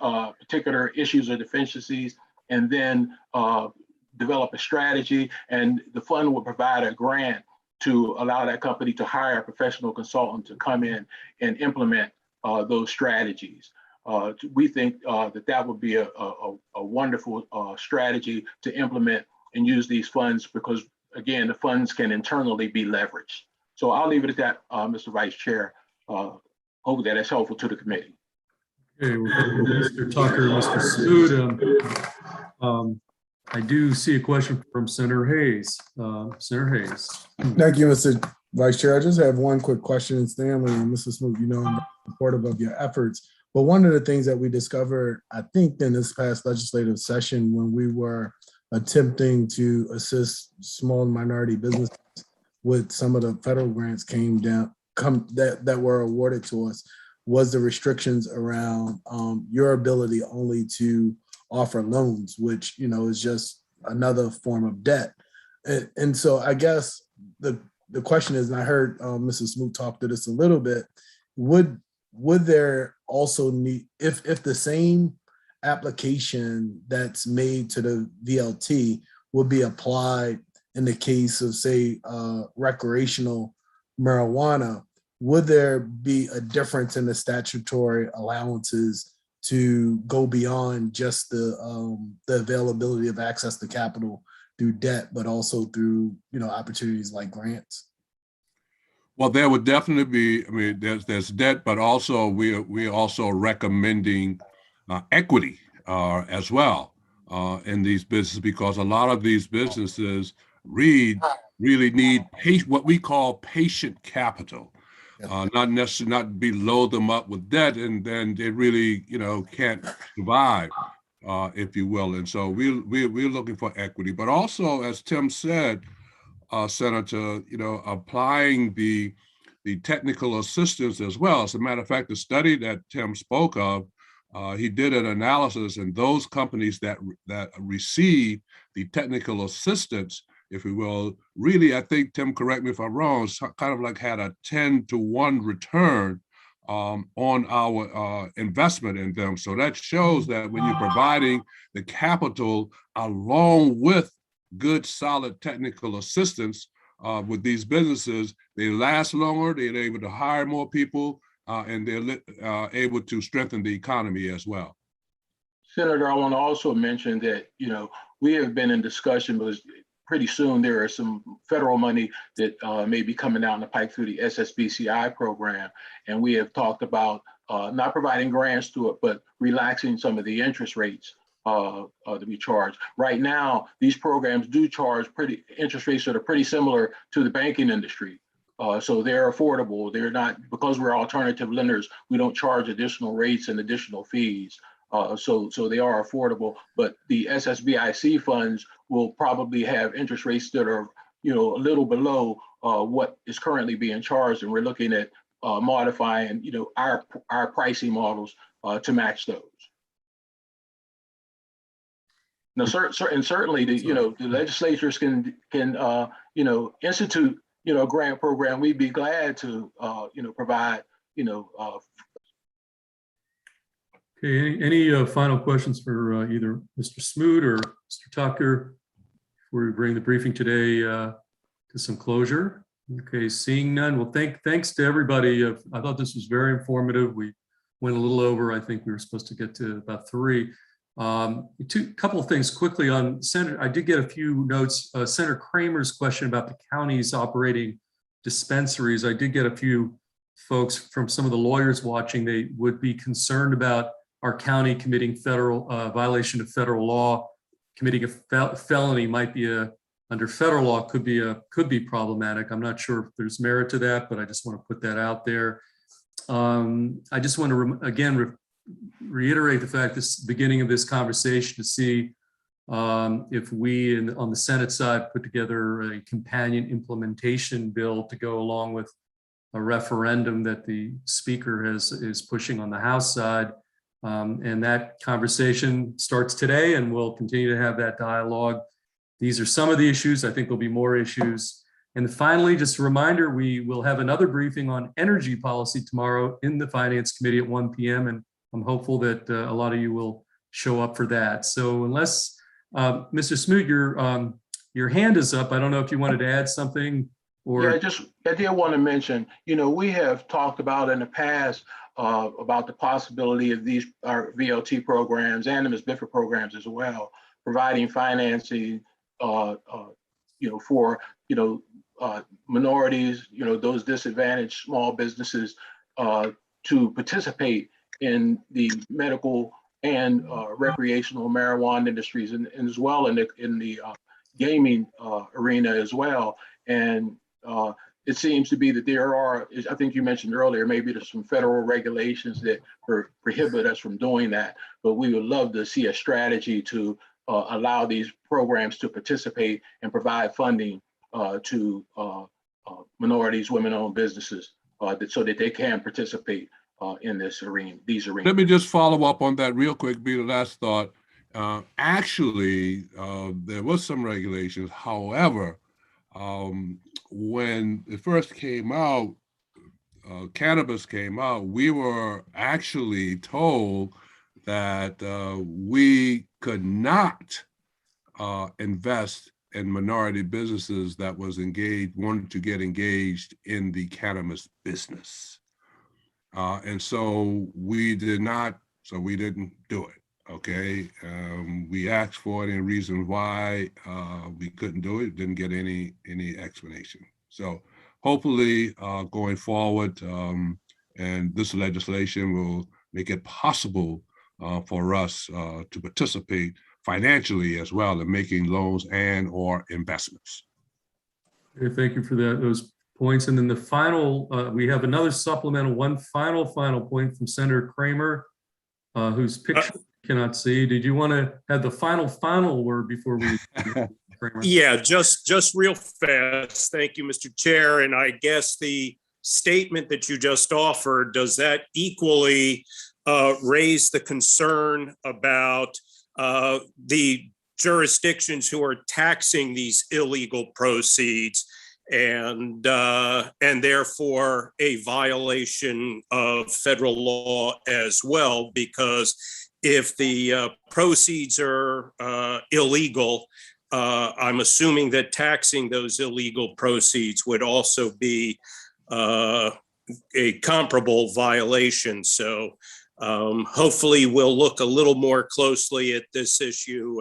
particular issues or deficiencies, and then develop a strategy. And the fund would provide a grant to allow that company to hire a professional consultant to come in and implement those strategies. We think that would be a wonderful strategy to implement and use these funds, because again, the funds can internally be leveraged. So I'll leave it at that, Mr. Vice Chair. Hope that is helpful to the committee. Okay, well, Mr. Tucker, Mr. Smoot, I do see a question from Senator Hayes. Senator Hayes. Thank you, Mr. Vice Chair. I just have one quick question, Stanley and Mr. Smoot. You know, I'm supportive of your efforts, but one of the things that we discovered, I think, in this past legislative session, when we were attempting to assist small minority businesses with some of the federal grants that were awarded to us, was the restrictions around your ability only to offer loans, which, you know, is just another form of debt. And so I guess the question is, and I heard Mrs. Smoot talk to this a little bit, would there also need, if the same application that's made to the VLT would be applied in the case of, say, recreational marijuana, would there be a difference in the statutory allowances to go beyond just the availability of access to capital through debt, but also through, you know, opportunities like grants? Well, there would definitely be, I mean, there's debt, but also we're also recommending equity as well in these businesses, because a lot of these businesses really need what we call patient capital. Not necessarily not load them up with debt, and then they really, you know, can't survive, if you will. And so we're looking for equity, but also, as Tim said, Senator, you know, applying the technical assistance as well. As a matter of fact, the study that Tim spoke of, he did an analysis, and those companies that receive the technical assistance, if you will, really, I think, Tim, correct me if I'm wrong, kind of like had a 10-to-1 return on our investment in them. So that shows that when you're providing the capital along with good, solid technical assistance with these businesses, they last longer, they're able to hire more people, and they're able to strengthen the economy as well. Senator, I want to also mention that, you know, we have been in discussion, because pretty soon there is some federal money that may be coming down the pike through the SSBCI program. And we have talked about not providing grants to it, but relaxing some of the interest rates to be charged. Right now, these programs do charge interest rates that are pretty similar to the banking industry. So they're affordable. They're not, because we're alternative lenders, we don't charge additional rates and additional fees. So they are affordable, but the SSBIC funds will probably have interest rates that are, you know, a little below what is currently being charged, and we're looking at modifying, you know, our pricing models to match those. Now, certainly, the legislatures can you know, institute, you know, a grant program. We'd be glad to you know, provide, you know. Okay, any final questions for either Mr. Smoot or Mr. Tucker before we bring the briefing today to some closure? Okay, seeing none. Well, thanks to everybody. I thought this was very informative. We went a little over. I think we were supposed to get to about 3. Couple of things quickly on Senator. I did get a few notes. Senator Kramer's question about the counties operating dispensaries. I did get a few folks from some of the lawyers watching. They would be concerned about our county committing federal violation of federal law. Committing a felony might be under federal law could be problematic. I'm not sure if there's merit to that, but I just want to put that out there. I just want to reiterate the fact this beginning of this conversation to see if we on the Senate side put together a companion implementation bill to go along with a referendum that the speaker is pushing on the House side. And that conversation starts today, and we'll continue to have that dialogue. These are some of the issues. I think there'll be more issues. And finally, just a reminder, we will have another briefing on energy policy tomorrow in the Finance Committee at 1 p.m. And I'm hopeful that a lot of you will show up for that. So unless, Mr. Smoot, your hand is up, I don't know if you wanted to add something or. Yeah, I did want to mention, we have talked about in the past about the possibility of these our VLT programs and the Ms. Bifford programs as well, providing financing, for, minorities, those disadvantaged small businesses to participate in the medical and recreational marijuana industries, and as well in the gaming arena as well. And it seems to be that there are, I think you mentioned earlier, maybe there's some federal regulations that prohibit us from doing that, but we would love to see a strategy to allow these programs to participate and provide funding to minorities, women-owned businesses, so that they can participate in these arenas. Let me just follow up on that real quick, be the last thought. Actually, there was some regulations. However, when it first came out, cannabis came out, we were actually told that we could not invest in minority businesses that wanted to get engaged in the cannabis business. And so we didn't do it. Okay, we asked for any reason why we couldn't do it. Didn't get any explanation. So hopefully, going forward, and this legislation will make it possible for us to participate financially as well in making loans and/or investments. Okay, thank you for those points. And then the final, we have another supplemental, one final point from Senator Kramer, whose picture I cannot see. Did you want to have the final word before we? Yeah, just real fast. Thank you, Mr. Chair. And I guess the statement that you just offered, does that equally raise the concern about the jurisdictions who are taxing these illegal proceeds and therefore a violation of federal law as well? Because if the proceeds are illegal, I'm assuming that taxing those illegal proceeds would also be a comparable violation. So hopefully we'll look a little more closely at this issue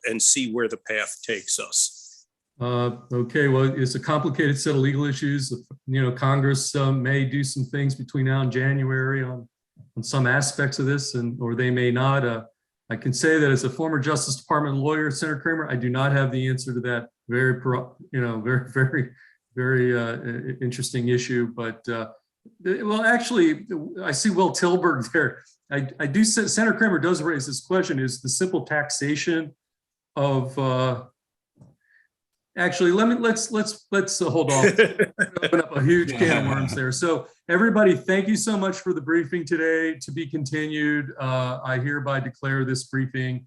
and see where the path takes us. Okay, well, it's a complicated set of legal issues. Congress may do some things between now and January on some aspects of this, or they may not. I can say that as a former Justice Department lawyer, Senator Kramer, I do not have the answer to that very interesting issue. But well, actually, I see Will Tilburg there. I do. Senator Kramer does raise this question: is the simple taxation of actually, let's hold on. Open up a huge can of worms there. So everybody, thank you so much for the briefing today. To be continued. I hereby declare this briefing